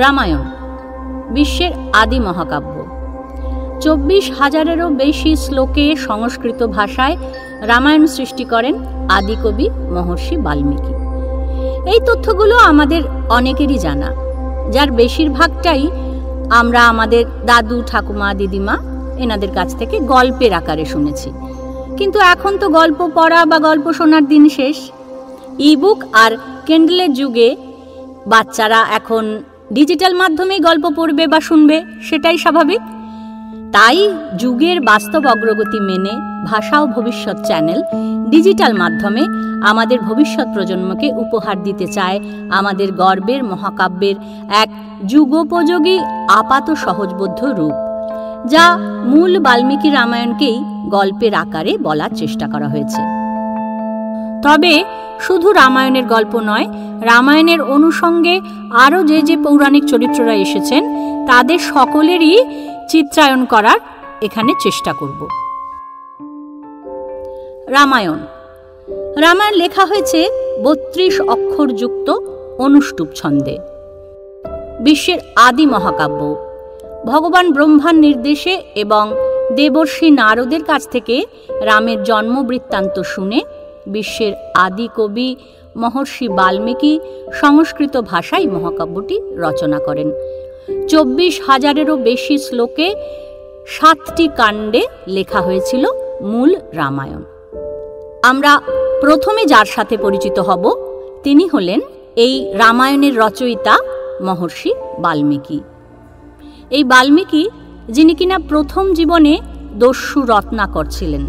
রামায়ণ বিশ্বের আদি মহাকাব্য। 24,000-এরও বেশি শ্লোকে সংস্কৃত ভাষায় রামায়ণ সৃষ্টি করেন আদিকবি মহর্ষি বাল্মীকি। এই তথ্যগুলো আমাদের অনেকেরই জানা, যার বেশিরভাগটাই আমরা আমাদের দাদু, ঠাকুমা, দিদিমা এনাদের কাছ থেকে গল্পের আকারে শুনেছি। কিন্তু এখন তো গল্প পড়া বা গল্প শোনার দিন শেষ। ইবুক আর কেন্ডেলের যুগে বাচ্চারা এখন ডিজিটাল মাধ্যমেই গল্প পড়বে বা শুনবে, সেটাই স্বাভাবিক। তাই যুগের বাস্তব অগ্রগতি মেনে ভাষা ও ভবিষ্যৎ চ্যানেল ডিজিটাল মাধ্যমে আমাদের ভবিষ্যৎ প্রজন্মকে উপহার দিতে চায় আমাদের গর্বের মহাকাব্যের এক যুগোপযোগী আপাত সহজবোধ্য রূপ, যা মূল বাল্মীকি রামায়ণকেই গল্পের আকারে বলার চেষ্টা করা হয়েছে। তবে শুধু রামায়ণের গল্প নয়, রামায়ণের অনুষঙ্গে আরও যে যে পৌরাণিক চরিত্ররা এসেছেন তাদের সকলেরই চিত্রায়ন করার এখানে চেষ্টা করব। রামায়ণ লেখা হয়েছে 32 অক্ষরযুক্ত অনুষ্টুপ ছন্দে। বিশ্বের আদি মহাকাব্য। ভগবান ব্রহ্মার নির্দেশে এবং দেবর্ষি নারদের কাছ থেকে রামের জন্ম বৃত্তান্ত শুনে বিশ্বের আদি কবি মহর্ষি বাল্মীকি সংস্কৃত ভাষায় মহাকাব্যটি রচনা করেন। 24,000-এরও বেশি শ্লোকে 7টি কাণ্ডে লেখা হয়েছিল মূল রামায়ণ। আমরা প্রথমে যার সাথে পরিচিত হব তিনি হলেন এই রামায়ণের রচয়িতা মহর্ষি বাল্মীকি। এই বাল্মীকি, যিনি কিনা প্রথম জীবনে দস্যু রত্নাকর ছিলেন,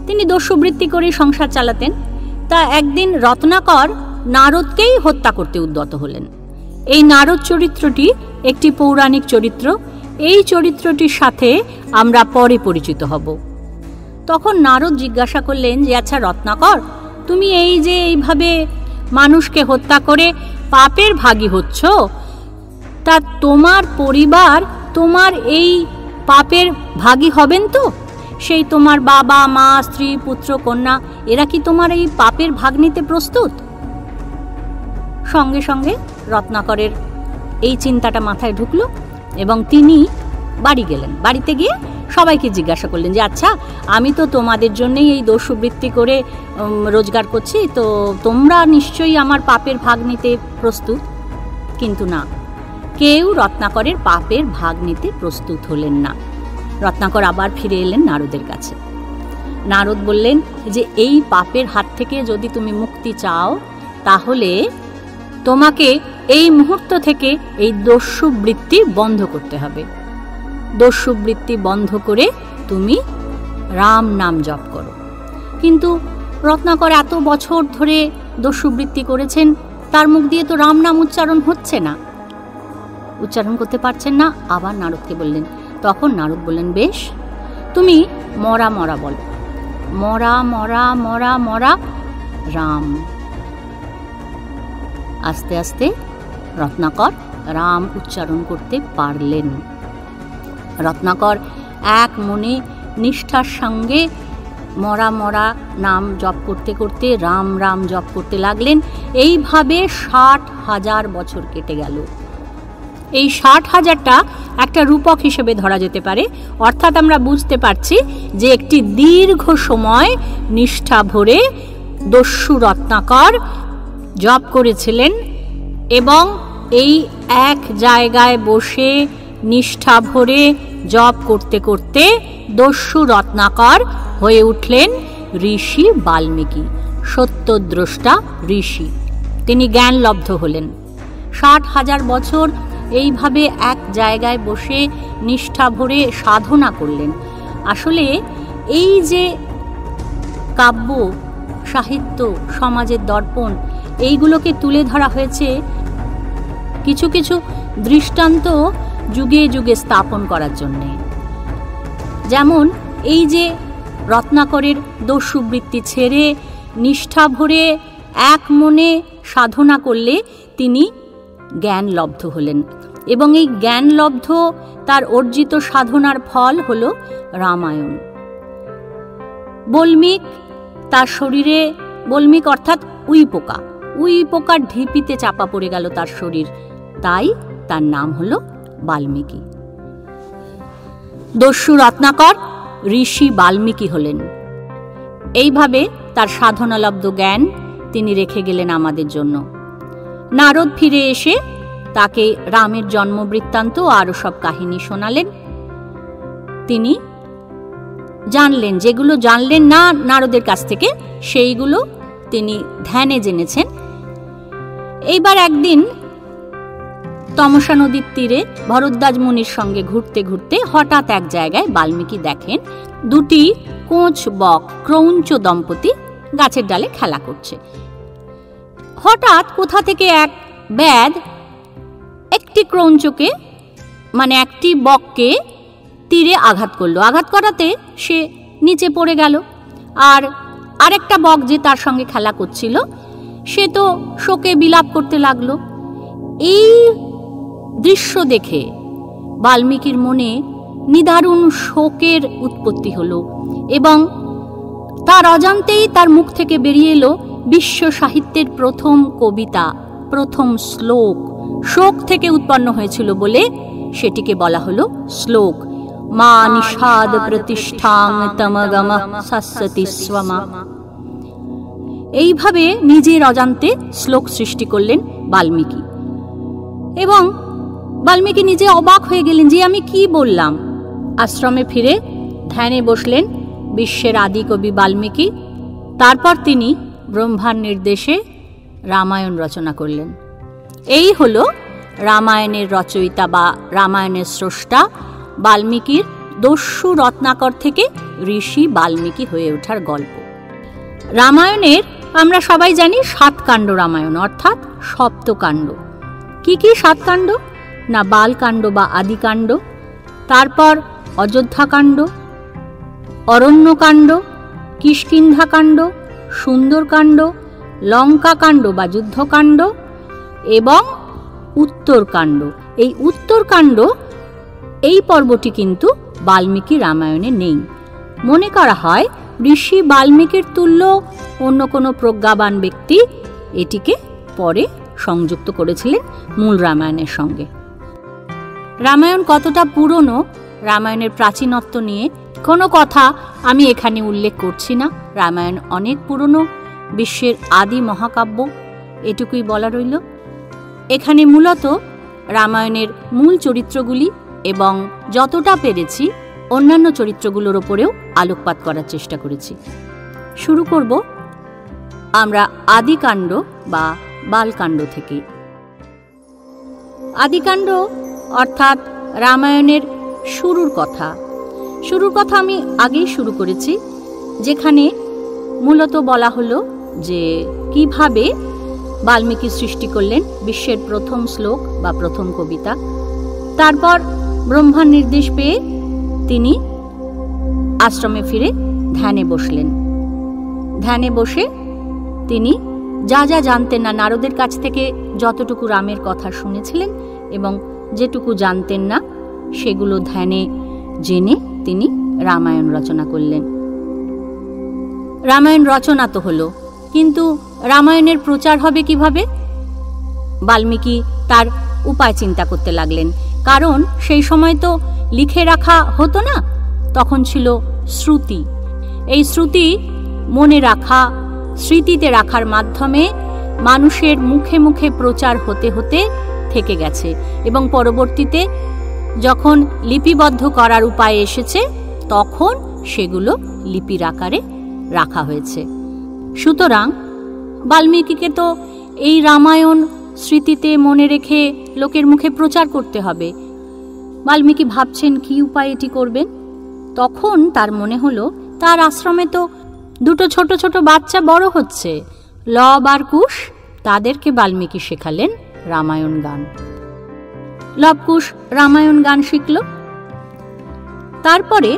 তিনি দস্যুবৃত্তি করে সংসার চালাতেন। তা একদিন রত্নাকর নারদকেই হত্যা করতে উদ্যত হলেন। এই নারদ চরিত্রটি একটি পৌরাণিক চরিত্র। এই চরিত্রটির সাথে আমরা পরে পরিচিত হব। তখন নারদ জিজ্ঞাসা করলেন যে, আচ্ছা রত্নাকর, তুমি এই যে এইভাবে মানুষকে হত্যা করে পাপের ভাগী হচ্ছ, তা তোমার পরিবার তোমার এই পাপের ভাগী হবেন তো? সেই তোমার বাবা, মা, স্ত্রী, পুত্র, কন্যা, এরা কি তোমার এই পাপের ভাগ নিতে প্রস্তুত? সঙ্গে সঙ্গে রত্নাকরের এই চিন্তাটা মাথায় ঢুকলো এবং তিনি বাড়ি গেলেন। বাড়িতে গিয়ে সবাইকে জিজ্ঞাসা করলেন যে, আচ্ছা আমি তো তোমাদের জন্যই এই দস্যুবৃত্তি করে রোজগার করছি, তো তোমরা নিশ্চয়ই আমার পাপের ভাগ নিতে প্রস্তুত? কিন্তু না, কেউ রত্নাকরের পাপের ভাগ নিতে প্রস্তুত হলেন না। রত্নাকর আবার ফিরে এলেন নারদের কাছে। নারদ বললেন যে, এই পাপের হাত থেকে যদি তুমি মুক্তি চাও, তাহলে তোমাকে এই মুহূর্ত থেকে এই দস্যুবৃত্তি বন্ধ করতে হবে। দস্যুবৃত্তি বন্ধ করে তুমি রাম নাম জপ করো। কিন্তু রত্নাকর এত বছর ধরে দস্যুবৃত্তি করেছেন, তার মুখ দিয়ে তো রাম নাম উচ্চারণ হচ্ছে না, উচ্চারণ করতে পারছেন না। আবার নারদকে বললেন। তখন নারদ বললেন, বেশ, তুমি মরা মরা বলো, মরা মরা মরা মরা রাম। আস্তে আস্তে রত্নাকর রাম উচ্চারণ করতে পারলেন। রত্নাকর এক মনে নিষ্ঠার সঙ্গে মরা মরা নাম জপ করতে করতে রাম রাম জপ করতে লাগলেন। এইভাবে 60,000 বছর কেটে গেল। এই 60,000টা একটা রূপক হিসেবে ধরা যেতে পারে, অর্থাৎ আমরা বুঝতে পারছি যে একটি দীর্ঘ সময় নিষ্ঠা ভরে দস্যু রত্নাকর জপ করেছিলেন এবং এই এক জায়গায় বসে নিষ্ঠা ভরে জপ করতে করতে দস্যু রত্নাকর হয়ে উঠলেন ঋষি বাল্মীকি, সত্যদ্রষ্টা ঋষি। তিনি জ্ঞানলব্ধ হলেন। 60,000 বছর এইভাবে এক জায়গায় বসে নিষ্ঠা ভরে সাধনা করলেন। আসলে এই যে কাব্য, সাহিত্য, সমাজের দর্পণ, এইগুলোকে তুলে ধরা হয়েছে কিছু কিছু দৃষ্টান্ত যুগে যুগে স্থাপন করার জন্যে। যেমন এই যে রত্নাকরের দস্যুবৃত্তি ছেড়ে নিষ্ঠা ভরে এক মনে সাধনা করলে তিনি জ্ঞানলব্ধ হলেন এবং এই জ্ঞানলব্ধ তার অর্জিত সাধনার ফল হল রামায়ণ। বল্মীক তার শরীরে বল্মিক অর্থাৎ উই পোকা, উই পোকার ঢিপিতে চাপা পড়ে গেল তার শরীর, তাই তার নাম হলো বাল্মীকি। দস্যু রত্নাকর ঋষি বাল্মীকি হলেন। এইভাবে তার সাধনালব্ধ জ্ঞান তিনি রেখে গেলেন আমাদের জন্য। নারদ ফিরে এসে তাকে রামের জন্মবৃত্তান্ত ও আরো সব কাহিনী শোনালেন। তিনি জানলেন, যেগুলো জানলেন না নারদের কাছ থেকে, সেইগুলো তিনি ধ্যানে জেনেছেন। এইবার একদিন তমসা নদীর তীরে ভরদ্বাজ মুনির সঙ্গে ঘুরতে ঘুরতে হঠাৎ এক জায়গায় বাল্মীকি দেখেন দুটি কোঁচ বক ক্রৌঞ্চ দম্পতি গাছের ডালে খেলা করছে। হঠাৎ কোথা থেকে এক ব্যাধ একটি ক্রৌঞ্চকে, মানে একটি বককে তীরে আঘাত করলো। আঘাত করাতে সে নিচে পড়ে গেল। আর আরেকটা বক যে তার সঙ্গে খেলা করছিল সে তো শোকে বিলাপ করতে লাগলো। এই দৃশ্য দেখে বাল্মীকির মনে নিদারুণ শোকের উৎপত্তি হলো এবং তার অজান্তেই তার মুখ থেকে বেরিয়ে এলো বিশ্ব সাহিত্যের প্রথম কবিতা, প্রথম শ্লোক। শোক থেকে উৎপন্ন হয়েছিল বলে সেটিকে বলা হলো শ্লোক। মা নিষাদ প্রতিষ্ঠাং তমগম সস্যতি স্বমা। এইভাবে নিজের অজান্তে শ্লোক সৃষ্টি করলেন বাল্মীকি এবং বাল্মীকি নিজে অবাক হয়ে গেলেন যে আমি কি বললাম। আশ্রমে ফিরে ধ্যানে বসলেন বিশ্বের আদি কবি বাল্মীকি। তারপর তিনি ব্রহ্মার নির্দেশে রামায়ণ রচনা করলেন। এই হলো রামায়ণের রচয়িতা বা রামায়ণের স্রষ্টা বাল্মীকির দস্যু রত্নাকর থেকে ঋষি বাল্মীকি হয়ে ওঠার গল্প। রামায়ণের আমরা সবাই জানি 7 কাণ্ড রামায়ণ, অর্থাৎ সপ্তকাণ্ড। কি কি 7 কাণ্ড? না বালকাণ্ড বা আদিকাণ্ড, তারপর অযোধ্যাকাণ্ড, অরণ্যকাণ্ড, কিষ্কিন্ধাকাণ্ড, সুন্দরকাণ্ড, লঙ্কাকাণ্ড বা যুদ্ধকাণ্ড এবং উত্তরকাণ্ড। এই উত্তরকাণ্ড এই পর্বটি কিন্তু বাল্মীকি রামায়ণে নেই। মনে করা হয় ঋষি বাল্মীকির তুল্য অন্য কোনো প্রজ্ঞাবান ব্যক্তি এটিকে পরে সংযুক্ত করেছিলেন মূল রামায়ণের সঙ্গে। রামায়ণ কতটা পুরনো, রামায়ণের প্রাচীনত্ব নিয়ে কোনো কথা আমি এখানে উল্লেখ করছি না। রামায়ণ অনেক পুরনো, বিশ্বের আদি মহাকাব্য, এটুকুই বলা রইল। এখানে মূলত রামায়ণের মূল চরিত্রগুলি এবং যতটা পেরেছি অন্যান্য চরিত্রগুলোর ওপরেও আলোকপাত করার চেষ্টা করেছি। শুরু করব আমরা আদিকাণ্ড বা বালকাণ্ড থেকে। আদিকাণ্ড অর্থাৎ রামায়ণের শুরুর কথা। শুরুর কথা আমি আগেই শুরু করেছি, যেখানে মূলত বলা হলো যে কিভাবে বাল্মীকি সৃষ্টি করলেন বিশ্বের প্রথম শ্লোক বা প্রথম কবিতা। তারপর ব্রহ্মার নির্দেশ পেয়ে তিনি আশ্রমে ফিরে ধ্যানে বসলেন। ধ্যানে বসে তিনি যা যা জানতেন না, নারদের কাছ থেকে যতটুকু রামের কথা শুনেছিলেন এবং যেটুকু জানতেন না সেগুলো ধ্যানে জেনে তিনি রামায়ণ রচনা করলেন। রামায়ণ রচনা তো হলো, কিন্তু রামায়ণের প্রচার হবে কিভাবে? বাল্মীকি তার উপায় চিন্তা করতে লাগলেন। কারণ সেই সময় তো লিখে রাখা হতো না, তখন ছিল শ্রুতি। এই শ্রুতি মনে রাখা, স্মৃতিতে রাখার মাধ্যমে মানুষের মুখে মুখে প্রচার হতে হতে থেকে গেছে এবং পরবর্তীতে যখন লিপিবদ্ধ করার উপায় এসেছে তখন সেগুলো লিপির আকারে রাখা হয়েছে। সুতরাং বাল্মীকিকে তো এই রামায়ণ স্মৃতিতে মনে রেখে লোকের মুখে প্রচার করতে হবে। বাল্মীকি ভাবছেন কি উপায় এটি করবেন। তখন তার মনে হলো তার আশ্রমে তো 2 ছোট ছোট বাচ্চা বড় হচ্ছে, লব আর কুশ। তাদেরকে বাল্মীকি শেখালেন রামায়ণ গান। লবকুশ রামায়ণ গান শিখল। তারপরে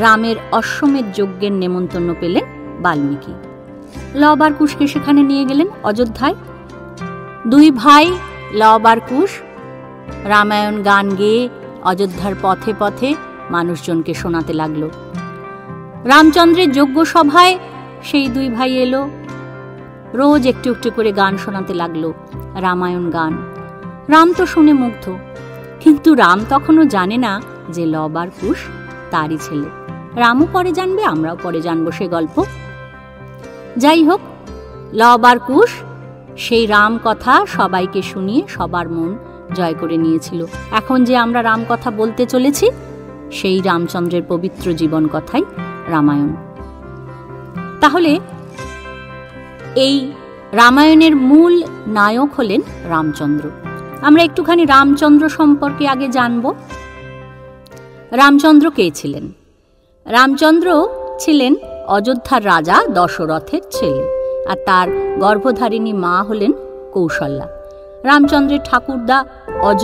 রামের অশ্বমেধ যজ্ঞের নেমন্তন্ন পেলেন বাল্মীকি। লব আর কুশকে সেখানে নিয়ে গেলেন অযোধ্যায়। 2 ভাই লব আর কুশ রামায়ণ গান গেয়ে অযোধ্যার পথে পথে মানুষজনকে শোনাতে লাগলো। রামচন্দ্রের যজ্ঞ সভায় সেই 2 ভাই এলো, রোজ একটু একটু করে গান শোনাতে লাগলো, রামায়ণ গান। রাম তো শুনে মুগ্ধ, কিন্তু রাম তখনও জানে না যে লব আর কুশ তারই ছেলে। রামও পরে জানবে, আমরাও পরে জানবো সে গল্প। যাই হোক, লব আর কুশ সেই রাম কথা সবাইকে শুনিয়ে সবার মন জয় করে নিয়েছিল। এখন যে আমরা রাম কথা বলতে চলেছি, সেই রামচন্দ্রের পবিত্র জীবন কথাই রামায়ণ। তাহলে এই রামায়ণের মূল নায়ক হলেন রামচন্দ্র। আমরা একটুখানি রামচন্দ্র সম্পর্কে আগে জানব। রামচন্দ্র কে ছিলেন? রামচন্দ্র ছিলেন অযোধ্যার রাজা দশরথের ছেলে, আর তার গর্ভধারিণী মা হলেন কৌশল্যা। রামচন্দ্রের ঠাকুরদা অজ,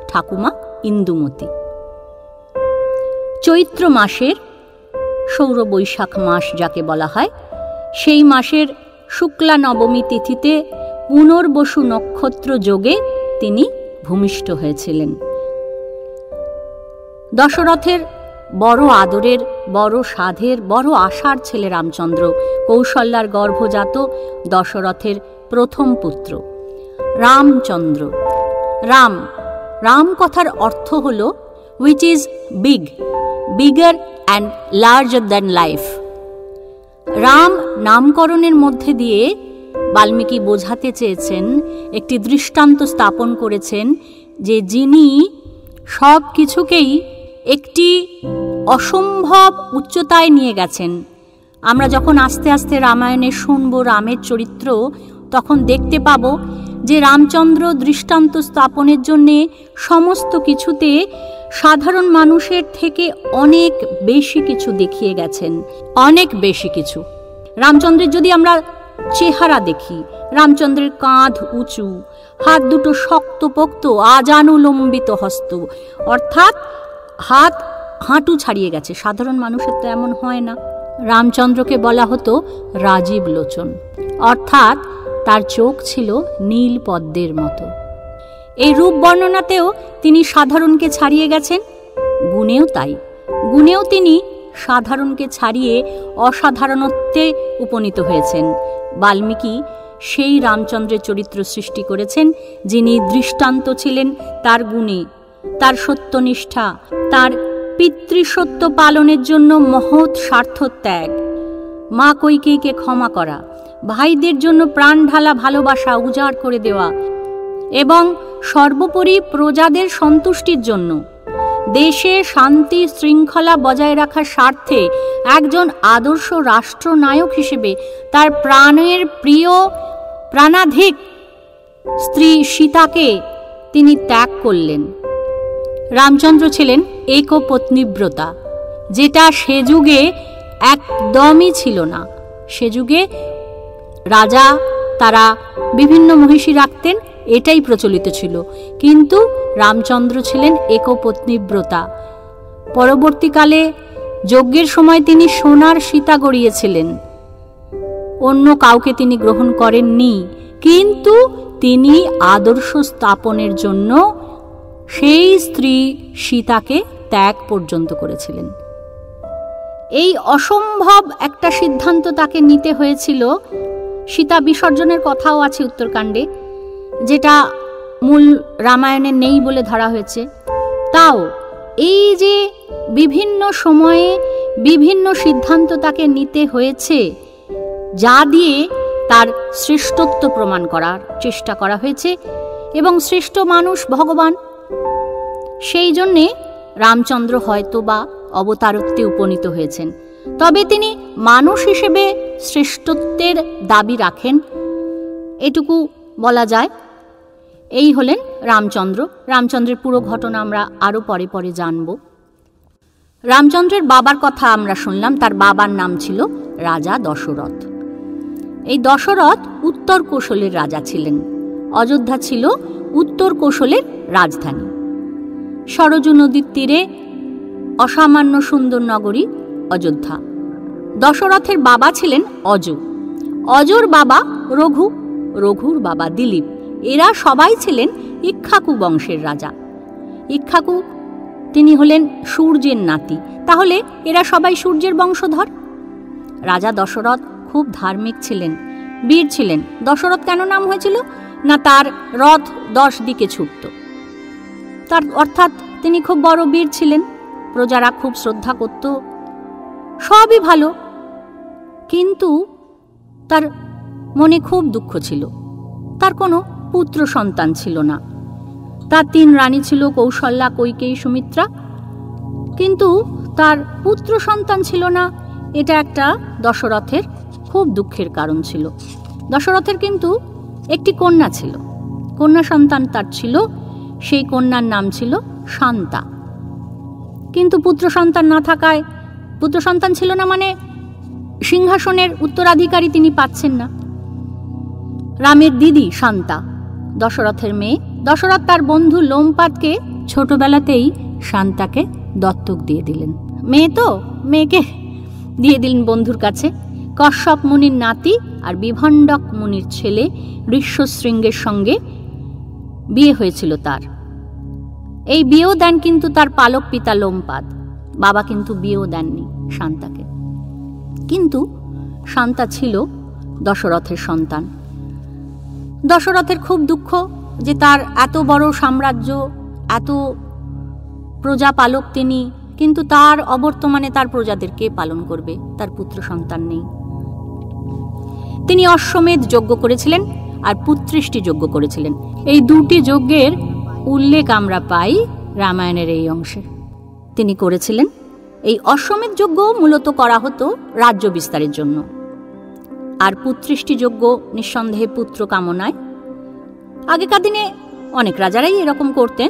ঠাকুমা ইন্দুমতি। চৈত্র মাসের সৌর বৈশাখ মাস যাকে বলা হয়, সেই মাসের শুক্লা নবমী তিথিতে পুনর্বসু নক্ষত্র যোগে তিনি ভূমিষ্ঠ হয়েছিলেন। দশরথের বড় আদরের, বড় সাধের, বড় আশার ছেলে রামচন্দ্র কৌশল্যার গর্ভজাত দশরথের প্রথম পুত্র রামচন্দ্র। রাম, রাম কথার অর্থ হল which is big, bigger and larger than life. Ram নামকরণের মধ্যে দিয়ে বাল্মীকি বোঝাতে চেয়েছেন, একটি দৃষ্টান্ত স্থাপন করেছেন যে যিনি সব কিছুকেই একটি অসম্ভব উচ্চতায় নিয়ে গেছেন। আমরা যখন আস্তে আস্তে রামায়ণে শুনব রামের চরিত্র, তখন দেখতে পাব যে রামচন্দ্র দৃষ্টান্ত স্থাপনের জন্যে সমস্ত কিছুতে সাধারণ মানুষের থেকে অনেক বেশি কিছু দেখিয়ে গেছেন, অনেক বেশি কিছু। রামচন্দ্রের যদি আমরা চেহারা দেখি, রামচন্দ্রের কাঁধ উঁচু, হাত দুটো শক্তপোক্ত, আজানুলম্বিত হস্ত, অর্থাৎ হাত হাঁটু ছাড়িয়ে গেছে। সাধারণ মানুষের তো এমন হয় না। রামচন্দ্রকে বলা হতো রাজীব লোচন, অর্থাৎ তার চোখ ছিল নীল পদ্মের মতো। এই রূপ বর্ণনাতেও তিনি সাধারণকে ছাড়িয়ে গেছেন, গুণেও তাই। গুণেও তিনি সাধারণকে ছাড়িয়ে অসাধারণত্বে উপনীত হয়েছেন। বাল্মীকি সেই রামচন্দ্রের চরিত্র সৃষ্টি করেছেন, যিনি দৃষ্টান্ত ছিলেন তার গুণে, তার সত্যনিষ্ঠা, তার পিতৃসত্য পালনের জন্য মহৎ স্বার্থত্যাগ, মা কৈকেয়ীকে ক্ষমা করা, ভাইদের জন্য প্রাণ ঢালা ভালোবাসা উজাড় করে দেওয়া, এবং সর্বোপরি প্রজাদের সন্তুষ্টির জন্য দেশে শান্তি শৃঙ্খলা বজায় রাখার স্বার্থে একজন আদর্শ রাষ্ট্রনায়ক হিসেবে তার প্রাণের প্রিয়, প্রাণাধিক স্ত্রী সীতাকে তিনি ত্যাগ করলেন। রামচন্দ্র ছিলেন একপত্নীব্রতা, যেটা সে যুগে একদমই ছিল না। সে যুগে রাজা তারা বিভিন্ন মহিষী রাখতেন, এটাই প্রচলিত ছিল, কিন্তু রামচন্দ্র ছিলেন একপত্নীব্রতা। পরবর্তীকালে যজ্ঞের সময় তিনি সোনার সীতা গড়িয়েছিলেন, অন্য কাউকে তিনি গ্রহণ করেননি, কিন্তু তিনি আদর্শ স্থাপনের জন্য সেই স্ত্রী সীতাকে ত্যাগ পর্যন্ত করেছিলেন। এই অসম্ভব একটা সিদ্ধান্ত তাকে নিতে হয়েছিল। সীতা বিসর্জনের কথাও আছে উত্তরকাণ্ডে, যেটা মূল রামায়ণে নেই বলে ধরা হয়েছে। তাও এই যে বিভিন্ন সময়ে বিভিন্ন সিদ্ধান্ত তাকে নিতে হয়েছে, যা দিয়ে তার শ্রেষ্ঠত্ব প্রমাণ করার চেষ্টা করা হয়েছে, এবং শ্রেষ্ঠ মানুষ ভগবান। সেই জন্যে রামচন্দ্র হয়তো বা অবতারত্বে উপনীত হয়েছেন, তবে তিনি মানুষ হিসেবে শ্রেষ্ঠত্বের দাবি রাখেন, এটুকু বলা যায়। এই হলেন রামচন্দ্র। রামচন্দ্রের পুরো ঘটনা আমরা আরও পরে পরে জানব। রামচন্দ্রের বাবার কথা আমরা শুনলাম, তার বাবার নাম ছিল রাজা দশরথ। এই দশরথ উত্তর কোশলের রাজা ছিলেন। অযোধ্যা ছিল উত্তর কোশলের রাজধানী। সরজু নদীর তীরে অসামান্য সুন্দর নগরী অযোধ্যা। দশরথের বাবা ছিলেন অজ, অজর বাবা রঘু, রঘুর বাবা দিলীপ। এরা সবাই ছিলেন ইক্ষ্বাকু বংশের রাজা। ইক্ষ্বাকু তিনি হলেন সূর্যের নাতি, তাহলে এরা সবাই সূর্যের বংশধর। রাজা দশরথ খুব ধার্মিক ছিলেন, বীর ছিলেন। দশরথ কেন নাম হয়েছিল? না তার রথ 10 দিকে ছুটত, তার অর্থাৎ তিনি খুব বড় বীর ছিলেন, প্রজারা খুব শ্রদ্ধা করত, সবই ভালো। কিন্তু তার মনে খুব দুঃখ ছিল, তার কোনো পুত্র সন্তান ছিল না। তার 3 রানী ছিল, কৌশল্যা, কৈকেয়ী, সুমিত্রা, কিন্তু তার পুত্র সন্তান ছিল না। এটা একটা দশরথের খুব দুঃখের কারণ ছিল। দশরথের কিন্তু একটি কন্যা ছিল, কন্যা সন্তান তার ছিল, সেই কন্যার নাম ছিল শান্তা। কিন্তু পুত্র সন্তান না থাকায়, পুত্র সন্তান ছিল না মানে সিংহাসনের উত্তরাধিকারী তিনি পাচ্ছেন না। রামের দিদি শান্তা, দশরথের মেয়ে। দশরথ তার বন্ধু লোমপাদকে ছোটবেলাতেই শান্তাকে দত্তক দিয়ে দিলেন। মেয়ে তো, মেয়েকে দিয়ে দিলেন বন্ধুর কাছে। কশ্যপ মুনির নাতি আর বিভণ্ডক মুনির ছেলে ঋষ্যশৃঙ্গের সঙ্গে বিয়ে হয়েছিল তার। এই বিয়েও দেন কিন্তু তার পালক পিতা লোমপাদ, বাবা কিন্তু বিয়েও দেননি শান্তাকে। কিন্তু শান্তা ছিল দশরথের সন্তান। দশরথের খুব দুঃখ যে তার এত বড় সাম্রাজ্য, এত প্রজা পালক তিনি, কিন্তু তার অবর্তমানে তার প্রজাদের কে পালন করবে? তার পুত্র সন্তান নেই। তিনি অশ্বমেধ যজ্ঞ করেছিলেন আর পুত্রেষ্টি যজ্ঞ করেছিলেন। এই 2টি যজ্ঞের উল্লেখ আমরা পাই রামায়ণের এই অংশে। তিনি করেছিলেন। এই অশ্বমেধ যজ্ঞ মূলত করা হতো রাজ্য বিস্তারের জন্য, আর পুত্রেষ্টি যজ্ঞ নিঃসন্দেহে পুত্র কামনায়। আগেকার দিনে অনেক রাজারাই এরকম করতেন।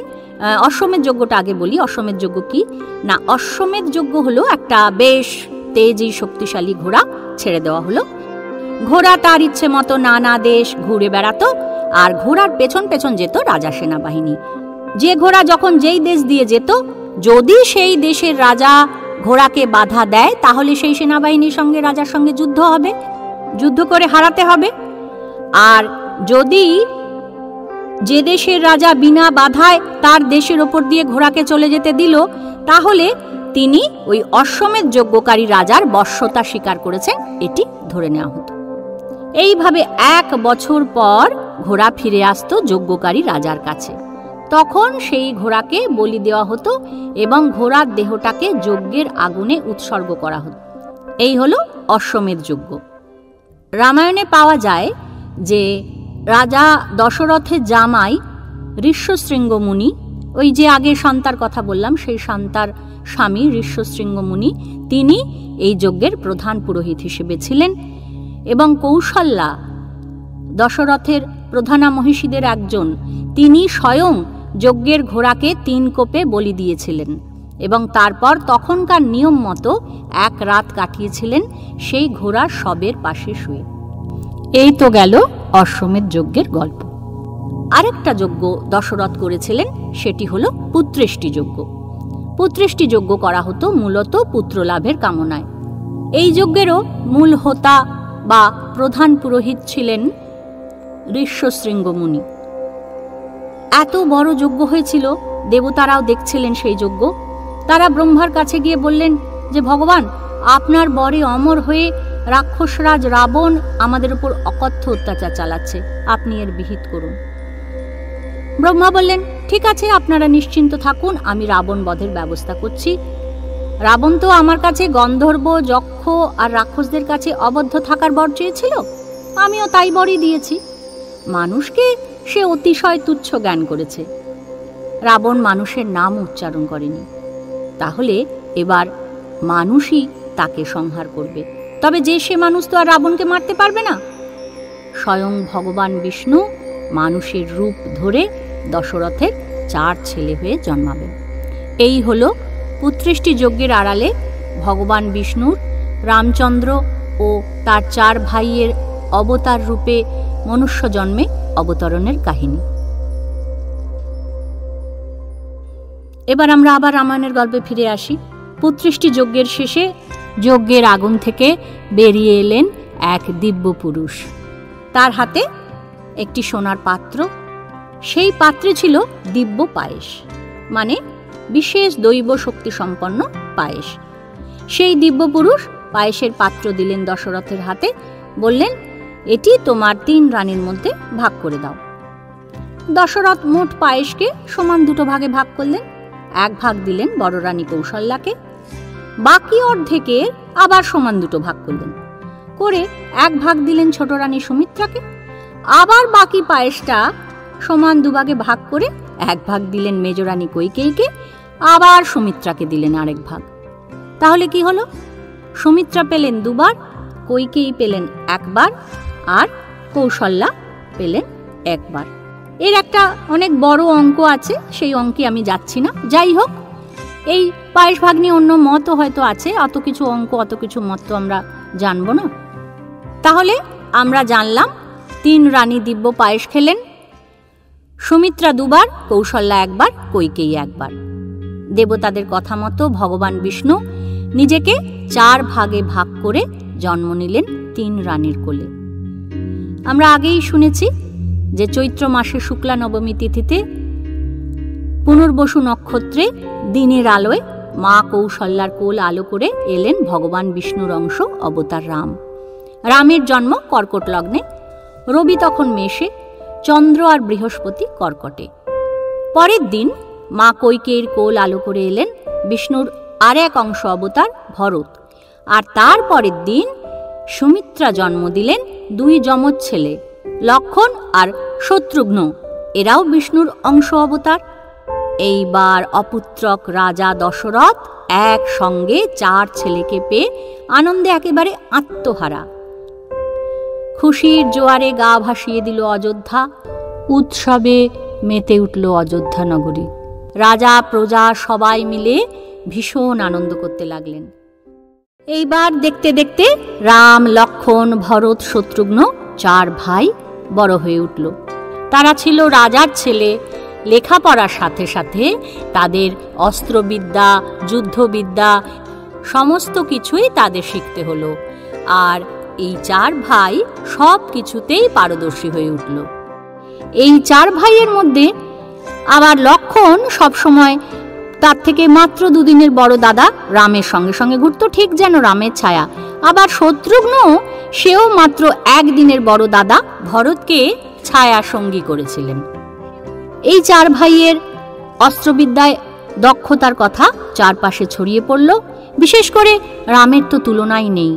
অশ্বমেধ যজ্ঞটা আগে বলি। অশ্বমেধ যজ্ঞ কি না, অশ্বমেধ যজ্ঞ হলো একটা বেশ তেজি শক্তিশালী ঘোড়া ছেড়ে দেওয়া হলো। ঘোড়া তার ইচ্ছে মতো নানা দেশ ঘুরে বেড়াতো, আর ঘোড়ার পেছন পেছন যেত রাজা সেনাবাহিনী। যে ঘোড়া যখন যেই দেশ দিয়ে যেত, যদি সেই দেশের রাজা ঘোড়াকে বাধা দেয়, তাহলে সেই সেনাবাহিনীর সঙ্গে রাজার সঙ্গে যুদ্ধ হবে, যুদ্ধ করে হারাতে হবে। আর যদি যে দেশের রাজা বিনা বাধায় তার দেশের ওপর দিয়ে ঘোড়াকে চলে যেতে দিল, তাহলে তিনি ওই অশ্বমেধ যজ্ঞকারী রাজার বশ্যতা স্বীকার করেছেন, এটি ধরে নেওয়া হতো। এইভাবে 1 বছর পর ঘোড়া ফিরে আসতো যজ্ঞকারী রাজার কাছে। তখন সেই ঘোড়াকে বলি দেওয়া হতো এবং ঘোড়ার দেহটাকে যজ্ঞের আগুনে উৎসর্গ করা হতো। এই হলো অশ্বমেধ যজ্ঞ। রামায়ণে পাওয়া যায় যে রাজা দশরথের জামাই ঋষ্যশৃঙ্গ মুনি, ওই যে আগে শান্তার কথা বললাম, সেই শান্তার স্বামী ঋষ্যশৃঙ্গ মুনি, তিনি এই যজ্ঞের প্রধান পুরোহিত হিসেবে ছিলেন। এবং কৌশল্যা, দশরথের প্রধানা মহিষীদের একজন, তিনি স্বয়ং যজ্ঞের ঘোড়াকে 3 কোপে বলি দিয়েছিলেন এবং তারপর তখনকার নিয়ম মতো 1 রাত কাটিয়েছিলেন সেই ঘোড়ার শবের পাশে শুয়ে। এই তো গেল অশ্বমেধ যজ্ঞের গল্প। আরেকটা যজ্ঞ দশরথ করেছিলেন, সেটি হলো পুত্রেষ্টি যজ্ঞ। পুত্রেষ্টি যজ্ঞ করা হতো মূলত পুত্র লাভের কামনায়। এই যজ্ঞেরও মূল হোতা বা প্রধান পুরোহিত ছিলেন ঋষ্যশৃঙ্গ মুনি। এত বড় যজ্ঞ হয়েছিল, দেবতারাও দেখছিলেন সেই যজ্ঞ। তারা ব্রহ্মার কাছে গিয়ে বললেন যে ভগবান, আপনার বরে অমর হয়ে রাক্ষসরাজ রাবণ আমাদের উপর অকথ্য অত্যাচার চালাচ্ছে, আপনি এর বিহিত করুন। ব্রহ্মা বললেন, ঠিক আছে, আপনারা নিশ্চিন্ত থাকুন, আমি রাবণ বধের ব্যবস্থা করছি। রাবণ তো আমার কাছে গন্ধর্ব, যক্ষ আর রাক্ষসদের কাছে অবদ্ধ থাকার বর চেয়েছিল, আমিও তাই বরই দিয়েছি। মানুষকে সে অতিশয় তুচ্ছ জ্ঞান করেছে, রাবণ মানুষের নাম উচ্চারণ করেনি। তাহলে এবার মানুষই তাকে সংহার করবে। তবে যে সে মানুষ তো আর রাবণকে মারতে পারবে না। স্বয়ং ভগবান বিষ্ণু মানুষের রূপ ধরে দশরথের 4 ছেলে হয়ে জন্মাবেন। এই হলো পুত্রেষ্টি যজ্ঞের আড়ালে ভগবান বিষ্ণুর রামচন্দ্র ও তার 4 ভাইয়ের অবতার রূপে মনুষ্য জন্মে অবতরণের কাহিনী। এবার আমরা আবার রামায়ণের গল্পে ফিরে আসি। পুত্রেষ্টি যজ্ঞের শেষে যজ্ঞের আগুন থেকে বেরিয়ে এলেন এক দিব্য পুরুষ। তার হাতে একটি সোনার পাত্র, সেই পাত্রে ছিল দিব্য পায়েস, মানে বিশেষ দৈব শক্তি সম্পন্ন পায়েস। সেই দিব্য পুরুষ পায়েসের পাত্র দিলেন দশরথের হাতে, বললেন, এটি তোমার 3 রানীর মধ্যে ভাগ করে দাও। দশরথ মোট পায়েসকে সমান 2 ভাগে ভাগ করলেন। 1 ভাগ দিলেন বড় রানী কৌশল্যাকে, বাকি অর্ধেকের আবার সমান 2 ভাগ করলেন, করে 1 ভাগ দিলেন ছোট রানী সুমিত্রাকে, আবার বাকি পায়েসটা সমান 2 ভাগে ভাগ করে 1 ভাগ দিলেন মেজ রানী কৈকেয়ীকে, আবার সুমিত্রাকে দিলেন আরেক ভাগ। তাহলে কি হলো? সুমিত্রা পেলেন 2 বার, কৈকেয়ী পেলেন 1 বার, আর কৌশল্যা পেলেন 1 বার। এর একটা অনেক বড় অঙ্ক আছে, সেই অঙ্কে আমি যাচ্ছি না। যাই হোক, এই পায়েস ভাগ নিয়ে অন্য মতও হয়তো আছে, অত কিছু অঙ্ক অত কিছু মত তো আমরা জানবো না। তাহলে আমরা জানলাম 3 রানী দিব্য পায়েস খেলেন, সুমিত্রা 2 বার, কৌশল্যা 1 বার, কৈকেয়ী 1 বার। দেবতাদের কথা মতো ভগবান বিষ্ণু নিজেকে 4 ভাগে ভাগ করে জন্ম নিলেন 3 রানীর কোলে। আমরা আগেই শুনেছি যে চৈত্র মাসে শুক্লা নবমী তিথিতে পুনর্বসু নক্ষত্রে দিনের আলোয় মা কৌশল্যার কোল আলো করে এলেন ভগবান বিষ্ণুর অংশ অবতার রাম। রামের জন্ম কর্কট লগ্নে, রবি তখন মেষে, চন্দ্র আর বৃহস্পতি কর্কটে। পরের দিন মা কৈকেয়ীর কোল আলো করে এলেন বিষ্ণুর আর এক অংশ অবতার ভরত, আর তার পরের দিন সুমিত্রা জন্ম দিলেন 2 যমজ ছেলে, লক্ষণ আর শত্রুঘ্ন, এরাও বিষ্ণুর অংশ অবতার। এইবার অপুত্রক রাজা দশরথ একসঙ্গে 4 ছেলেকে পেয়ে আনন্দে একেবারে আত্মহারা। খুশির জোয়ারে গা ভাসিয়ে দিল অযোধ্যা, উৎসবে মেতে উঠল অযোধ্যা নগরী। রাজা প্রজা সবাই মিলে ভীষণ আনন্দ করতে লাগলেন। এইবার দেখতে দেখতে রাম, লক্ষণ, ভরত, শত্রুঘ্ন 4 ভাই বড় হয়ে উঠল। তারা ছিল রাজার ছেলে, লেখাপড়ার সাথে সাথে তাদের অস্ত্রবিদ্যা, যুদ্ধবিদ্যা সমস্ত কিছুই তাদের শিখতে হলো, আর এই 4 ভাই সব কিছুতেই পারদর্শী হয়ে উঠল। এই 4 ভাইয়ের মধ্যে আবার লক্ষণ সবসময় তার থেকে মাত্র 2 দিনের বড় দাদা রামের সঙ্গে সঙ্গে ঘুরত, ঠিক যেন রামের ছায়া। আবার শত্রুঘ্ন, সেও মাত্র 1 দিনের বড় দাদা ভরতকে ছায়া সঙ্গী করেছিলেন। এই 4 ভাইয়ের অস্ত্রবিদ্যায় দক্ষতার কথা চারপাশে ছড়িয়ে পড়ল। বিশেষ করে রামের তো তুলনাই নেই,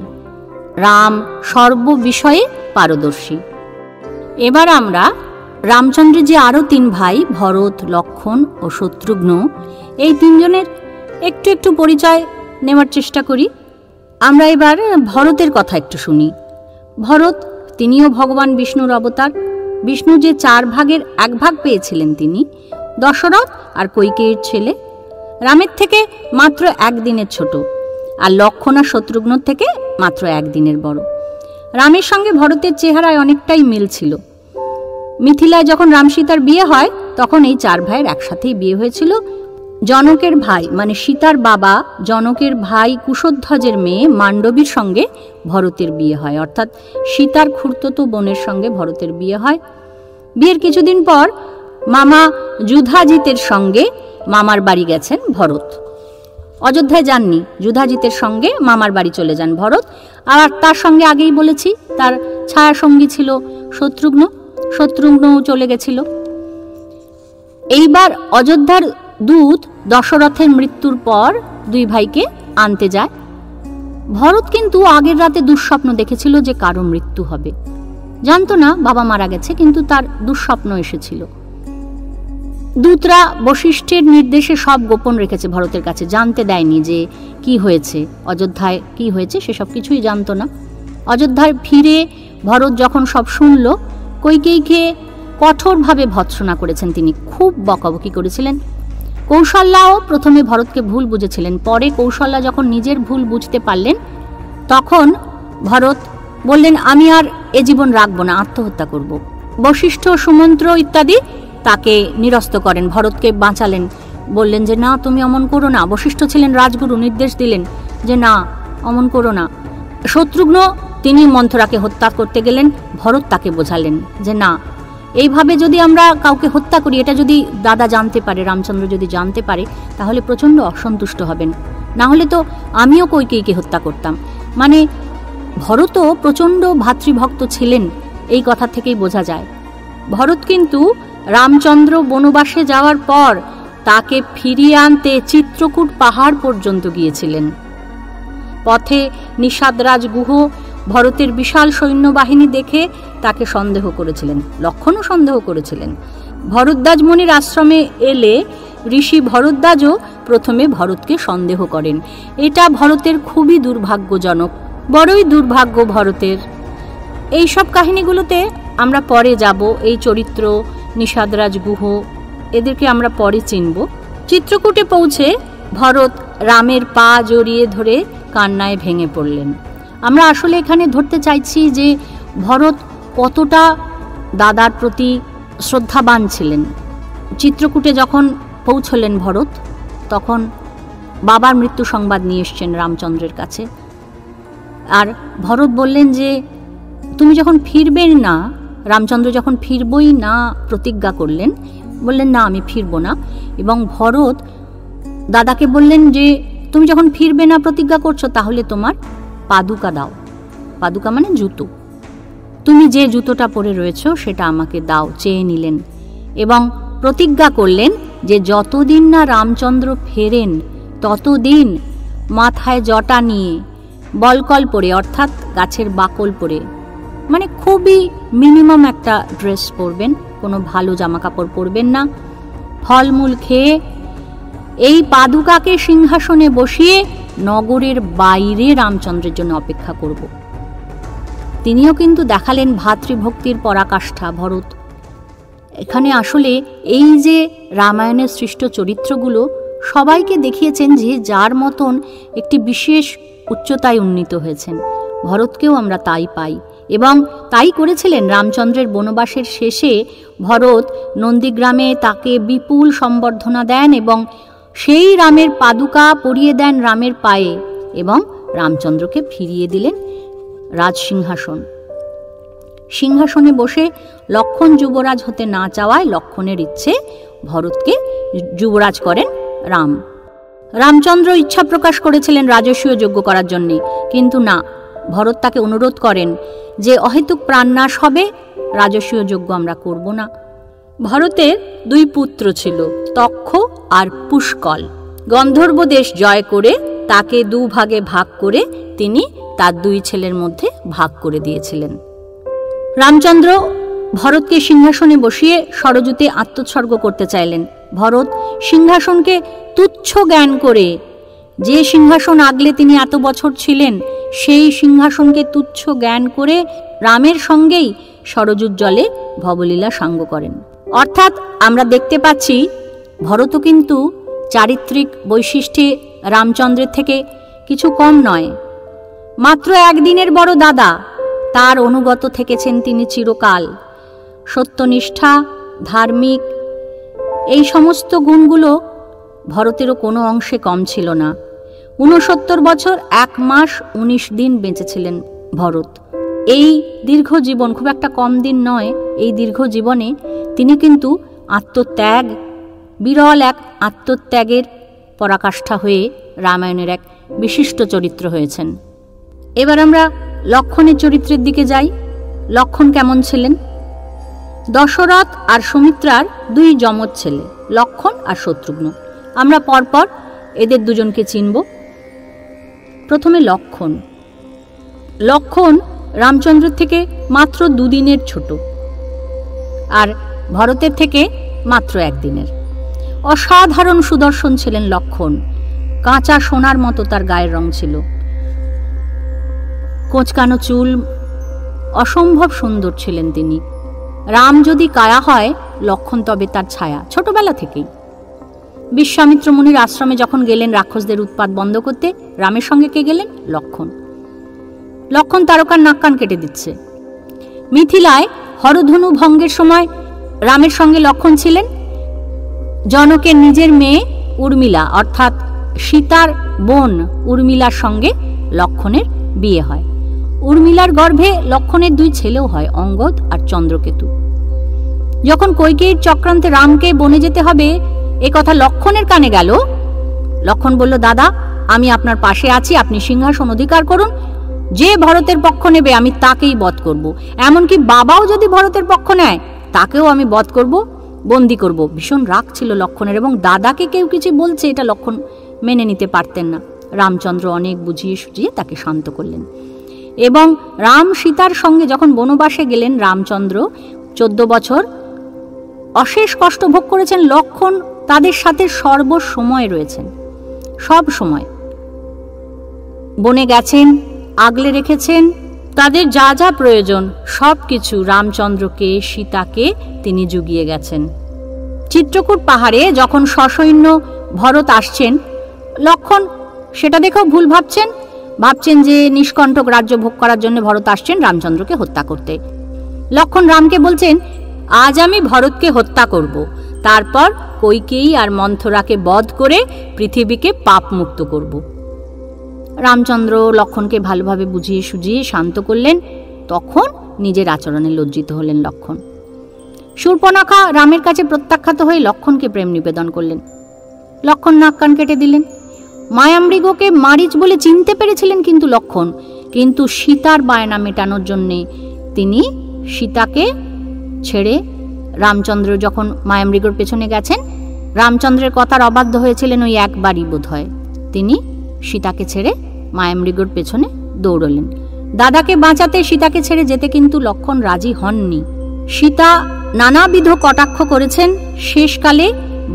রাম সর্ববিষয়ে পারদর্শী। এবার আমরা রামচন্দ্রের যে আরও 3 ভাই ভরত, লক্ষণ ও শত্রুঘ্ন, এই 3 জনের একটু একটু পরিচয় নেওয়ার চেষ্টা করি। আমরা এবার ভরতের কথা একটু শুনি। ভরত, তিনিও ভগবান বিষ্ণুর অবতার। বিষ্ণু যে 4 ভাগের 1 ভাগ পেয়েছিলেন তিনি দশরথ আর কৈকেয়ীর ছেলে। রামের থেকে মাত্র 1 দিনের ছোট, আর লক্ষণ আর শত্রুঘ্নর থেকে মাত্র 1 দিনের বড়। রামের সঙ্গে ভরতের চেহারায় অনেকটাই মিল ছিল। মিথিলায় যখন রাম সীতার বিয়ে হয় তখন এই 4 ভাইয়ের একসাথেই বিয়ে হয়েছিল। জনকের ভাই মানে সীতার বাবা জনকের ভাই কুশধ্বজের মেয়ে মান্ডবীর সঙ্গে ভরতের বিয়ে হয়, অর্থাৎ সীতার খুড়তুতো বোনের সঙ্গে ভরতের বিয়ে হয়। বিয়ের কিছুদিন পর মামা যুধাজিতের সঙ্গে মামার বাড়ি গেছেন ভরত। অযোধ্যায় যাননি, যুধাজিতের সঙ্গে মামার বাড়ি চলে যান ভরত। আর তার সঙ্গে আগেই বলেছি তার ছায়া সঙ্গী ছিল শত্রুঘ্ন, শত্রুঘ্নও চলে গেছিল। এইবার অযোধ্যার দূত দশরথের মৃত্যুর পর 2 ভাইকে আনতে যায়। ভরত কিন্তু আগের রাতে দুঃস্বপ্ন দেখেছিল যে কারো মৃত্যু হবে, জানতো না বাবা মারা গেছে, কিন্তু তার দুঃস্বপ্ন এসেছিল। দূতরা বশিষ্ঠের নির্দেশে সব গোপন রেখেছে ভরতের কাছে, জানতে দেয়নি যে কি হয়েছে, অযোধ্যায় কি হয়েছে সেসব কিছুই জানতো না। অযোধ্যায় ফিরে ভরত যখন সব শুনল, কৈকেয়ীকে কঠোরভাবে ভৎসনা করেছেন তিনি, খুব বকাবকি করেছিলেন। কৌশল্যাও প্রথমে ভরতকে ভুল বুঝেছিলেন, পরে কৌশল্যা যখন নিজের ভুল বুঝতে পারলেন তখন ভরত বললেন আমি আর এ জীবন রাখবো না, আত্মহত্যা করব। বশিষ্ঠ, সুমন্ত্র ইত্যাদি তাকে নিরস্ত করেন, ভরতকে বাঁচালেন, বললেন যে না তুমি অমন করো না। বশিষ্ঠ ছিলেন রাজগুরু, নির্দেশ দিলেন যে না অমন করো না। শত্রুঘ্ন তিনি মন্থরাকে হত্যা করতে গেলেন, ভরত তাকে বোঝালেন যে না এইভাবে যদি আমরা কাউকে হত্যা করি, এটা যদি দাদা জানতে পারে, রামচন্দ্র যদি জানতে পারে তাহলে প্রচণ্ড অসন্তুষ্ট হবেন, না হলে তো আমিও কৈকেয়ীকে হত্যা করতাম। মানে ভরতও প্রচণ্ড ভাতৃভক্ত ছিলেন, এই কথা থেকেই বোঝা যায়। ভরত কিন্তু রামচন্দ্র বনবাসে যাওয়ার পর তাকে ফিরিয়ে আনতে চিত্রকূট পাহাড় পর্যন্ত গিয়েছিলেন। পথে নিষাদরাজ গুহ ভরতের বিশাল সৈন্যবাহিনী দেখে তাকে সন্দেহ করেছিলেন, লক্ষণও সন্দেহ করেছিলেন। ভরদ্বাজ মুনির আশ্রমে এলে ঋষি ভরদ্বাজও প্রথমে ভরতকে সন্দেহ করেন। এটা ভরতের খুবই দুর্ভাগ্যজনক, বড়ই দুর্ভাগ্য ভরতের। এই সব কাহিনীগুলোতে আমরা পরে যাব। এই চরিত্র নিষাদরাজ গুহ, এদেরকে আমরা পরে চিনব। চিত্রকূটে পৌঁছে ভরত রামের পা জড়িয়ে ধরে কান্নায় ভেঙে পড়লেন। আমরা আসলে এখানে ধরতে চাইছি যে ভরত কতটা দাদার প্রতি শ্রদ্ধাবান ছিলেন। চিত্রকূটে যখন পৌঁছলেন ভরত, তখন বাবার মৃত্যু সংবাদ নিয়ে এসছেন রামচন্দ্রের কাছে। আর ভরত বললেন যে তুমি যখন ফিরবেন না, রামচন্দ্র যখন ফিরবই না প্রতিজ্ঞা করলেন, বললেন না আমি ফিরব না। এবং ভরত দাদাকে বললেন যে তুমি যখন ফিরবে না প্রতিজ্ঞা করছো, তাহলে তোমার পাদুকা দাও। পাদুকা মানে জুতো, তুমি যে জুতোটা পরে রয়েছো সেটা আমাকে দাও, চেয়ে নিলেন। এবং প্রতিজ্ঞা করলেন যে যতদিন না রামচন্দ্র ফেরেন ততদিন মাথায় জটা নিয়ে বলকল পরে, অর্থাৎ গাছের বাকল পরে, মানে খুবই মিনিমাম একটা ড্রেস পরবেন, কোনো ভালো জামা কাপড় পরবেন না, ফলমূল খেয়ে এই পাদুকাকে সিংহাসনে বসিয়ে নগরের বাইরে রামচন্দ্রের জন্য অপেক্ষা করব। তিনিও কিন্তু দেখালেন ভাতৃভক্তির পরাকাষ্ঠা ভরত। এখানে আসলে এই যে রামায়ণের সৃষ্ট চরিত্রগুলো সবাইকে দেখিয়েছেন যে যার মতন একটি বিশেষ উচ্চতায় উন্নীত হয়েছেন। ভরতকেও আমরা তাই পাই, এবং তাই করেছিলেন। রামচন্দ্রের বনবাসের শেষে ভরত নন্দীগ্রামে তাকে বিপুল সম্বর্ধনা দেন এবং সেই রামের পাদুকা পরিয়ে দেন রামের পায়ে, এবং রামচন্দ্রকে ফিরিয়ে দিলেন রাজসিংহাসন। সিংহাসনে বসে লক্ষণ যুবরাজ হতে না চাওয়ায় লক্ষণের ইচ্ছে ভরতকে যুবরাজ করেন রাম। রামচন্দ্র ইচ্ছা প্রকাশ করেছিলেন রাজস্বীয় যজ্ঞ করার জন্যে, কিন্তু না, ভরত তাকে অনুরোধ করেন যে অহেতুক প্রাণনাশ হবে, রাজস্বীয় যজ্ঞ আমরা করব না। ভরতের দুই পুত্র ছিল, তক্ষ আর পুষ্কল। গন্ধর্ব দেশ জয় করে তাকে দুভাগে ভাগ করে তিনি তার দুই ছেলের মধ্যে ভাগ করে দিয়েছিলেন। রামচন্দ্র ভরতকে সিংহাসনে বসিয়ে সরযূতে আত্মোৎসর্গ করতে চাইলেন। ভরত সিংহাসনকে তুচ্ছ জ্ঞান করে, যে সিংহাসন আগলে তিনি এত বছর ছিলেন, সেই সিংহাসনকে তুচ্ছ জ্ঞান করে রামের সঙ্গেই সরযূর জলে ভবলীলা সাঙ্গ করেন। অর্থাৎ আমরা দেখতে পাচ্ছি ভরতও কিন্তু চারিত্রিক বৈশিষ্ট্যে রামচন্দ্রের থেকে কিছু কম নয়। মাত্র একদিনের বড় দাদা, তার অনুগত থেকেছেন তিনি চিরকাল। সত্যনিষ্ঠা, ধার্মিক, এই সমস্ত গুণগুলো ভরতেরও কোনো অংশে কম ছিল না। ৬৯ বছর ১ মাস ১৯ দিন বেঁচেছিলেন ভরত। এই দীর্ঘ জীবন খুব একটা কম দিন নয়। এই দীর্ঘ জীবনে তিনি কিন্তু আত্মত্যাগ, বিরল এক আত্মত্যাগের পরাকাষ্ঠা হয়ে রামায়ণের এক বিশিষ্ট চরিত্র হয়েছেন। এবার আমরা লক্ষণের চরিত্রের দিকে যাই। লক্ষণ কেমন ছিলেন? দশরথ আর সুমিত্রার দুই যমজ ছেলে, লক্ষণ আর শত্রুঘ্ন। আমরা পরপর এদের দুজনকে চিনব। প্রথমে লক্ষণ। লক্ষণ রামচন্দ্রের থেকে মাত্র ২ দিনের ছোট, আর ভরতের থেকে মাত্র ১ দিনের। অসাধারণ সুদর্শন ছিলেন লক্ষণ। কাঁচা সোনার মতো তার গায়ের রং ছিল, কোঁচকানো চুল, অসম্ভব সুন্দর ছিলেন তিনি। রাম যদি কায়া হয়, লক্ষণ তবে তার ছায়া, ছোটবেলা থেকেই। বিশ্বামিত্র মুনির আশ্রমে যখন গেলেন রাক্ষসদের উৎপাত বন্ধ করতে, রামের সঙ্গে কে গেলেন? লক্ষণ। লক্ষণ তারকার নাক কান কেটে দিচ্ছে। মিথিলায় হরধনু ভঙ্গের সময় রামের সঙ্গে লক্ষণ ছিলেন। জনকের নিজের মেয়ে উর্মিলা, অর্থাৎ সীতার বোন উর্মিলার সঙ্গে লক্ষণের বিয়ে হয়। উর্মিলার গর্ভে লক্ষণের 2 ছেলেও হয়, অঙ্গদ আর চন্দ্রকেতু। যখন কৈকেয়ীর চক্রান্তে রামকে বনে যেতে হবে, এ কথা লক্ষণের কানে গেল। লক্ষণ বলল, দাদা আমি আপনার পাশে আছি, আপনি সিংহাসন অধিকার করুন, যে ভরতের পক্ষ নেবে আমি তাকেই বধ করব। এমনকি বাবাও যদি ভরতের পক্ষ নেয় তাকেও আমি বধ করব, বন্দি করব। ভীষণ রাগ ছিল লক্ষণের, এবং দাদাকে কেউ কিছু বলছে এটা লক্ষণ মেনে নিতে পারতেন না। রামচন্দ্র অনেক বুঝিয়ে সুঝিয়ে তাকে শান্ত করলেন। এবং রাম সীতার সঙ্গে যখন বনবাসে গেলেন, রামচন্দ্র 14 বছর অশেষ কষ্ট ভোগ করেছেন। লক্ষণ তাদের সাথে সর্বসময় রয়েছেন, সব সময় বনে গেছেন, আগলে রেখেছেন। তাদের যা যা প্রয়োজন সব কিছু রামচন্দ্রকে, সীতাকে তিনি জুগিয়ে গেছেন। চিত্রকূট পাহাড়ে যখন সসৈন্য ভরত আসছেন, লক্ষণ সেটা দেখেও ভুল ভাবছেন যে নিষ্কণ্টক রাজ্য ভোগ করার জন্য ভরত আসছেন রামচন্দ্রকে হত্যা করতে। লক্ষণ রামকে বলছেন, আজ আমি ভরতকে হত্যা করব, তারপর কইকেয়ী আর মন্থরাকে বধ করে পৃথিবীকে পাপ মুক্ত করব। রামচন্দ্র লক্ষণকে ভালোভাবে বুঝিয়ে সুঝিয়ে শান্ত করলেন। তখন নিজের আচরণে লজ্জিত হলেন লক্ষণ। শূর্পণখা রামের কাছে প্রত্যাখ্যাত হয়ে লক্ষণকে প্রেম নিবেদন করলেন। লক্ষণ নাক কান কেটে দিলেন। মায়ামৃগকে মারিচ বলে চিনতে পেরেছিলেন কিন্তু লক্ষণ, কিন্তু সীতার বায়না মেটানোর জন্যে তিনি সীতাকে ছেড়ে, রামচন্দ্র যখন মায়ামৃগর পেছনে গেছেন, রামচন্দ্রের কথার অবাধ্য হয়েছিলেন ওই একবারই বোধ হয়, তিনি সীতাকে ছেড়ে মায়ামৃগর পেছনে দৌড়লেন। দাদাকে বাঁচাতে সীতাকে ছেড়ে যেতে কিন্তু লক্ষণ রাজি হননি। সীতা নানাবিধ কটাক্ষ করেছেন। শেষকালে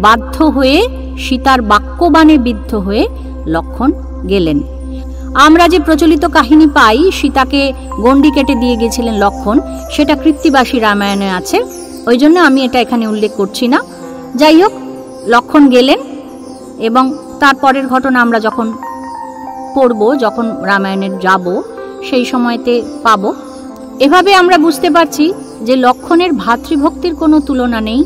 বাধ্য হয়ে সীতার বাক্যবাণে বিদ্ধ হয়ে লক্ষণ গেলেন। আমরা যে প্রচলিত কাহিনী পাই সীতাকে গণ্ডি কেটে দিয়ে গেছিলেন লক্ষণ, সেটা কৃত্তিবাসী রামায়ণে আছে, ওই জন্য আমি এটা এখানে উল্লেখ করছি না। যাই হোক, লক্ষণ গেলেন এবং তারপরের ঘটনা আমরা যখন পড়ব, যখন রামায়ণের যাব, সেই সময়তে পাব। এভাবে আমরা বুঝতে পারছি যে লক্ষণের ভাতৃভক্তির কোনো তুলনা নেই।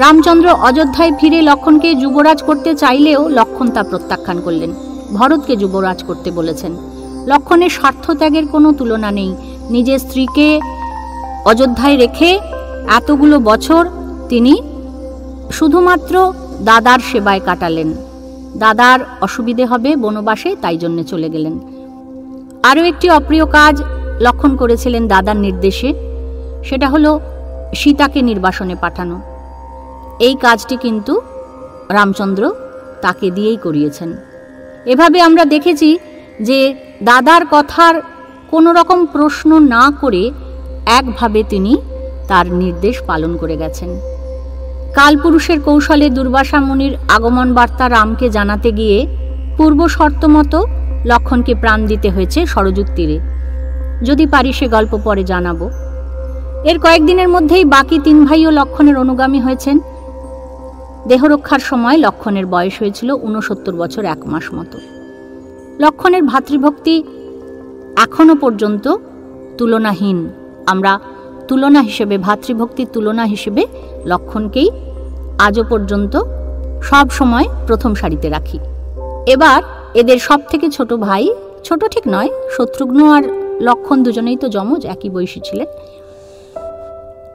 রামচন্দ্র অযোধ্যায় ফিরে লক্ষণকে যুবরাজ করতে চাইলেও লক্ষণ তা প্রত্যাখ্যান করলেন। ভরতকে যুবরাজ করতে বলেছেন। লক্ষণের স্বার্থত্যাগের কোনো তুলনা নেই। নিজের স্ত্রীকে অযোধ্যায় রেখে এতগুলো বছর তিনি শুধুমাত্র দাদার সেবায় কাটালেন। দাদার অসুবিধে হবে বনবাসে, তাই জন্য চলে গেলেন। আরও একটি অপ্রিয় কাজ লক্ষণ করেছিলেন দাদার নির্দেশে, সেটা হলো সীতাকে নির্বাসনে পাঠানো। এই কাজটি কিন্তু রামচন্দ্র তাকে দিয়েই করিয়েছেন। এভাবে আমরা দেখেছি যে দাদার কথার কোনো রকম প্রশ্ন না করে একভাবে তিনি তার নির্দেশ পালন করে গেছেন। কালপুরুষের কৌশলে দুর্বাসা মুনির আগমন বার্তা রামকে জানাতে গিয়ে পূর্ব শর্ত মতো লক্ষণকে প্রাণ দিতে হয়েছে সরযূর তীরে। যদি পারি সে গল্প পরে জানাবো। এর কয়েকদিনের মধ্যেই বাকি 3 ভাইও লক্ষণের অনুগামী হয়েছেন। দেহরক্ষার সময় লক্ষণের বয়স হয়েছিল 69 বছর 1 মাস মতো। লক্ষণের ভাতৃভক্তি এখনো পর্যন্ত তুলনাহীন। আমরা তুলনা হিসেবে, ভাতৃভক্তির তুলনা হিসেবে লক্ষণকেই আজও পর্যন্ত সব সময় প্রথম সারিতে রাখি। এবার এদের সব থেকে ছোট ভাই, ছোট ঠিক নয়, শত্রুঘ্ন আর লক্ষণ দুজনেই তো যমজ, একই বয়সী ছিলেন।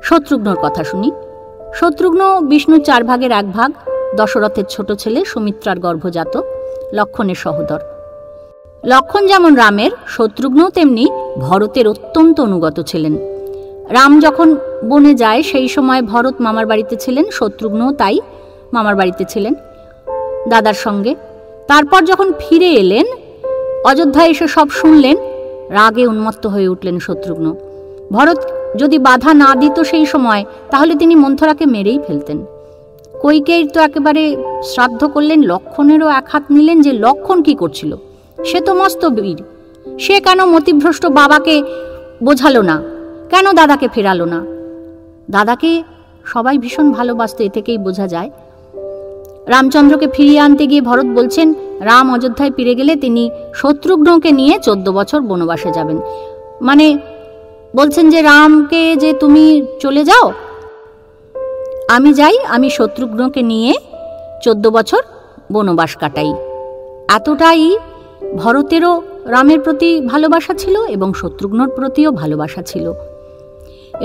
শত্রুঘ্নর কথা শুনি। শত্রুঘ্ন বিষ্ণুর 4 ভাগের 1 ভাগ, দশরথের ছোট ছেলে, সুমিত্রার গর্ভজাত, লক্ষণের সহোদর। লক্ষণ যেমন রামের, শত্রুঘ্নও তেমনি ভরতের অত্যন্ত অনুগত ছিলেন। রাম যখন বনে যায় সেই সময় ভরত মামার বাড়িতে ছিলেন, শত্রুঘ্নও তাই মামার বাড়িতে ছিলেন দাদার সঙ্গে। তারপর যখন ফিরে এলেন, অযোধ্যায় এসে সব শুনলেন, রাগে উন্মত্ত হয়ে উঠলেন শত্রুঘ্ন। ভরত যদি বাধা না দিত সেই সময়, তাহলে তিনি মন্থরাকে মেরেই ফেলতেন। কইকেয়ীর তো একেবারে শ্রাদ্ধ করলেন, লক্ষণেরও এক হাত নিলেন যে লক্ষণ কি করছিল। সে তো মস্ত বীর, সে কেন মতিভ্রষ্ট বাবাকে বোঝালো না, কেন দাদাকে ফেরালো না। দাদাকে সবাই ভীষণ ভালোবাসত, এ থেকেই বোঝা যায়। রামচন্দ্রকে ফিরিয়ে আনতে গিয়ে ভরত বলছেন রাম অযোধ্যায় ফিরে গেলে তিনি শত্রুঘ্নকে নিয়ে 14 বছর বনবাসে যাবেন। মানে বলছেন যে রামকে যে তুমি চলে যাও, আমি যাই, আমি শত্রুঘ্নকে নিয়ে 14 বছর বনবাস কাটাই। এতটাই ভরতেরও রামের প্রতি ভালোবাসা ছিল এবং শত্রুঘ্নর প্রতিও ভালোবাসা ছিল।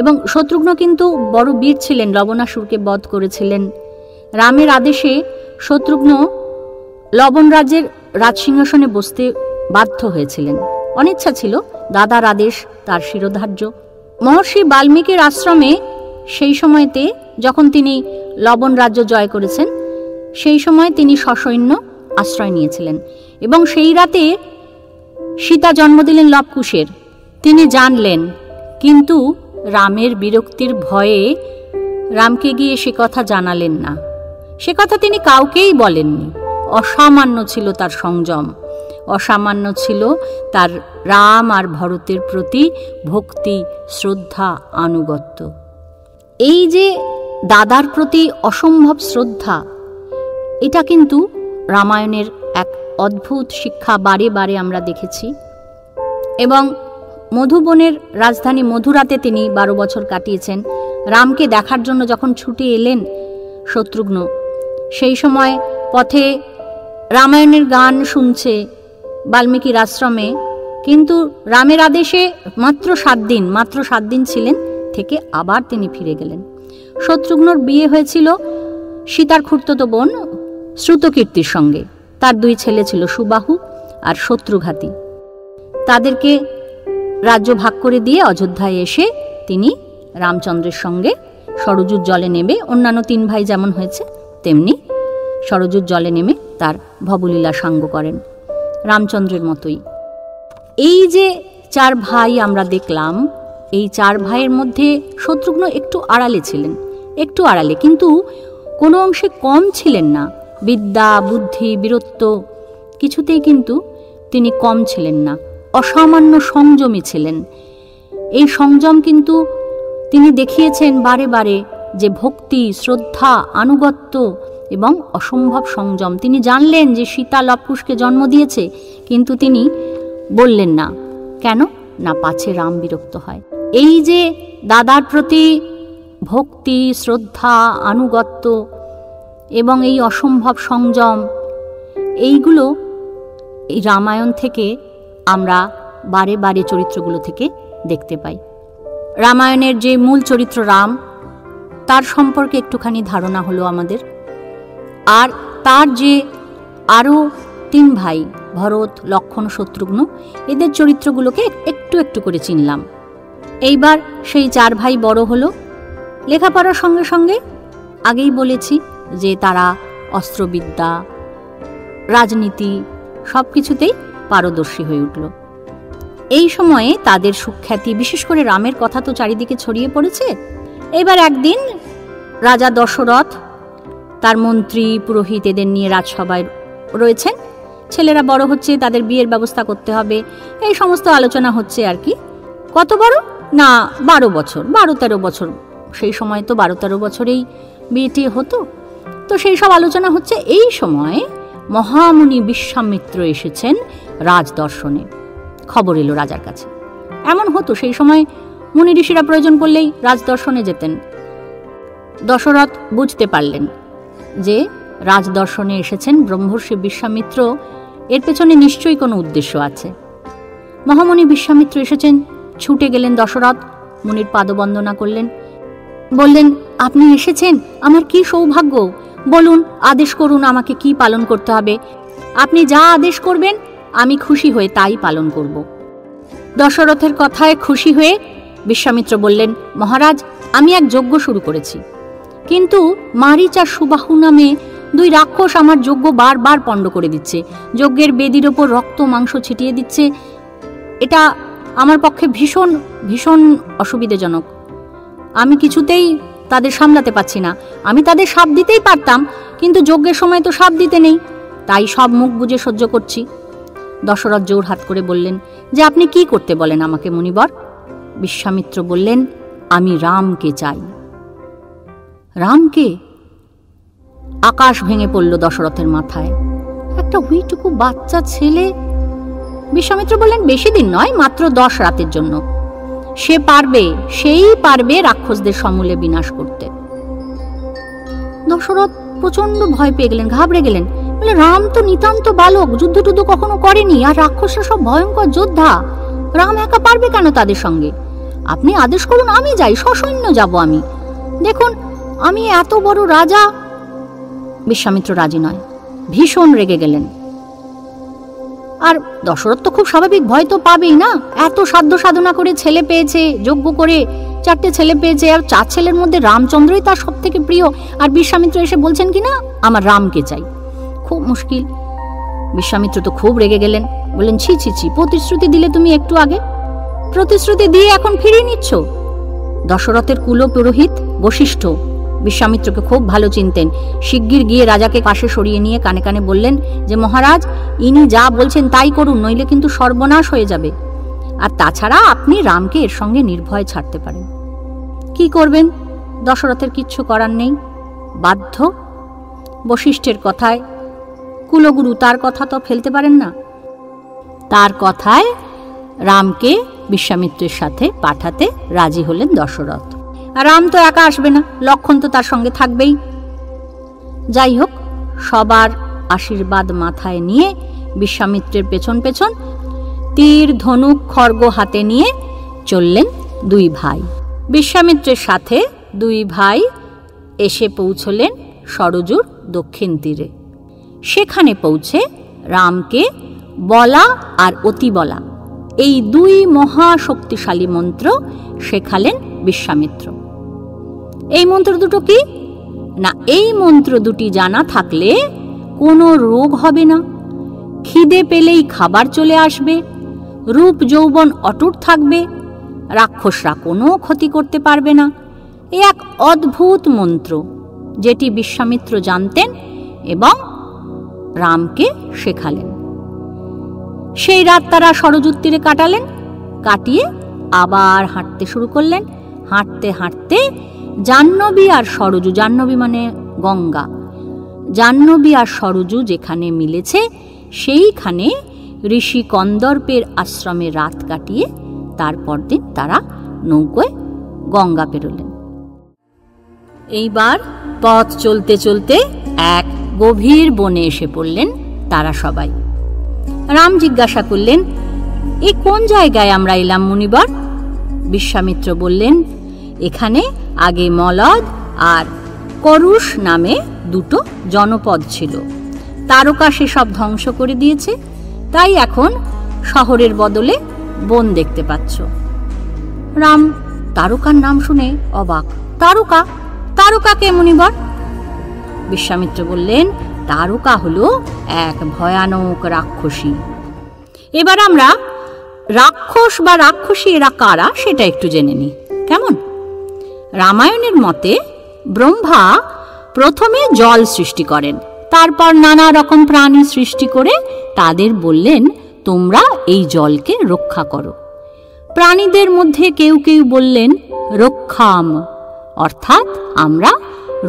এবং শত্রুঘ্ন কিন্তু বড় বীর ছিলেন, লবণাসুরকে বধ করেছিলেন। রামের আদেশে শত্রুঘ্ন লবণ রাজ্যের রাজসিংহাসনে বসতে বাধ্য হয়েছিলেন, অনিচ্ছা ছিল, দাদার আদেশ তার শিরোধার্য। মহর্ষি বাল্মীকির আশ্রমে সেই সময়তে যখন তিনি লবণ রাজ্য জয় করেছেন, সেই সময় তিনি সসৈন্য আশ্রয় নিয়েছিলেন এবং সেই রাতে সীতা জন্ম দিলেন লবকুশের। তিনি জানলেন, কিন্তু রামের বিরক্তির ভয়ে রামকে গিয়ে সে কথা জানালেন না। সে কথা তিনি কাউকেই বলেননি। অসামান্য ছিল তার সংযম, অসামান্য ছিল তার রাম আর ভরতের প্রতি ভক্তি, শ্রদ্ধা, আনুগত্য। এই যে দাদার প্রতি অসম্ভব শ্রদ্ধা, এটা কিন্তু রামায়ণের এক অদ্ভুত শিক্ষা, বারে বারে আমরা দেখেছি। এবং মধুবনের রাজধানী মধুরাতে তিনি 12 বছর কাটিয়েছেন। রামকে দেখার জন্য যখন ছুটে এলেন শত্রুঘ্ন, সেই সময় পথে রামায়ণের গান শুনছে বাল্মীকির আশ্রমে, কিন্তু রামের আদেশে মাত্র 7 দিন ছিলেন, থেকে আবার তিনি ফিরে গেলেন। শত্রুঘ্নর বিয়ে হয়েছিল সীতার খুড়তুতো বোন শ্রুতকীর্তির সঙ্গে। তার 2 ছেলে ছিল, সুবাহু আর শত্রুঘাতী। তাদেরকে রাজ্য ভাগ করে দিয়ে অযোধ্যায় এসে তিনি রামচন্দ্রের সঙ্গে সরযূর জলে নেমে, অন্যান্য 3 ভাই যেমন হয়েছে তেমনি সরযূর জলে নেমে তার ভবলীলা সাঙ্গ করেন, রামচন্দ্রের মতোই। এই যে 4 ভাই আমরা দেখলাম, এই 4 ভাইয়ের মধ্যে শত্রুঘ্ন একটু আড়ালে ছিলেন, একটু আড়ালে, কিন্তু কোনো অংশে কম ছিলেন না। বিদ্যা, বুদ্ধি, বীরত্ব কিছুতেই কিন্তু তিনি কম ছিলেন না। অসামান্য সংযমী ছিলেন। এই সংযম কিন্তু তিনি দেখিয়েছেন বারে বারে, যে ভক্তি, শ্রদ্ধা, আনুগত্য এবং অসম্ভব সংযম। তিনি জানলেন যে সীতা লবকুশকে জন্ম দিয়েছে, কিন্তু তিনি বললেন না। কেন না, পাছে রাম বিরক্ত হয়। এই যে দাদার প্রতি ভক্তি, শ্রদ্ধা, আনুগত্য এবং এই অসম্ভব সংযম, এইগুলো এই রামায়ণ থেকে আমরা বারে বারে চরিত্রগুলো থেকে দেখতে পাই। রামায়ণের যে মূল চরিত্র রাম, তার সম্পর্কে একটুখানি ধারণা হলো আমাদের। আর তার যে আরও 3 ভাই, ভরত, লক্ষ্মণ, শত্রুঘ্ন, এদের চরিত্রগুলোকে একটু একটু করে চিনলাম। এইবার সেই 4 ভাই বড় হলো, লেখাপড়ার সঙ্গে সঙ্গে আগেই বলেছি যে তারা অস্ত্রবিদ্যা, রাজনীতি সব কিছুতেই পারদর্শী হয়ে উঠল। এই সময়ে তাদের সুখ্যাতি, বিশেষ করে রামের কথা তো চারিদিকে ছড়িয়ে পড়েছে। এবার একদিন রাজা দশরথ তার মন্ত্রী, পুরোহিত এদের নিয়ে রাজসভায় রয়েছেন। ছেলেরা বড় হচ্ছে, তাদের বিয়ের ব্যবস্থা করতে হবে, এই সমস্ত আলোচনা হচ্ছে আর কি। কত বড় না, 12 বছর, 12-13 বছর, সেই সময় তো 12-13 বছরেই বিয়েটি হতো। তো সেই সব আলোচনা হচ্ছে। এই সময় মহামুনি বিশ্বামিত্র এসেছেন রাজদর্শনে। খবর এলো রাজার কাছে। এমন হতো সেই সময়, মুনি ঋষিরা প্রয়োজন পড়লেই রাজদর্শনে যেতেন। দশরথ বুঝতে পারলেন যে রাজদর্শনে এসেছেন ব্রহ্মর্ষি বিশ্বামিত্র, এর পেছনে নিশ্চয়ই কোনো উদ্দেশ্য আছে। মহামুনি বিশ্বামিত্র এসেছেন, ছুটে গেলেন দশরথ, মুনির পাদবন্দনা করলেন, বললেন, আপনি এসেছেন, আমার কি সৌভাগ্য, বলুন, আদেশ করুন আমাকে কি পালন করতে হবে। আপনি যা আদেশ করবেন আমি খুশি হয়ে তাই পালন করব। দশরথের কথায় খুশি হয়ে বিশ্বামিত্র বললেন, মহারাজ, আমি এক যজ্ঞ শুরু করেছি, কিন্তু মারীচ আর সুবাহু নামে 2 রাক্ষস আমার যজ্ঞ বারবার পণ্ড করে দিচ্ছে। যজ্ঞের বেদির ওপর রক্ত মাংস ছিটিয়ে দিচ্ছে। এটা আমার পক্ষে ভীষণ ভীষণ অসুবিধাজনক। আমি কিছুতেই তাদের সামলাতে পারছি না। আমি তাদের শাপ দিতেই পারতাম, কিন্তু যজ্ঞের সময় তো শাপ দিতে নেই, তাই সব মুখ বুজে সহ্য করছি। দশরথ জোর হাত করে বললেন যে, আপনি কি করতে বলেন আমাকে মুনিবর? বিশ্বামিত্র বললেন, আমি রামকে চাই। রামকে? আকাশ ভেঙে পড়ল দশরথের মাথায়। একটা হুইটুকু বাচ্চা ছেলে। বিশ্বামিত্র বললেন, বেশি দিন নয়, মাত্র 10 রাতের জন্য। সেই পারবে রাক্ষসদের সমূলে বিনাশ করতে। দশরথ প্রচন্ড ভয় পেয়ে গেলেন, ঘাবড়ে গেলেন। বলে, রাম তো নিতান্ত বালক, যুদ্ধ টুদ্ধ কখনো করেনি, আর রাক্ষসরা সব ভয়ঙ্কর যোদ্ধা, রাম একা পারবে কেন তাদের সঙ্গে? আপনি আদেশ করুন, আমি যাই, সসৈন্য যাব আমি। দেখুন, আমি এত বড় রাজা। বিশ্বামিত্র রাজি নয়, ভীষণ রেগে গেলেন। আর দশরথ তো খুব স্বাভাবিক, ভয় তো পাবেই না। এত সাধ্য সাধনা করে ছেলে পেয়েছে, যজ্ঞ করে 4টে ছেলে পেয়েছে, আর 4 ছেলের মধ্যে রামচন্দ্রই তার সব থেকে প্রিয়। আর বিশ্বামিত্র এসে বলছেন কি না, আমার রামকে চাই। খুব মুশকিল। বিশ্বামিত্র তো খুব রেগে গেলেন, বললেন ছি ছি ছি, প্রতিশ্রুতি দিলে তুমি একটু আগে, প্রতিশ্রুতি দিয়ে এখন ফিরিয়ে নিচ্ছ। দশরথের কুল পুরোহিত বশিষ্ঠ বিশ্বামিত্রকে খুব ভালো চিনতেন। শিগগির গিয়ে রাজাকে পাশে সরিয়ে নিয়ে কানে কানে বললেন যে মহারাজ, ইনি যা বলছেন তাই করুন, নইলে কিন্তু সর্বনাশ হয়ে যাবে। আর তাছাড়া আপনি রামকে এর সঙ্গে নির্ভয় ছাড়তে পারেন। কি করবেন? দশরথের কিচ্ছু করার নেই, বাধ্য। বশিষ্ঠের কথায়, কুলগুরু তার কথা তো ফেলতে পারেন না। তার কথায় রামকে বিশ্বামিত্রের সাথে পাঠাতে রাজি হলেন দশরথ। আর রাম তো একা আসবে না, লক্ষণ তো তার সঙ্গে থাকবেই। যাই হোক, সবার আশীর্বাদ মাথায় নিয়ে বিশ্বামিত্রের পেছন পেছন তীর ধনুক খড়গ হাতে নিয়ে চললেন 2 ভাই। বিশ্বামিত্রের সাথে 2 ভাই এসে পৌঁছলেন সরযূর দক্ষিণ তীরে। সেখানে পৌঁছে রামকে বলা আর অতিবলা, এই 2 মহাশক্তিশালী মন্ত্র শেখালেন বিশ্বামিত্র। এই মন্ত্র দুটো কি না, এই মন্ত্র দুটি জানা থাকলে কোনো রোগ হবে না, খিদে পেলেই খাবার চলে আসবে, রূপ যৌবন অটুট থাকবে, রাক্ষসরা কোনো ক্ষতি করতে পারবে না। এ এক অদ্ভুত মন্ত্র, যেটি বিশ্বামিত্র জানতেন এবং রামকে শেখালেন। সেই রাত তারা সরযূর তীরে কাটালেন। কাটিয়ে আবার হাঁটতে শুরু করলেন। হাঁটতে হাঁটতে জাহ্নবী আর সরযূ, জাহ্নবী মানে গঙ্গা, জাহ্নবী আর সরযূ যেখানে মিলেছে সেইখানে ঋষি কন্দর্পের আশ্রমে রাত কাটিয়ে তারপর দিন তারা নৌকোয় গঙ্গা পেরোলেন। এইবার পথ চলতে চলতে এক গভীর বনে এসে পড়লেন তারা সবাই। রাম জিজ্ঞাসা করলেন, এ কোন জায়গায় আমরা এলাম মুনিবর? বিশ্বামিত্র বললেন, এখানে আগে মলদ আর করুষ নামে 2 জনপদ ছিল, তারকা সেসব ধ্বংস করে দিয়েছে, তাই এখন শহরের বদলে বন দেখতে পাচ্ছ। রাম তারকার নাম শুনে অবাক। তারকা? তারকা কে মুনিবর? বিশ্বামিত্র বললেন, তারকা হলো এক ভয়ানক রাক্ষসী। এবার আমরা রাক্ষস বা রাক্ষসী এরা কারা সেটা একটু জেনে নিই, কেমন? রামায়ণের মতে ব্রহ্মা প্রথমে জল সৃষ্টি করেন, তারপর নানা রকম প্রাণী সৃষ্টি করে তাদের বললেন, তোমরা এই জলকে রক্ষা করো। প্রাণীদের মধ্যে কেউ কেউ বললেন রক্ষাম, অর্থাৎ আমরা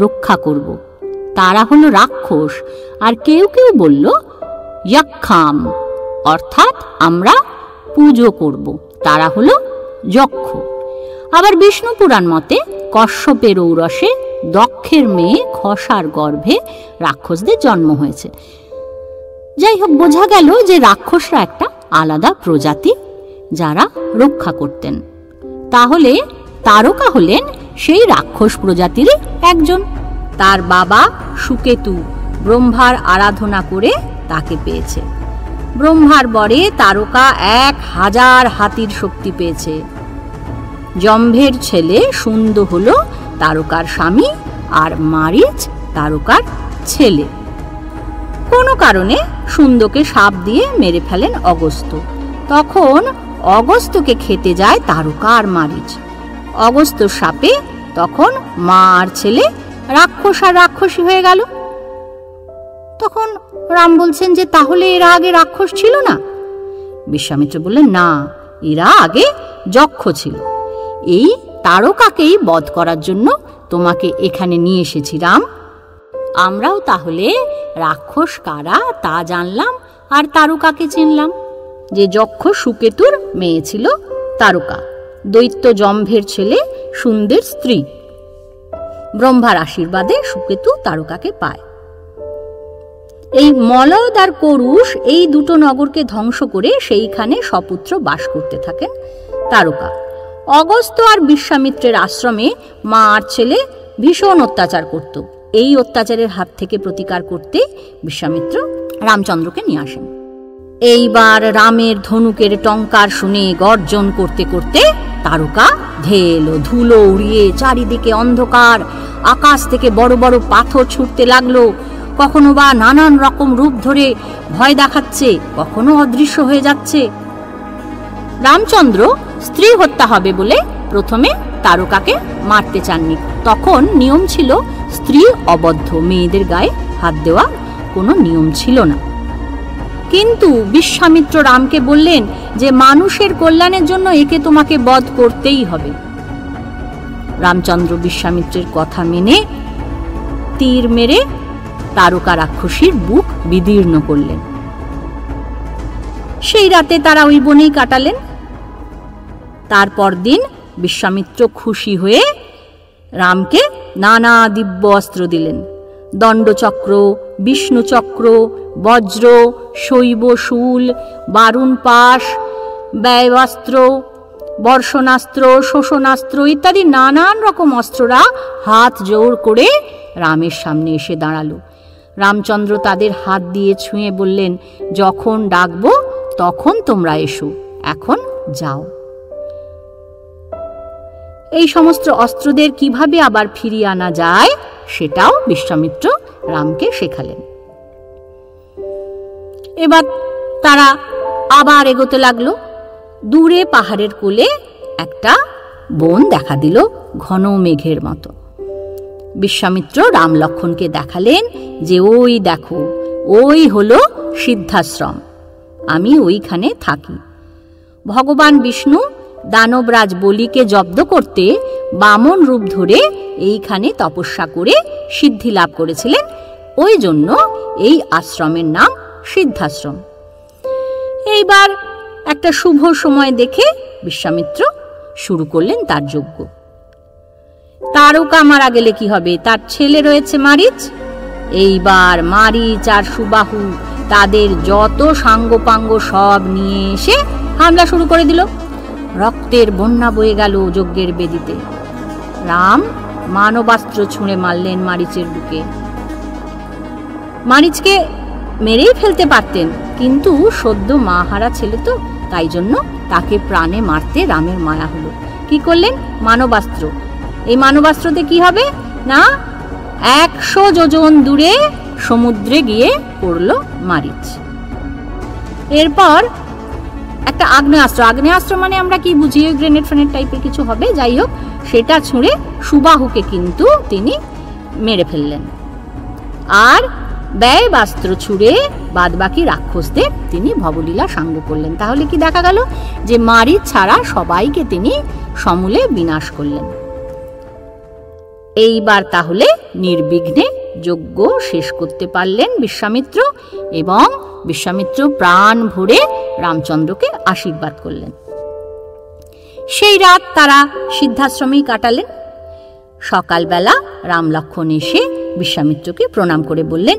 রক্ষা করব, তারা হলো রাক্ষস। আর কেউ কেউ বলল যক্ষাম, অর্থাৎ আমরা পুজো করব, তারা হলো যক্ষ। আবার বিষ্ণু পুরাণ মতে কশ্যপের ঔরসে দক্ষের মেয়ে খসার গর্ভে রাক্ষসদের জন্ম হয়েছে। যাই হোক, বোঝা গেল যে রাক্ষসরা একটা আলাদা প্রজাতি যারা রক্ষা করতেন। তাহলে তারকা হলেন সেই রাক্ষস প্রজাতিরই একজন। তার বাবা সুকেতু ব্রহ্মার আরাধনা করে তাকে পেয়েছে। ব্রহ্মার বরে তারকা 1000 হাতির শক্তি পেয়েছে। জম্ভের ছেলে সুন্দ হলো তারকার স্বামী, আর মারিচ তারকার ছেলে। কোনো কারণে সুন্দকে সাপ দিয়ে মেরে ফেলেন অগস্ত্য। তখন অগস্ত্যকে খেতে যায় তারকা আর মারিচ। অগস্ত্য সাপে তখন মা আর ছেলে রাক্ষস আর রাক্ষসী হয়ে গেল। তখন রাম বলছেন যে তাহলে এরা আগে রাক্ষস ছিল না? বিশ্বামিত্র বললেন, না, এরা আগে যক্ষ ছিল। এই তারকাকেই বধ করার জন্য তোমাকে এখানে নিয়ে এসেছি রাম। আমরাও তাহলে রাক্ষস কারা তা জানলাম, আর তারকাকে চিনলাম, যে যক্ষ সুকেতুর মেয়ে ছিল তারকা, দৈত্য জম্ভের ছেলে সুন্দের স্ত্রী। ব্রহ্মার আশীর্বাদে সুকেতু তারকাকে পায়। এই মলদ আর করুষ এই 2 নগরকে ধ্বংস করে সেইখানে সপুত্র বাস করতে থাকেন তারকা। অগস্ত্য আর বিশ্বামিত্রের আশ্রমে মা আর ছেলে ভীষণ অত্যাচার করত। এই অত্যাচারের হাত থেকে প্রতিকার করতে বিশ্বামিত্র রামচন্দ্রকে নিয়ে আসেন। এইবার রামের ধনুকের টঙ্কার শুনে গর্জন করতে করতে তারকা ধেয়ে এলো। ধুলো উড়িয়ে চারিদিকে অন্ধকার, আকাশ থেকে বড় বড় পাথর ছুটতে লাগলো। কখনো বা নানান রকম রূপ ধরে ভয় দেখাচ্ছে, কখনো অদৃশ্য হয়ে যাচ্ছে। রামচন্দ্র স্ত্রী হত্যা হবে বলে প্রথমে তারকাকে মারতে চাননি। তখন নিয়ম ছিল স্ত্রী অবদ্ধ, মেয়েদের গায়ে হাত দেওয়া কোনো নিয়ম ছিল না। কিন্তু বিশ্বামিত্র রামকে বললেন যে মানুষের কল্যাণের জন্য একে তোমাকে বধ করতেই হবে। রামচন্দ্র বিশ্বামিত্রের কথা মেনে তীর মেরে তারকা রাক্ষসীর বুক বিদীর্ণ করলেন। সেই রাতে তারা ওই বনেই কাটালেন। তারপর দিন বিশ্বামিত্র খুশি হয়ে রামকে নানা দিব্য অস্ত্র দিলেন। দণ্ডচক্র, বিষ্ণুচক্র, বজ্র, শৈব শূল, বারুণ পাশ, ব্যয়াস্ত্র, বর্ষণাস্ত্র, শোষণাস্ত্র ইত্যাদি নানান রকম অস্ত্ররা হাত জোড় করে রামের সামনে এসে দাঁড়ালো। রামচন্দ্র তাদের হাত দিয়ে ছুঁয়ে বললেন, যখন ডাকবো তখন তোমরা এসো, এখন যাও। এই সমস্ত অস্ত্রদের কিভাবে আবার ফিরিয়ে আনা যায় সেটাও বিশ্বামিত্র রামকে শেখালেন। এবার তারা আবার এগোতে লাগলো। দূরে পাহাড়ের কোলে একটা বন দেখা দিল, ঘন মেঘের মতো। বিশ্বামিত্র রাম লক্ষ্মণকে দেখালেন যে ওই দেখো, ওই হলো সিদ্ধাশ্রম, আমি ওইখানে থাকি। ভগবান বিষ্ণু দানবরাজ বলিকে জব্দ করতে বামন রূপ ধরে এইখানে তপস্যা করে সিদ্ধি লাভ করেছিলেন। ওই জন্য এই আশ্রমের নাম সিদ্ধাশ্রম। এইবার একটা শুভ সময় দেখে বিশ্বামিত্র শুরু করলেন তার যজ্ঞ। তারকা মারা গেলে কি হবে, তার ছেলে রয়েছে মারিচ। এইবার মারিচ আর সুবাহু তাদের যত সাঙ্গপাঙ্গ সব নিয়ে এসে হামলা শুরু করে দিল। রক্তের বন্যা বয়ে গেল যজ্ঞের বেদিতে। রাম মানবাস্ত্র ছুঁড়ে মারলেন মারিচের বুকে। মারিচকে মেরেই ফেলতে পারতেন, কিন্তু সদ্য মা হারা ছেলে তো, তাই জন্য তাকে প্রাণে মারতে রামের মায়া হলো। কি করলেন? মানবাস্ত্র। এই মানবাস্ত্রতে কি হবে না, 100 যোজন দূরে সমুদ্রে গিয়ে পড়ল মারিচ। এরপর একটা আগ্নেয়াস্ত্র, আগ্নেয়াস্ত্র মানে আমরা কি বুঝি, গ্রেনেড ফ্রেনেড টাইপের কিছু হবে, যাই হোক, সেটা ছুঁড়ে সুবাহুকে কিন্তু তিনি মেরে ফেললেন। আর ব্যয়াস্ত্র ছুঁড়ে বাদবাকি রাক্ষসদের তিনি ভবলীলা সাঙ্গ করলেন। তাহলে কি দেখা গেল যে মারিচ ছাড়া সবাইকে তিনি সমূলে বিনাশ করলেন। এইবার তাহলে নির্বিঘ্নে যজ্ঞ শেষ করতে পারলেন বিশ্বামিত্র, এবং বিশ্বামিত্র প্রাণ ভরে রামচন্দ্রকে আশীর্বাদ করলেন। সেই রাত তারা সিদ্ধাশ্রমেই কাটালেন। সকালবেলা রাম লক্ষ্মণ এসে বিশ্বামিত্রকে প্রণাম করে বললেন,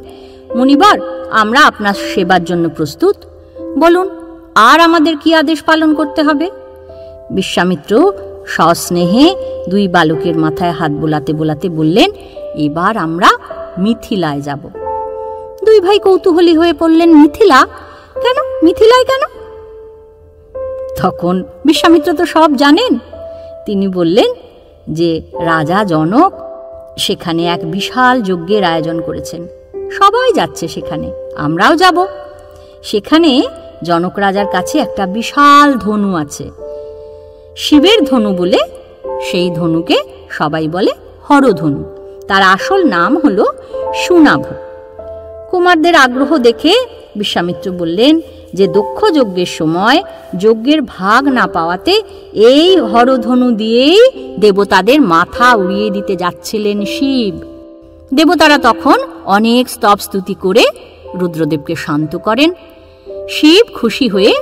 মুনিবর, আমরা আপনার সেবার জন্য প্রস্তুত, বলুন আর আমাদের কি আদেশ পালন করতে হবে। বিশ্বামিত্র সস্নেহে দুই বালকের মাথায় হাত বোলাতে বোলাতে বললেন, এবার আমরা মিথিলায় যাব। দুই ভাই কৌতূহলী হয়ে পড়লেন, মিথিলা কেন, মিথিলায় কেন? তখন বিশ্বামিত্র তো সব জানেন। তিনি বললেন যে রাজা জনক সেখানে এক বিশাল যজ্ঞের আয়োজন করেছেন, সবাই যাচ্ছে সেখানে, আমরাও যাব। সেখানে জনক রাজার কাছে একটা বিশাল ধনু আছে, শিবের ধনু বলে। সেই ধনুকে সবাই বলে হরধনু। তার আসল নাম হলো সুনাভ। কুমারদের আগ্রহ দেখে বিশ্বামিত্র বললেন যে দক্ষ যজ্ঞের সময় যজ্ঞের ভাগ না পাওয়াতে এই হরধনু দিয়েই দেবতাদের মাথা উড়িয়ে দিতে যাচ্ছিলেন শিব। দেবতারা তখন অনেক স্তব স্তুতি করে রুদ্রদেবকে শান্ত করেন। শিব খুশি হয়ে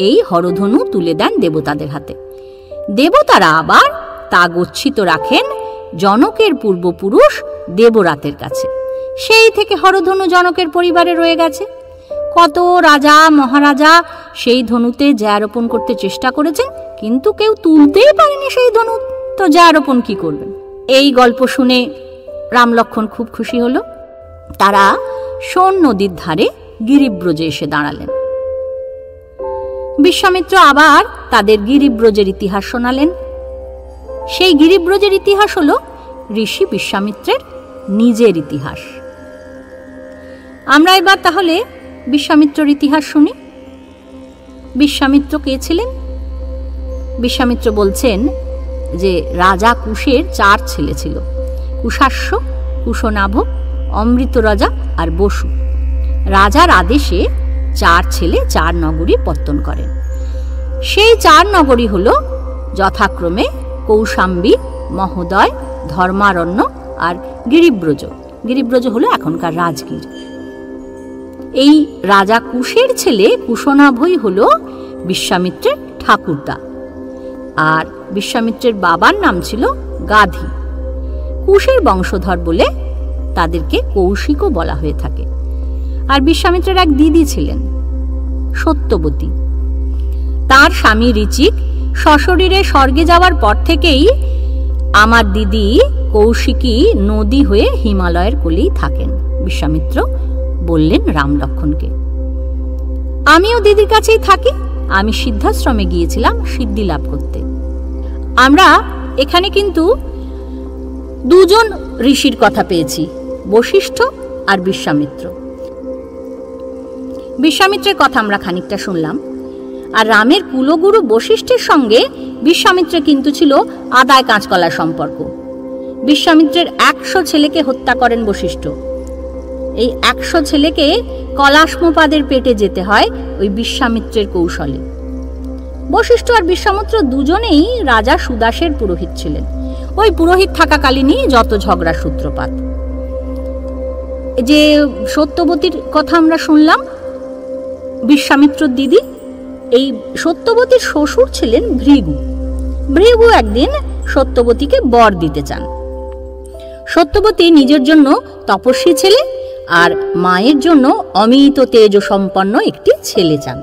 এই হরধনু তুলে দেন দেবতাদের হাতে। দেবতারা আবার তা গচ্ছিত রাখেন জনকের পূর্বপুরুষ দেবরাতের কাছে। সেই থেকে হরধনু জনকের পরিবারে রয়ে গেছে। কত রাজা মহারাজা সেই ধনুতে জ্যারোপণ করতে চেষ্টা করেছেন, কিন্তু কেউ তুলতেই পারেনি সেই ধনু, তো জ্যারোপণ কি করবেন? এই গল্প শুনে রাম লক্ষ্মণ খুব খুশি হলো। তারা সোন নদীর ধারে গিরিব্রজে এসে দাঁড়ালেন। বিশ্বামিত্র আবার তাদের গিরিব্রজের ইতিহাস শোনালেন। সেই গিরিব্রজের ইতিহাস হলো ঋষি বিশ্বামিত্রের নিজের ইতিহাস। আমরা এবার তাহলে বিশ্বামিত্রের ইতিহাস শুনি। বিশ্বামিত্র কে ছিলেন? বিশ্বামিত্র বলছেন যে রাজা কুশের 4 ছেলে ছিল, কুশাস্য, কুশনাভ, অমৃতরাজা আর বসু। রাজার আদেশে 4 ছেলে 4 নগরী পত্তন করেন। সেই 4 নগরী হল যথাক্রমে কৌশাম্বী, মহোদয়, ধর্মারণ্য আর গিরিব্রজ। গিরিব্রজ হলো এখনকার রাজগীর। এই রাজা কুশের ছেলে কুশনাভই হল বিশ্বামিত্রের ঠাকুরদা, আর বিশ্বামিত্রের বাবার নাম ছিল গাধী। কুশের বংশধর বলে তাদেরকে কৌশিকও বলা হয়ে থাকে। আর বিশ্বামিত্রের এক দিদি ছিলেন সত্যবতী। তার স্বামী ঋচিক সশরীরে স্বর্গে যাওয়ার পর থেকেই আমার দিদি কৌশিকী নদী হয়ে হিমালয়ের কোলেই থাকেন। বিশ্বামিত্র বললেন রাম লক্ষ্মণকে, আমিও দিদির কাছেই থাকি। আমি সিদ্ধাশ্রমে গিয়েছিলাম সিদ্ধি লাভ করতে। আমরা এখানে কিন্তু 2 জন ঋষির কথা পেয়েছি, বশিষ্ঠ আর বিশ্বামিত্র। বিশ্বামিত্রের কথা আমরা খানিকটা শুনলাম। আর রামের কুলগুরু বশিষ্ঠের সঙ্গে বিশ্বামিত্রের কিন্তু ছিল আদায় কাঁচকলার সম্পর্ক। বিশ্বামিত্রের 100 ছেলেকে হত্যা করেন বশিষ্ঠ। এই 100 ছেলেকে কলাশ্মপাদের পেটে যেতে হয় ওই বিশ্বামিত্রের কৌশলে। বশিষ্ঠ আর বিশ্বামিত্র দুজনেই রাজা সুদাসের পুরোহিত ছিলেন। ওই পুরোহিত থাকাকালীনই যত ঝগড়া সূত্রপাত। যে সত্যবতীর কথা আমরা শুনলাম, বিশ্বামিত্র দিদি, এই সত্যবতীর শ্বশুর ছিলেন ভৃগু। ভৃগু একদিন সত্যবতীকে বর দিতে চান। সত্যবতী নিজের জন্য তপস্বী ছেলে আর মায়ের জন্য অমিত তেজ সম্পন্ন একটি ছেলে চান।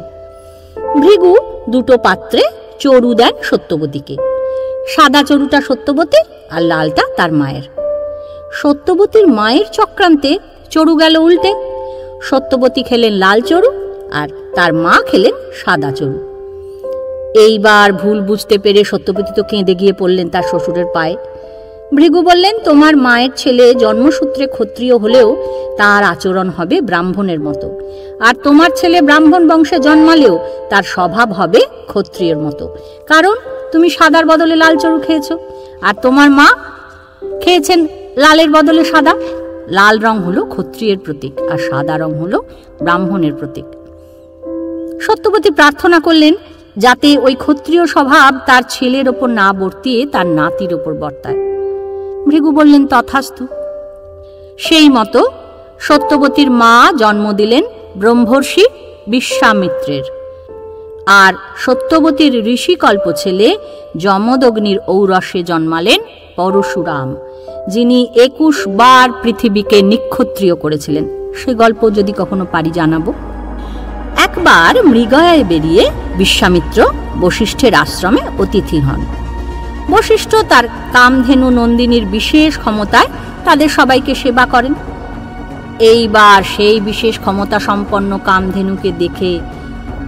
ভৃগু 2টো পাত্রে চরু দেন সত্যবতীকে। সাদা চরুটা সত্যবতীর আর লালটা তার মায়ের। সত্যবতীর মায়ের চক্রান্তে চরু গেল উল্টে। সত্যবতী খেলেন লাল চরু আর তার মা খেলেন সাদা চরু। এইবার ভুল বুঝতে পেরে সত্যবতী তো কেঁদে গিয়ে পড়লেন তার শ্বশুরের পায়ে। ভৃগু বললেন, তোমার মায়ের ছেলে জন্মসূত্রে ক্ষত্রিয় হলেও তার আচরণ হবে ব্রাহ্মণের মতো, আর তোমার ছেলে ব্রাহ্মণ বংশে জন্মালেও তার স্বভাব হবে ক্ষত্রিয়ের মতো, কারণ তুমি সাদার বদলে লাল চরু খেয়েছো, আর তোমার মা খেয়েছেন লালের বদলে সাদা। লাল রং হলো ক্ষত্রিয়ের প্রতীক আর সাদা রং হলো ব্রাহ্মণের প্রতীক। সত্যবতী প্রার্থনা করলেন যাতে ওই ক্ষত্রিয় স্বভাব তার ছেলের ওপর না বর্তিয়ে তার নাতির ওপর বর্তায়। ভৃগু বললেন তথাস্তু। সেই মতো সত্যবতীর মা জন্ম দিলেন ব্রহ্মর্ষি বিশ্বামিত্রের। আর সত্যবতীর ঋষিকল্প ছেলে যমদগ্নির ঔরসে জন্মালেন পরশুরাম, যিনি 21 বার পৃথিবীকে নিক্ষত্রিয় করেছিলেন। সে গল্প যদি কখনো পারি জানাবো। একবার মৃগয়ায় বেরিয়ে বিশ্বামিত্র বশিষ্ঠের আশ্রমে অতিথি হন। বশিষ্ঠ তার কামধেনু নন্দিনীর বিশেষ ক্ষমতায় তাদের সবাইকে সেবা করেন। এইবার সেই বিশেষ ক্ষমতা সম্পন্ন কামধেনুকে দেখে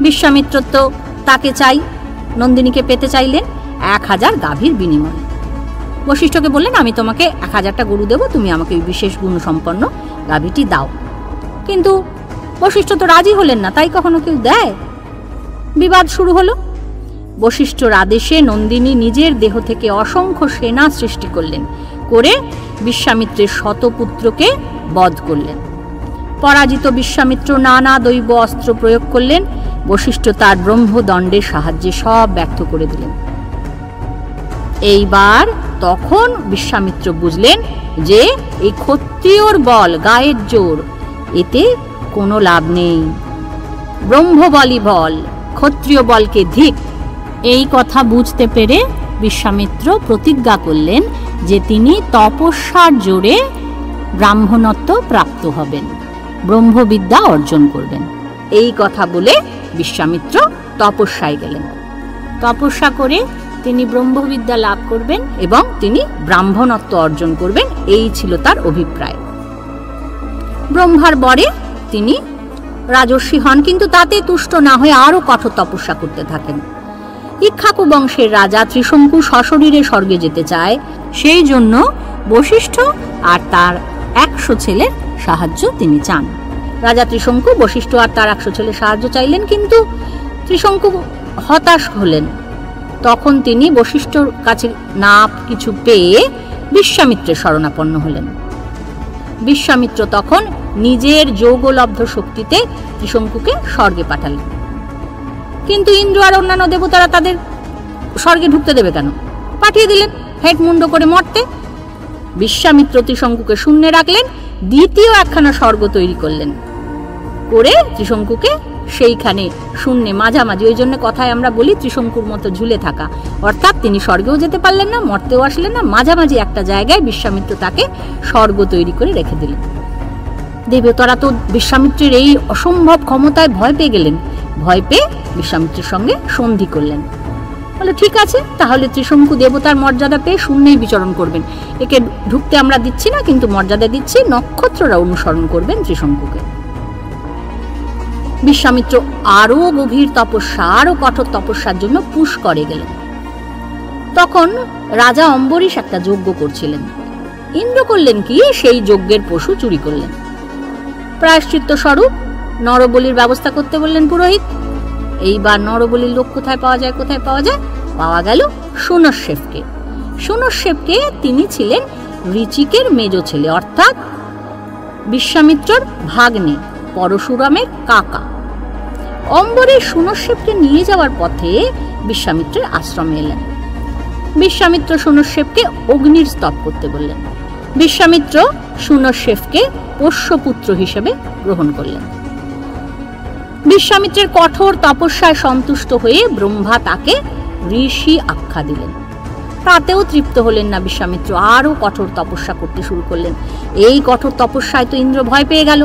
বিশ্বামিত্র তো তাকে চাই, নন্দিনীকে পেতে চাইলেন 1000 গাভীর বিনিময়ে। বশিষ্ঠকে বললেন, আমি তোমাকে 1000টা গরু দেব, তুমি আমাকে এই বিশেষ গুণ সম্পন্ন গাভীটি দাও। কিন্তু বশিষ্ঠ তো রাজি হলেন না, তাই কখনো কেউ দেয়? বিবাদ শুরু হলো। বশিষ্ঠর আদেশে নন্দিনী নিজের দেহ থেকে অসংখ্য সেনা সৃষ্টি করলেন, করে বিশ্বামিত্রের শতপুত্রকে বধ করলেন। পরাজিত বিশ্বামিত্র নানা দৈব অস্ত্র প্রয়োগ করলেন। বশিষ্ঠ তার ব্রহ্মদণ্ডের সাহায্যে সব ব্যর্থ করে দিলেন। এইবার তখন বিশ্বামিত্র বুঝলেন যে এই ক্ষত্রিয়র বল, গায়ের জোর, এতে কোনো লাভ নেই। ব্রহ্মবলই বল, ক্ষত্রিয় বলকে ধিক। এই কথা বুঝতে পেরে বিশ্বামিত্র প্রতিজ্ঞা করলেন যে তিনি তপস্যার জোরে ব্রাহ্মণত্ব প্রাপ্ত হবেন, ব্রহ্মবিদ্যা অর্জন করবেন। এই কথা বলে বিশ্বামিত্র তপস্যায় গেলেন। তপস্যা করে তিনি ব্রহ্মবিদ্যা লাভ করবেন এবং তিনি ব্রাহ্মণত্ব অর্জন করবেন, এই ছিল তার অভিপ্রায়। ব্রহ্মার বরে তিনি রাজর্ষি হন, কিন্তু তাতে তুষ্ট না হয়ে আরো কঠোর তপস্যা করতে থাকেন। ইক্ষ্বাকু বংশের রাজা ত্রিশঙ্কু সশরীরে স্বর্গে যেতে চায়, সেই জন্য বশিষ্ঠ আর তার 100 ছেলের সাহায্য তিনি চান। রাজা ত্রিশঙ্কু বশিষ্ঠ আর তার 100 ছেলের সাহায্য চাইলেন, কিন্তু ত্রিশঙ্কু হতাশ হলেন। তখন তিনি বশিষ্ঠর কাছে না কিছু পেয়ে বিশ্বামিত্রের শরণাপন্ন হলেন। বিশ্বামিত্র তখন নিজের যোগলব্ধ শক্তিতে ত্রিশঙ্কুকে স্বর্গে পাঠালেন। কিন্তু ইন্দ্র আর অন্যান্য দেবতারা তাদের স্বর্গে ঢুকতে দেবে কেন? পাঠিয়ে দিলেন হেড মুন্ড করে মরতে। বিশ্বামিত্র ত্রিশঙ্কুকে শূন্যে রাখলেন, দ্বিতীয় একখানা স্বর্গ তৈরি করলেন, করে ত্রিশঙ্কুকে সেইখানে শূন্যে মাঝামাঝি, ওই জন্য কথায় আমরা বলি ত্রিশঙ্কুর মতো ঝুলে থাকা, অর্থাৎ তিনি স্বর্গেও যেতে পারলেন না, মরতেও আসলেন না, মাঝামাঝি একটা জায়গায় বিশ্বামিত্র তাকে স্বর্গ তৈরি করে রেখে দিলেন। দেবতারা তো বিশ্বামিত্রের এই অসম্ভব ক্ষমতায় ভয় পেয়ে গেলেন। ভয় পেয়ে বিশ্বামিত্রের সঙ্গে সন্ধি করলেন। বলে ঠিক আছে, তাহলে ত্রিশঙ্কু দেবতার মর্যাদা পেয়ে শূন্যেই বিচরণ করবেন, একে ঢুকতে আমরা দিচ্ছি না, কিন্তু মর্যাদা দিচ্ছি, নক্ষত্ররা অনুসরণ করবেন ত্রিশঙ্কুকে। বিশ্বামিত্র আরো গভীর তপস্যা, আরো কঠোর তপস্যার জন্য পুষ্করে গেলেন। তখন রাজা অম্বরীশ একটা যজ্ঞ করছিলেন। ইন্দ্র করলেন কি, সেই যজ্ঞের পশু চুরি করলেন। প্রায়শ্চিত্ত স্বরূপ নরবলির ব্যবস্থা করতে বললেন পুরোহিত। এইবার নরবলির লোক কোথায় পাওয়া যায়? পাওয়া গেল সুনশ্বেপকে। সুনশ্বেপকে তিনি ছিলেন ঋচিকের মেজ ছেলে, অর্থাৎ বিশ্বামিত্রর ভাগ্নে, পরশুরামের কাকা। অম্বরীশ সুনশ্বেপকে নিয়ে যাওয়ার পথে বিশ্বামিত্রের আশ্রমে এলেন। বিশ্বামিত্র সুনশ্বেপকে অগ্নির স্তব করতে বললেন। বিশ্বামিত্র সুনশ্বেপকে পোষ্যপুত্র হিসেবে গ্রহণ করলেন। বিশ্বামিত্রের কঠোর তপস্যায় সন্তুষ্ট হয়ে ব্রহ্মা তাকে ঋষি আখ্যা দিলেন। তাতেও তৃপ্ত হলেন না বিশ্বামিত্র, আরো কঠোর তপস্যা করতে শুরু করলেন। এই কঠোর তপস্যায় তো ইন্দ্র ভয় পেয়ে গেল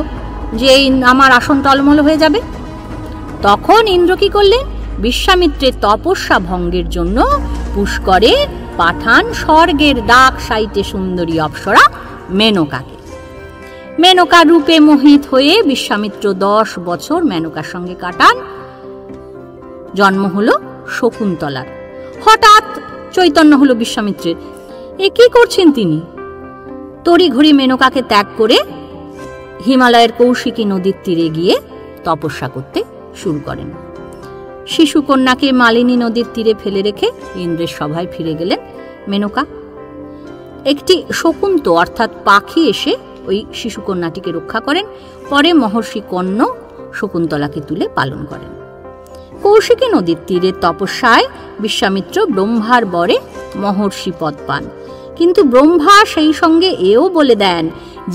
যে আমার আসন টলমল হয়ে যাবে। তখন ইন্দ্র কি করলেন? বিশ্বামিত্রের তপস্যা ভঙ্গের জন্য পুষ্করে পাঠান স্বর্গের দাগ সাইটে সুন্দরী অপ্সরা মেনকাকে। মেনকা রূপে মোহিত হয়ে বিশ্বামিত্র 10 বছর মেনকার সঙ্গে কাটান। জন্ম হলো শকুন্তলার। হঠাৎ চৈতন্য হলো বিশ্বামিত্রের, এ কি করছেন তিনি? তড়িঘড়ি মেনকাকে ত্যাগ করে হিমালয়ের কৌশিকী নদীর তীরে গিয়ে তপস্যা করতে শুরু করেন। শিশুকন্যাকে মালিনী নদীর তীরে ফেলে রেখে ইন্দ্রের সভায় ফিরে গেলেন মেনকা। একটি শকুন্ত অর্থাৎ পাখি এসে ওই শিশুকন্যাটিকে রক্ষা করেন। পরে মহর্ষি কণ্য শকুন্তলাকে তুলে পালন করেন। কৌশিকী নদীর তীরে তপস্যায় বিশ্বামিত্র ব্রহ্মার বরে মহর্ষি পদ পান। কিন্তু ব্রহ্মা সেই সঙ্গে এও বলে দেন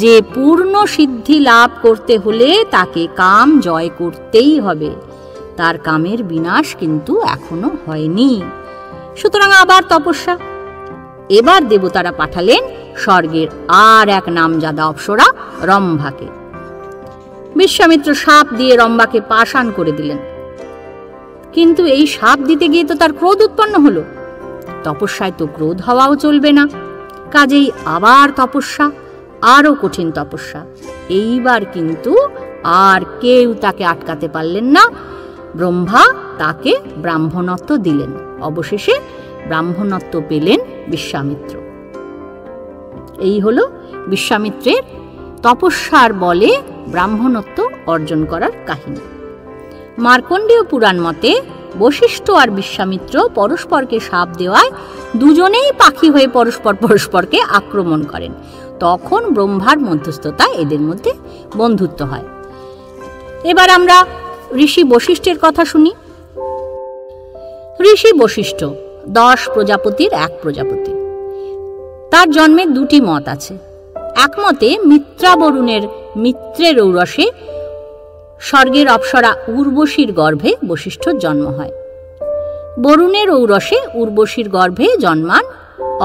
যে পূর্ণ সিদ্ধি লাভ করতে হলে তাকে কাম জয় করতেই হবে। তার কামের বিনাশ কিন্তু এখনো হয়নি, সুতরাং আবার তপস্যা। এবার দেবতারা পাঠালেন স্বর্গের আর এক নামজাদা অপ্সরা রম্ভাকে। বিশ্বামিত্র সাপ দিয়ে রম্ভাকে পাষাণ করে দিলেন, কিন্তু এই সাপ দিতে গিয়ে তো তার ক্রোধ উৎপন্ন হলো। তপস্যায় তো ক্রোধ হওয়াও চলবে না, কাজেই আবার তপস্যা, আরো কঠিন তপস্যা। এইবার কিন্তু আর কেউ তাকে আটকাতে পারলেন না। ব্রহ্মা তাকে ব্রাহ্মণত্ব দিলেন। অবশেষে ব্রাহ্মণত্ব পেলেন বিশ্বামিত্র। এই হলো বিশ্বামিত্রের তপস্যার বলে ব্রাহ্মণত্ব অর্জন করার কাহিনী। মার্কণ্ডেয় পুরাণ মতে বশিষ্ঠ আর বিশ্বামিত্র পরস্পরকে শাপ দেওয়ায় দুজনেই পাখি হয়ে পরস্পরকে আক্রমণ করেন। তখন ব্রহ্মার মধ্যস্থতায় এদের মধ্যে বন্ধুত্ব হয়। এবার আমরা ঋষি বশিষ্ঠের কথা শুনি। ঋষি বশিষ্ঠ 10 প্রজাপতির এক প্রজাপতি। তার জন্মের 2টি মত আছে। একমতে মিত্রাবরুণের মিত্রের ঔরসে স্বর্গের অপ্সরা উর্বশীর গর্ভে বশিষ্ঠর জন্ম হয়। বরুণের ঔরসে উর্বশীর গর্ভে জন্মান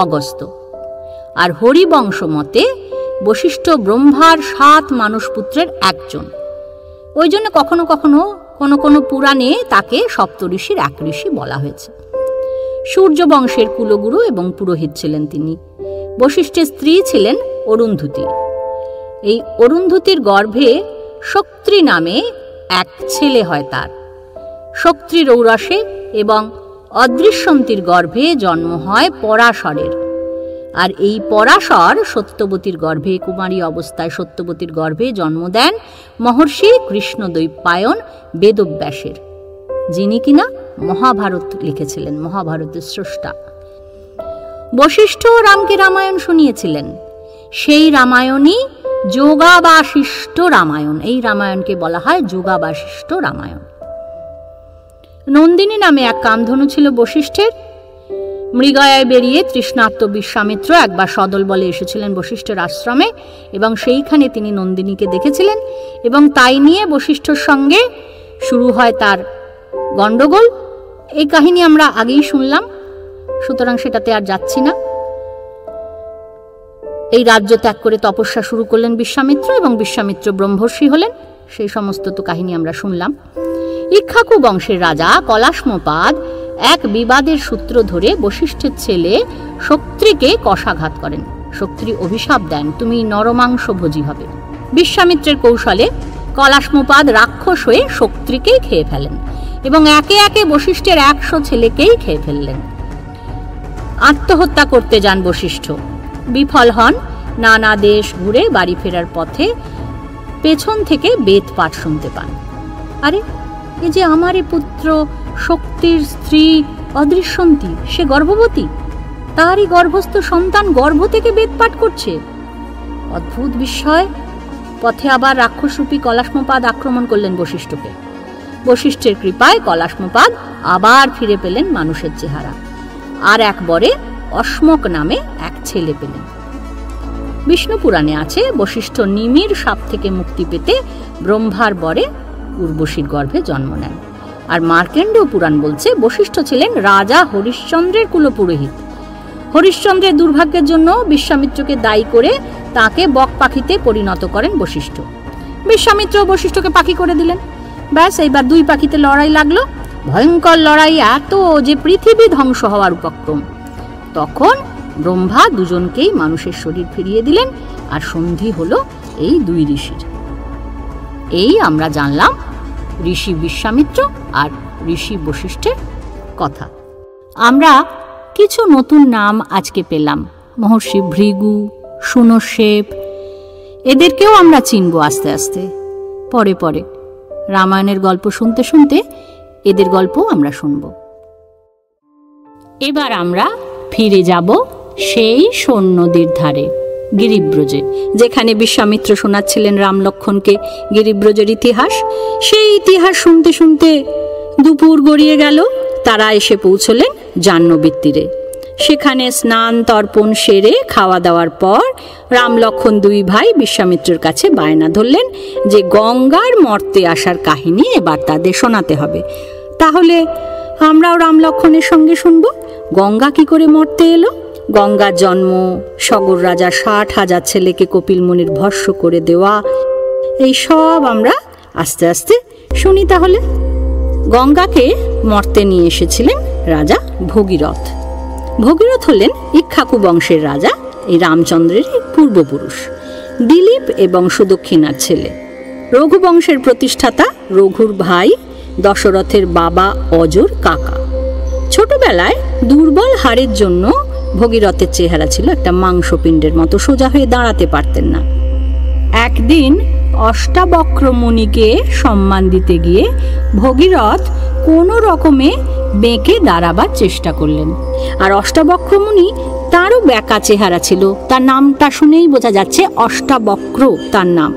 অগস্ত্য। আর হরিবংশ মতে বশিষ্ঠ ব্রহ্মার 7 মানসপুত্রের একজন। ওই জন্য কখনো কখনো কোনো পুরাণে তাকে সপ্তঋষির এক ঋষি বলা হয়েছে। সূর্য বংশের কুলগুরু এবং পুরোহিত ছিলেন তিনি। বশিষ্ঠের স্ত্রী ছিলেন অরুন্ধতী। এই অরুন্ধতীর গর্ভে শক্তি নামে এক ছেলে হয় তার। শক্তির ঔরসে এবং অদৃশ্যন্তীর গর্ভে জন্ম হয় পরাশরের। আর এই পরাশর সত্যবতীর গর্ভে, কুমারী অবস্থায় সত্যবতীর গর্ভে জন্ম দেন মহর্ষি কৃষ্ণদ্বৈপায়ন বেদব্যাসের, যিনি কিনা মহাভারত লিখেছিলেন, মহাভারতের স্রষ্টা। বশিষ্ঠ রামকে রামায়ণ শুনিয়েছিলেন। সেই রামায়ণই যোগাবাশিষ্ট রামায়ণ। এই রামায়ণকে বলা হয় যোগাবাশিষ্ট রামায়ণ। নন্দিনী নামে এক কামধনু ছিল বশিষ্ঠের। মৃগয়ায় বেরিয়ে তৃষ্ণার্ত বিশ্বামিত্র একবার সদল বলে এসেছিলেন বশিষ্ঠের আশ্রমে, এবং সেইখানে তিনি নন্দিনীকে দেখেছিলেন, এবং তাই নিয়ে বশিষ্ঠর সঙ্গে শুরু হয় তার গণ্ডগোল। এই কাহিনী আমরা আগেই শুনলাম, সুতরাং সেটাতে আর যাচ্ছি না। এই রাজ্য ত্যাগ করে তপস্যা শুরু করলেন বিশ্বামিত্র, এবং বিশ্বামিত্র ব্রহ্মর্ষি হলেন। সেই সমস্ত তো কাহিনী আমরা শুনলাম। ইক্ষ্বাকু বংশের রাজা কলাস্মপাদ এক বিবাদের সূত্র ধরে বশিষ্ঠের ছেলে শক্তিকে কষাঘাত করেন। শক্তি অভিশাপ দেন, তুমি নরমাংসভোজী হবে। বিশ্বামিত্রের কৌশলে কলাস্মপাদ রাক্ষস হয়ে শক্তিকেই খেয়ে ফেলেন, এবং একে একে বশিষ্ঠের 100 ছেলেকেই খেয়ে ফেললেন। আত্মহত্যা করতে যান বশিষ্ঠ, বিফল হন। নানা দেশ ঘুরে বাড়ি ফেরার পথে পেছন থেকে বেদ পাঠ শুনতে পান। আরে, এ যে আমারই পুত্র শক্তির স্ত্রী অদৃশ্যন্তী, সে গর্ভবতী, তারই গর্ভস্থ সন্তান গর্ভ থেকে বেদ পাঠ করছে। অদ্ভুত বিস্ময়। পথে আবার রাক্ষসরূপী কলাস্মপাদ আক্রমণ করলেন বশিষ্ঠকে। বশিষ্ঠের কৃপায় কলাস্মপাদ আবার ফিরে পেলেন মানুষের চেহারা, আর একবারে অস্মক নামে এক ছেলে পেলেন। বিষ্ণু পুরাণে আছে বশিষ্ঠ নিমির সাপ থেকে মুক্তি পেতে ব্রহ্মার বরে উর্বশীর গর্ভে জন্ম নেন। আর মার্কেন্ডীয় পুরাণ বলছে বশিষ্ঠ ছিলেন রাজা হরিশ্চন্দ্রের কুলপুরোহিত। হরিশ্চন্দ্রের দুর্ভাগ্যের জন্য বিশ্বামিত্রকে দায়ী করে তাকে বক পাখিতে পরিণত করেন বশিষ্ঠ। বিশ্বামিত্র বশিষ্ঠকে পাখি করে দিলেন। ব্যাস, এইবার দুই পাখিতে লড়াই লাগলো। ভয়ঙ্কর লড়াই, এত যে পৃথিবী ধ্বংস হওয়ার উপক্রম। তখন ব্রহ্মা দুজনকেই মানুষের শরীর ফিরিয়ে দিলেন, আর সন্ধি হলো এই দুই ঋষির। এই আমরা জানলাম ঋষি বিশ্বামিত্র আর ঋষি বশিষ্ঠের কথা। আমরা কিছু নতুন নাম আজকে পেলাম। মহর্ষি ভৃগু, সুনশেপ, এদেরকেও আমরা চিনব আস্তে আস্তে। পরে পরে রামায়ণের গল্প শুনতে শুনতে এদের গল্পও আমরা শুনব। এবার আমরা ফিরে যাব সেই সোন নদীর ধারে, গিরিব্রজে, যেখানে বিশ্বামিত্র শোনাচ্ছিলেন রাম লক্ষ্মণকে গিরিব্রজের ইতিহাস। সেই ইতিহাস শুনতে শুনতে দুপুর গড়িয়ে গেল। তারা এসে পৌঁছলেন জাহ্নবীর তীরে। সেখানে স্নান তর্পণ সেরে খাওয়া দাওয়ার পর রাম লক্ষ্মণ দুই ভাই বিশ্বামিত্রের কাছে বায়না ধরলেন যে গঙ্গার মর্তে আসার কাহিনী এবার তাদের শোনাতে হবে। তাহলে আমরাও রাম লক্ষ্মণের সঙ্গে শুনব গঙ্গা কি করে মর্তে এলো, গঙ্গার জন্ম, সগর রাজা 60,000 ছেলেকে কপিল মুনির ভস্ম করে দেওয়া, এই সব আমরা আস্তে আস্তে শুনি। তাহলে গঙ্গাকে মর্তে নিয়ে এসেছিলেন রাজা ভগীরথ। ভগীরথ হলেন ইক্ষ্বাকু বংশের রাজা, এই রামচন্দ্রের পূর্বপুরুষ, দিলীপ এবং সুদক্ষিণার ছেলে। রঘু বংশের প্রতিষ্ঠাতা, রঘুর ভাই, দশরথের বাবা অজর কাকা। ছোটবেলায় দুর্বল হাড়ের জন্য ভগীরথের চেহারা ছিল একটা মাংসপিণ্ডের মতো, সোজা হয়ে দাঁড়াতে পারতেন না। একদিন অষ্টাবক্র মুনিকে সম্মান দিতে গিয়ে ভগীরথ কোনো রকমে বেঁকে দাঁড়াবার চেষ্টা করলেন। আর অষ্টাবক্র মুনি, তারও বেঁকা চেহারা ছিল। তার নামটা শুনেই বোঝা যাচ্ছে অষ্টাবক্র তার নাম,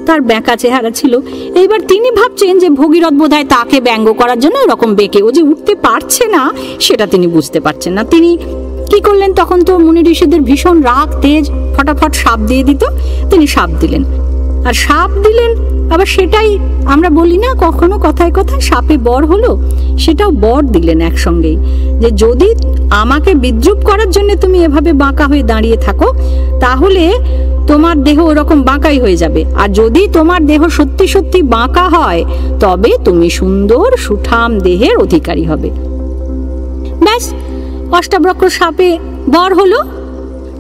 তার বেঁকা চেহারা ছিল। এইবার তিনি ভাবছেন যে ভগীরথ বোধহয় তাকে ব্যঙ্গ করার জন্য এরকম বেঁকে, ও যে উঠতে পারছে না সেটা তিনি বুঝতে পারছেন না। তিনি কি করলেন, তখন তো মুনি ঋষিদের ভীষণ রাগ তেজ, ফটাফট সাপ দিয়ে দিত। তিনি সাপ দিলেন, আর সাপ দিলেন আবার সেটাই আমরা বলি না কখনো কথায় কথায় সাপে বর হলো, সেটাও বর দিলেন একসঙ্গেই, যে যদি আমাকে বিদ্রুপ করার জন্য তুমি এভাবে বাঁকা হয়ে দাঁড়িয়ে থাকো তাহলে তোমার দেহ ওরকম বাঁকাই হয়ে যাবে, আর যদি তোমার দেহ সত্যি সত্যি বাঁকা হয় তবে তুমি সুন্দর সুঠাম দেহের অধিকারী হবে। ব্যাস, অষ্টাবক্র সাপে বর হলো,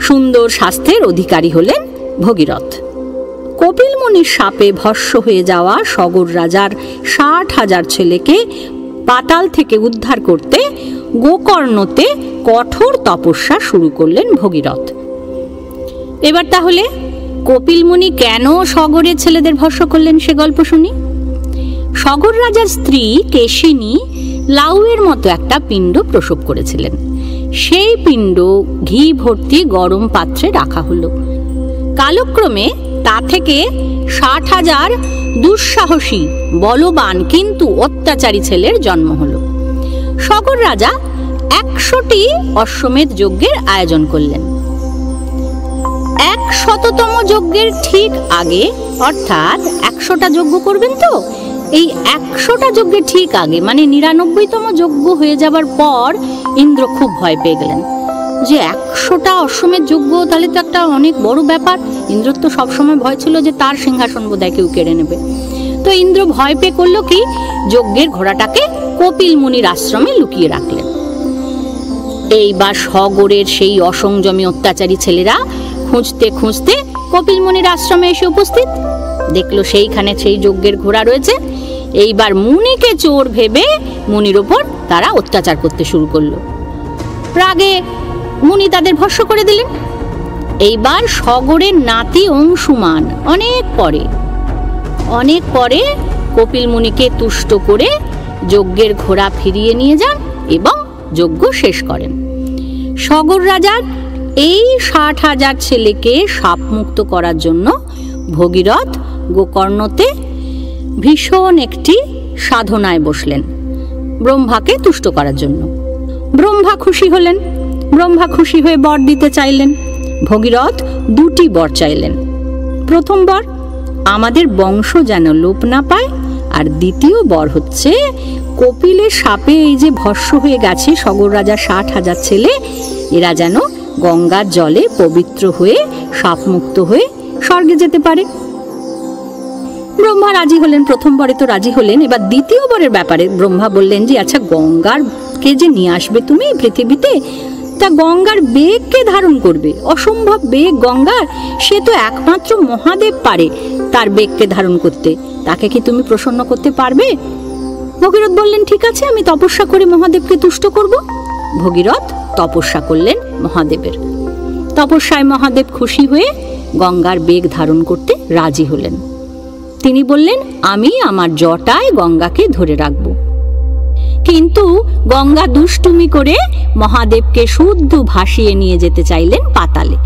সুন্দর স্বাস্থ্যের অধিকারী হলেন ভগীরথ। কপিল মুনির শাপে ভস্ম হয়ে যাওয়া সগর রাজার 60,000 ছেলেকে পাতাল থেকে উদ্ধার করতে গোকর্ণতে কঠোর তপস্যা শুরু করলেন ভগীরথ। এবার তাহলে কপিল মুনি কেন সগরের ছেলেদের ভস্ম করলেন সে গল্প শুনি। সগর রাজার স্ত্রী কেশিনী লাউয়ের মতো একটা পিণ্ড প্রসব করেছিলেন। সেই পিণ্ড ঘি ভর্তি গরম পাত্রে রাখা হলো। কালক্রমে তা থেকে 60,000 দুঃসাহসী বলবান কিন্তু অত্যাচারী ছেলের জন্ম হলো। সগর রাজা 100টি অশ্বমেধ যজ্ঞের আয়োজন করলেন। 100তম যজ্ঞের ঠিক আগে, অর্থাৎ 100টা যজ্ঞ করবেন তো, এই 100টা যজ্ঞের ঠিক আগে মানে 99তম যজ্ঞ হয়ে যাবার পর ইন্দ্র খুব ভয় পেয়ে গেলেন যে 100টা অশ্বমেধ যজ্ঞ, তাহলে তো একটা অনেক বড় ব্যাপার। ইন্দ্র তো সবসময় ভয় ছিল যে তার সিংহাসন বোধহয় কেউ কেড়ে নেবে। তো ইন্দ্র ভয় পেয়ে করলো কি, যজ্ঞের ঘোড়াটাকে কপিল মুনির আশ্রমে লুকিয়ে রাখলেন। এইবার সগরের সেই অসংযমী অত্যাচারী ছেলেরা খুঁজতে খুঁজতে কপিল মুনির আশ্রমে এসে উপস্থিত। দেখলো সেইখানে সেই যজ্ঞের ঘোড়া রয়েছে। এইবার মুনিকে চোর ভেবে মুনির ওপর তারা অত্যাচার করতে শুরু করলো। রাগে মুনি তাদের ভস্ম করে দিলেন। এইবার সগরের নাতি অংশুমান অনেক পরে কপিল মুনিকে তুষ্ট করে যজ্ঞের ঘোড়া ফিরিয়ে নিয়ে যান এবং যজ্ঞ শেষ করেন। সগর রাজার এই 60,000 ছেলেকে শাপমুক্ত করার জন্য ভগীরথ গোকর্ণতে ভীষণ একটি সাধনায় বসলেন ব্রহ্মাকে তুষ্ট করার জন্য। ব্রহ্মা খুশি হলেন। ব্রহ্মা খুশি হয়ে বর দিতে চাইলেন। ভগীরথ 2টি বর চাইলেন। প্রথম বর, আমাদের বংশ যেন লোপ না পায়, আর দ্বিতীয় বর হচ্ছে কপিলের শাপে এই যে ভস্ম হয়ে গেছে সগর রাজার 60,000 ছেলে, এরা যেন গঙ্গার জলে পবিত্র হয়ে শাপমুক্ত হয়ে স্বর্গে যেতে পারে। ব্রহ্মা রাজি হলেন। প্রথম বরে তো রাজি হলেন। এবার দ্বিতীয় বরের ব্যাপারে ব্রহ্মা বললেন যে আচ্ছা, গঙ্গারকে যে নিয়ে আসবে তুমি পৃথিবীতে, তা গঙ্গার বেগকে ধারণ করবে। অসম্ভব বেগ গঙ্গার, সে তো একমাত্র মহাদেব পারে তার বেগকে ধারণ করতে। তাকে কি তুমি প্রসন্ন করতে পারবে? ভগীরথ বললেন ঠিক আছে, আমি তপস্যা করে মহাদেবকে তুষ্ট করব। ভগীরথ তপস্যা করলেন মহাদেবের। তপস্যায় মহাদেব খুশি হয়ে গঙ্গার বেগ ধারণ করতে রাজি হলেন। তিনি বললেন আমি আমার জটায় গঙ্গাকে ধরে রাখব। কিন্তু গঙ্গা দুষ্টুমি করে মহাদেবকে শুদ্ধ ভাসিয়ে নিয়ে যেতে চাইলেন পাতালে।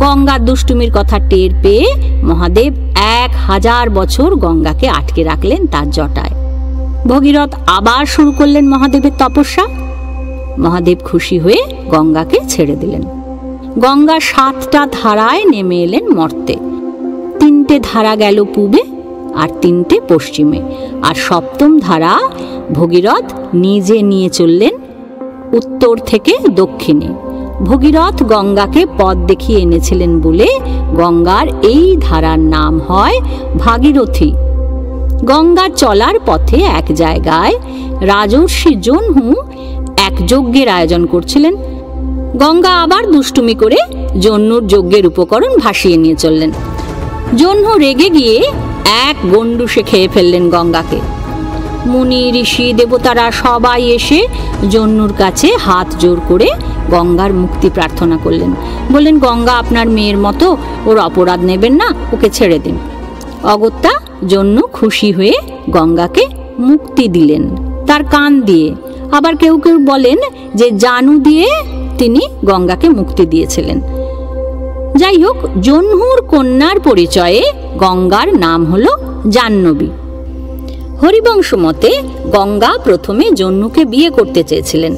গঙ্গার দুষ্টুমির কথা টের পেয়ে মহাদেব 1000 বছর গঙ্গাকে আটকে রাখলেন তার জটায়। ভগীরথ আবার শুরু করলেন মহাদেবের তপস্যা। মহাদেব খুশি হয়ে গঙ্গাকে ছেড়ে দিলেন। গঙ্গা 7টা ধারায় নেমে এলেন মর্তে। 3টে ধারা গেল পূবে আর 3টে পশ্চিমে, আর 7ম ধারা ভগীরথ নিজে নিয়ে চললেন উত্তর থেকে দক্ষিণে। ভগীরথ গঙ্গাকে পথ দেখিয়ে এনেছিলেন বলে গঙ্গার এই ধারার নাম হয় ভাগীরথী। গঙ্গার চলার পথে এক জায়গায় রাজর্ষি জহ্নু এক যজ্ঞের আয়োজন করছিলেন। গঙ্গা আবার দুষ্টুমি করে জহ্নুর যজ্ঞের উপকরণ ভাসিয়ে নিয়ে চললেন। জহ্নু রেগে গিয়ে এক গণ্ডুসে খেয়ে ফেললেন গঙ্গাকে। মুনি ঋষি দেবতারা সবাই এসে জহ্নুর কাছে হাত জোর করে গঙ্গার মুক্তি প্রার্থনা করলেন। বললেন গঙ্গা আপনার মেয়ের মতো, ওর অপরাধ নেবেন না, ওকে ছেড়ে দিন। অগত্যা জহ্নু খুশি হয়ে গঙ্গাকে মুক্তি দিলেন তার কান দিয়ে। আবার কেউ কেউ বলেন যে জানু দিয়ে তিনি গঙ্গাকে মুক্তি দিয়েছিলেন। যাই হোক, জহ্নুর কন্যার পরিচয়ে গঙ্গার নাম হলো জাহ্নবী। হরিবংশ মতে গঙ্গা প্রথমে জহ্নুকে বিয়ে করতে চেয়েছিলেন।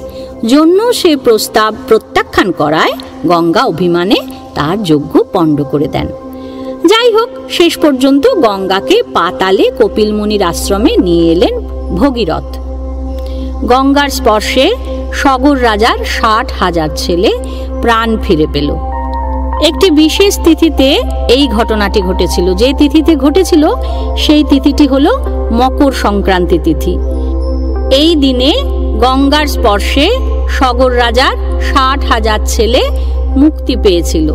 জহ্নু সে প্রস্তাব প্রত্যাখ্যান করায় গঙ্গা অভিমানে তার যজ্ঞ পণ্ড করে দেন। যাই হোক, শেষ পর্যন্ত গঙ্গাকে পাতালে কপিল মুনির আশ্রমে নিয়ে এলেন ভগীরথ। গঙ্গার স্পর্শে সগর রাজার 60,000 ছেলে প্রাণ ফিরে পেল। একটি বিশেষ তিথিতে এই ঘটনাটি ঘটেছিল। যে তিথিতে ঘটেছিল সেই তিথিটি হলো মকর সংক্রান্তি তিথি। এই দিনে গঙ্গার স্পর্শে সগর রাজার 60,000 ছেলে মুক্তি পেয়েছিল।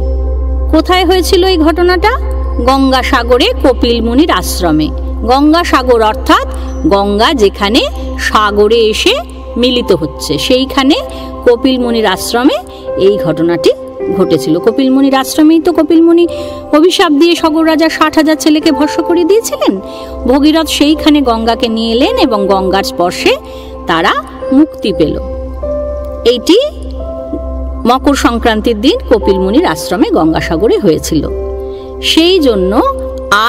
কোথায় হয়েছিল এই ঘটনাটা? গঙ্গাসাগরে কপিল মুনির আশ্রমে। গঙ্গাসাগর অর্থাৎ গঙ্গা যেখানে সাগরে এসে মিলিত হচ্ছে, সেইখানে কপিল মুনির আশ্রমে এই ঘটনাটি ঘটেছিল। কপিল মুনির আশ্রমেই তো কপিল মুনি অভিশাপ দিয়ে সগর রাজা 60,000 ছেলেকে ভস্ম করে দিয়েছিলেন। ভগীরথ সেইখানে গঙ্গাকে নিয়ে এলেন এবং গঙ্গার স্পর্শে তারা মুক্তি পেল। এইটি মকর সংক্রান্তির দিন কপিল মুনির আশ্রমে গঙ্গাসাগরে হয়েছিল। সেই জন্য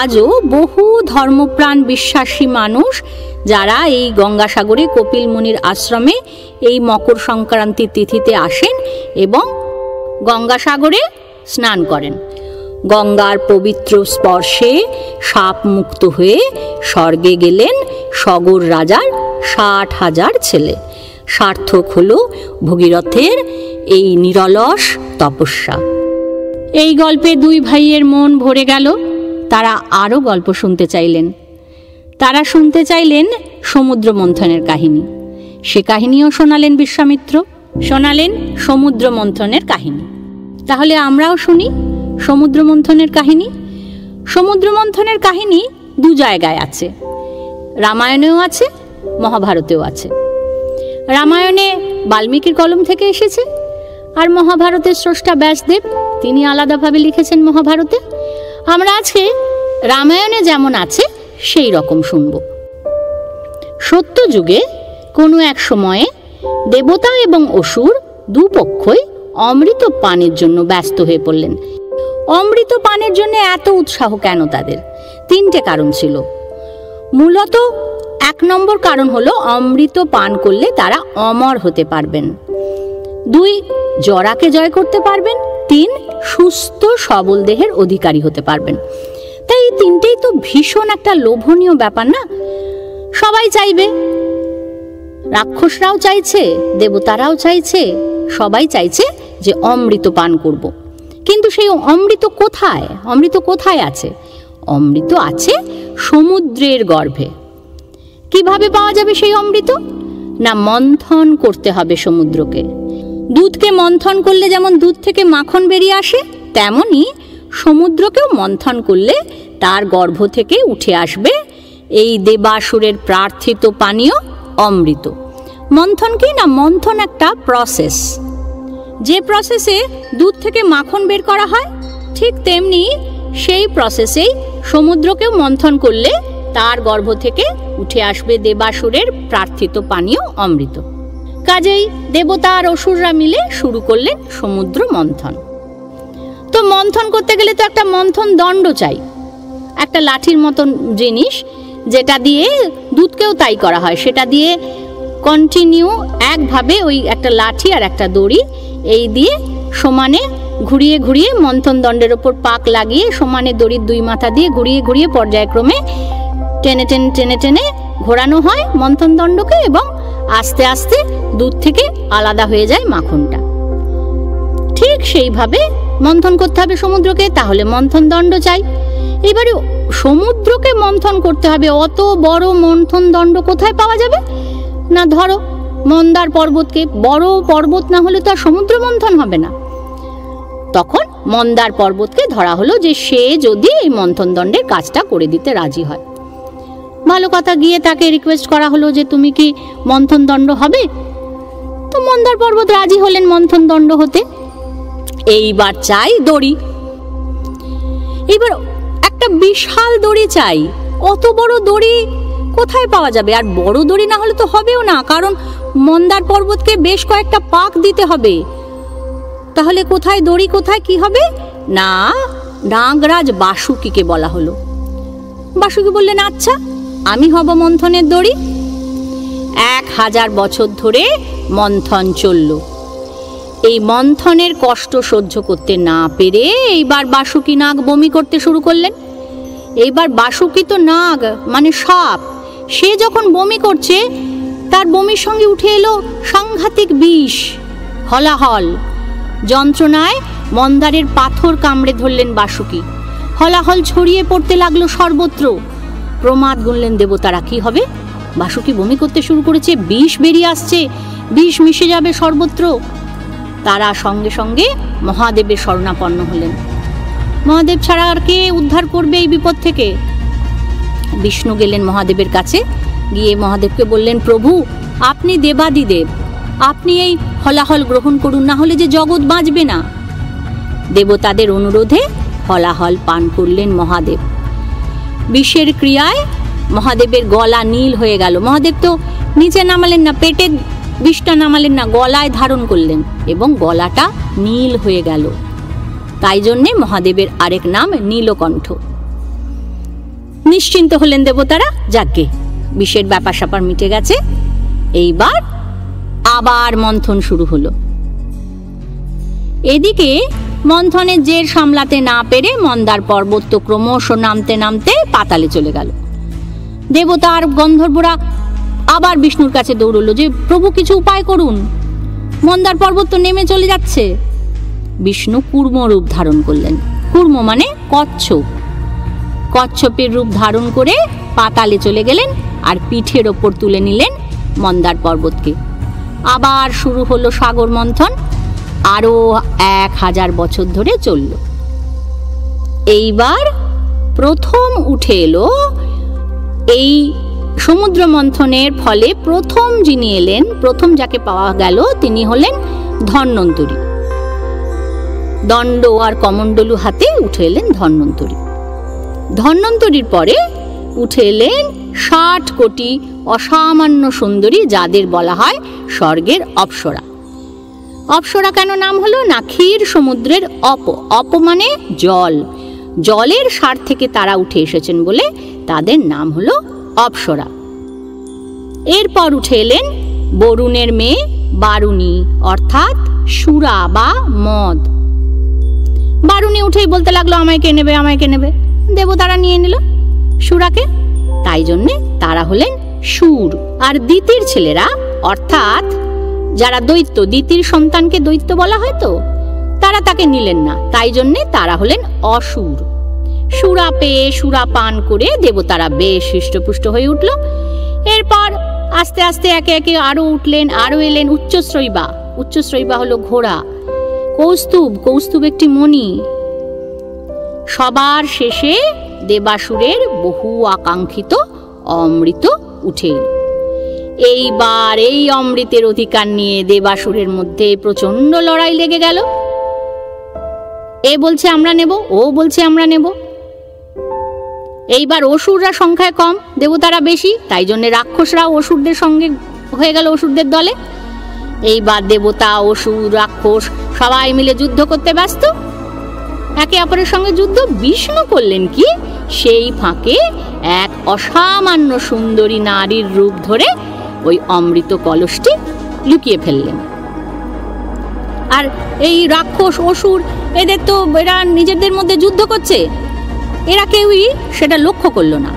আজও বহু ধর্মপ্রাণ বিশ্বাসী মানুষ যারা এই গঙ্গাসাগরে কপিল মুনির আশ্রমে এই মকর সংক্রান্তির তিথিতে আসেন এবং গঙ্গাসাগরে স্নান করেন। গঙ্গার পবিত্র স্পর্শে সাপ মুক্ত হয়ে স্বর্গে গেলেন সগর রাজার 60,000 ছেলে। সার্থক হলো ভগীরথের এই নিরলস তপস্যা। এই গল্পে দুই ভাইয়ের মন ভরে গেল। তারা আরও গল্প শুনতে চাইলেন। তারা শুনতে চাইলেন সমুদ্র মন্থনের কাহিনী। সে কাহিনীও শোনালেন বিশ্বামিত্র, শোনালেন সমুদ্র মন্থনের কাহিনী। তাহলে আমরাও শুনি সমুদ্র মন্থনের কাহিনী। সমুদ্র মন্থনের কাহিনী দু জায়গায় আছে, রামায়ণেও আছে, মহাভারতেও আছে। রামায়ণে বাল্মীকির কলম থেকে এসেছে, আর মহাভারতের স্রষ্টা ব্যাসদেব তিনি আলাদাভাবে লিখেছেন মহাভারতে। আমরা আজকে রামায়ণে যেমন আছে সেই রকম শুনব। সত্য যুগে কোনো এক সময়ে দেবতা এবং অসুর দুপক্ষই অমৃত পানের জন্য ব্যস্ত হয়ে পড়লেন। অমৃত পানের জন্য এত উৎসাহ কেন তাদের? 3টে কারণ ছিল। মূলত 1 নম্বর কারণ হলো অমৃত পান করলে তারা অমর হতে পারবেন। 2 জরাকে জয় করতে পারবেন। 3 সুস্থ সবল দেহের অধিকারী হতে পারবেন। তাই এই 3টেই তো ভীষণ একটা লোভনীয় ব্যাপার না? সবাই চাইবে, রাক্ষসরাও চাইছে, দেবতারাও চাইছে, সবাই চাইছে যে অমৃত পান করব। কিন্তু সেই অমৃত কোথায়? অমৃত কোথায় আছে? অমৃত আছে সমুদ্রের গর্ভে। কিভাবে পাওয়া যাবে সেই অমৃত? না, মন্থন করতে হবে সমুদ্রকে। দুধকে মন্থন করলে যেমন দুধ থেকে মাখন বেরিয়ে আসে, তেমনি সমুদ্রকেও মন্থন করলে তার গর্ভ থেকে উঠে আসবে এই দেবাসুরের প্রার্থিত পানীয় অমৃত। মন্থন কি না? মন্থন একটা প্রসেস। যে প্রসেসে দুধ থেকে মাখন বের করা হয়, ঠিক তেমনি সেই প্রসেসেই সমুদ্রকেও মন্থন করলে তার গর্ভ থেকে উঠে আসবে দেবাসুরের প্রার্থিত পানীয় অমৃত। কাজেই দেবতা আর অসুররা মিলে শুরু করলেন সমুদ্র মন্থন। তো মন্থন করতে গেলে তো একটা মন্থন দণ্ড চাই, একটা লাঠির মতন জিনিস, যেটা দিয়ে দুধকেও তাই করা হয়। সেটা দিয়ে কন্টিনিউ একভাবে ওই একটা লাঠি আর একটা দড়ি, এই দিয়ে সমানে ঘুরিয়ে ঘুরিয়ে মন্থন দণ্ডের ওপর পাক লাগিয়ে সমানে দড়ির 2 মাথা দিয়ে ঘুরিয়ে ঘুরিয়ে পর্যায়ক্রমে টেনে টেনে টেনে টেনে ঘোরানো হয় মন্থন দণ্ডকে, এবং আস্তে আস্তে দুধ থেকে আলাদা হয়ে যায় মাখনটা। ঠিক সেইভাবে মন্থন করতে হবে সমুদ্রকে, তাহলে মন্থন দণ্ড চাই। এবারে সমুদ্রকে মন্থন করতে হবে, অত বড় মন্থন দণ্ড কোথায় পাওয়া যাবে? না, ধরো মন্দার পর্বতকে। বড় পর্বত না হলে তো আর সমুদ্র মন্থন হবে না। তখন মন্দার পর্বতকে ধরা হলো যে সে যদি এই মন্থন দণ্ডের কাজটা করে দিতে রাজি হয়। ভালো কথা, গিয়ে তাকে রিকোয়েস্ট করা হলো যে তুমি কি মন্থন দণ্ড হবে? তো মন্দার পর্বত রাজি হলেন মন্থন দণ্ড হতে। এইবার চাই দড়ি। এবার একটা বিশাল দড়ি চাই। অত বড় দড়ি কোথায় পাওয়া যাবে? আর বড় দড়ি না হলে তো হবেও না, কারণ মন্দার পর্বতকে বেশ কয়েকটা পাক দিতে হবে। তাহলে কোথায় দড়ি, কোথায় কি হবে? না, নাগরাজ বাসুকিকে বলা হলো। বাসুকি বললেন, আচ্ছা আমি হব মন্থনের দড়ি। 1000 বছর ধরে মন্থন চলল। এই মন্থনের কষ্ট সহ্য করতে না পেরে এইবার বাসুকি নাগ বমি করতে শুরু করলেন। এইবার বাসুকি তো নাগ, মানে সাপ। সে যখন বমি করছে, তার বমির সঙ্গে উঠে এলো সাংঘাতিক বিষ, হলাহল। যন্ত্রণায় মন্দারের পাথর কামড়ে ধরলেন বাসুকি। হলাহল ছড়িয়ে পড়তে লাগলো সর্বত্র। প্রমাদ গুনলেন দেবতারা, কি হবে? বাসুকি বমি করতে শুরু করেছে, বিষ বেরিয়ে আসছে, বিষ মিশে যাবে সর্বত্র। তারা সঙ্গে সঙ্গে মহাদেবের শরণাপন্ন হলেন। মহাদেব ছাড়া আর কে উদ্ধার করবে এই বিপদ থেকে? বিষ্ণু গেলেন মহাদেবের কাছে, গিয়ে মহাদেবকে বললেন, প্রভু আপনি দেবাদিদেব, আপনি এই হলাহল গ্রহণ করুন, না হলে যে জগৎ বাঁচবে না। দেবতাদের অনুরোধে হলাহল পান করলেন মহাদেব। বিষের ক্রিয়ায় মহাদেবের গলা নীল হয়ে গেল। মহাদেব তো নিচে নামালেন না, পেটে বিষটা নামালেন না, গলায় ধারণ করলেন এবং গলাটা নীল হয়ে গেল। তাই জন্যে মহাদেবের আরেক নাম নীলকণ্ঠ। নিশ্চিন্ত হলেন দেবতারা, যাকে বিষের ব্যাপার স্যাপার মিটে গেছে। এইবার আবার মন্থন শুরু হলো। এদিকে মন্থনের জের সামলাতে না পেরে মন্দার পর্বত তো ক্রমশ নামতে নামতে পাতালে চলে গেল। দেবতা আর গন্ধর্বরা আবার বিষ্ণুর কাছে দৌড়লো যে, প্রভু কিছু উপায় করুন, মন্দার পর্বত তো নেমে চলে যাচ্ছে। বিষ্ণু কূর্ম রূপ ধারণ করলেন। কূর্ম মানে কচ্ছপ। কচ্ছপের রূপ ধারণ করে পাতালে চলে গেলেন আর পিঠের ওপর তুলে নিলেন মন্দার পর্বতকে। আবার শুরু হলো সাগর মন্থন। আরো 1000 বছর ধরে চলল। এইবার প্রথম উঠে এলো, এই সমুদ্র মন্থনের ফলে প্রথম যিনি এলেন, প্রথম যাকে পাওয়া গেল তিনি হলেন ধন্বন্তরী। দণ্ড আর কমণ্ডলু হাতে উঠে এলেন ধন্বন্তরী। ধন্বন্তরীর পরে উঠে এলেন 60 কোটি অসামান্য সুন্দরী, যাদের বলা হয় স্বর্গের অপ্সরা। অপ্সরা কেন নাম হলো? না, ক্ষীর সমুদ্রের অপ মানে জল, জলের সার থেকে তারা উঠে এসেছেন বলে তাদের নাম হলো অপ্সরা। এরপর উঠে এলেন বরুণের মেয়ে বারুণী, অর্থাৎ সুরা বা মদ। বারুণী উঠেই বলতে লাগলো, আমায় কে নেবে, আমায় কে নেবে। দেবতারা নিয়ে নিল সুরাকে, তাই জন্যে তারা হলেন সুর। আর দিতির ছেলেরা, অর্থাৎ যারা দৈত্য, দিতির সন্তানকে দৈত্য বলা হয় তো, তারা তাকে নিলেন না, তাই জন্যে তারা হলেন অসুর। সুরা পেয়ে সুরা পান করে দেবতারা বেশ হৃষ্টপুষ্ট হয়ে উঠল। এরপর আস্তে আস্তে একে একে আরো উঠলেন, আরো এলেন উচ্চশ্রৈবা। উচ্চশ্রৈবা হলো ঘোড়া। কৌস্তুভ, কৌস্তুভ একটি মণি। সবার শেষে দেবাসুরের বহু আকাঙ্ক্ষিত অমৃত উঠে এল। এইবার এই অমৃতের অধিকার নিয়ে দেবাসুরের মধ্যে প্রচন্ড লড়াই লেগে গেল। এ বলছে আমরা নেব, ও বলছে আমরা নেব। এইবার অসুররা সংখ্যায় কম, দেবতারা বেশি, তাই জন্য রাক্ষসরাও অসুরদের সঙ্গে হয়ে গেল, অসুরদের দলে। এইবার দেবতা, অসুর, রাক্ষস সবাই মিলে যুদ্ধ করতে ব্যস্ত, একে অপরের সঙ্গে যুদ্ধ। বিষ্ণু করলেন কি, সেই ফাঁকে এক অসামান্য সুন্দরী নারীর রূপ ধরে ওই অমৃত কলসটি লুকিয়ে ফেললেন। আর এই রাক্ষস, অসুর, এদের তো এরা নিজেদের মধ্যে যুদ্ধ করছে, এরা কেউই সেটা লক্ষ্য করলো না।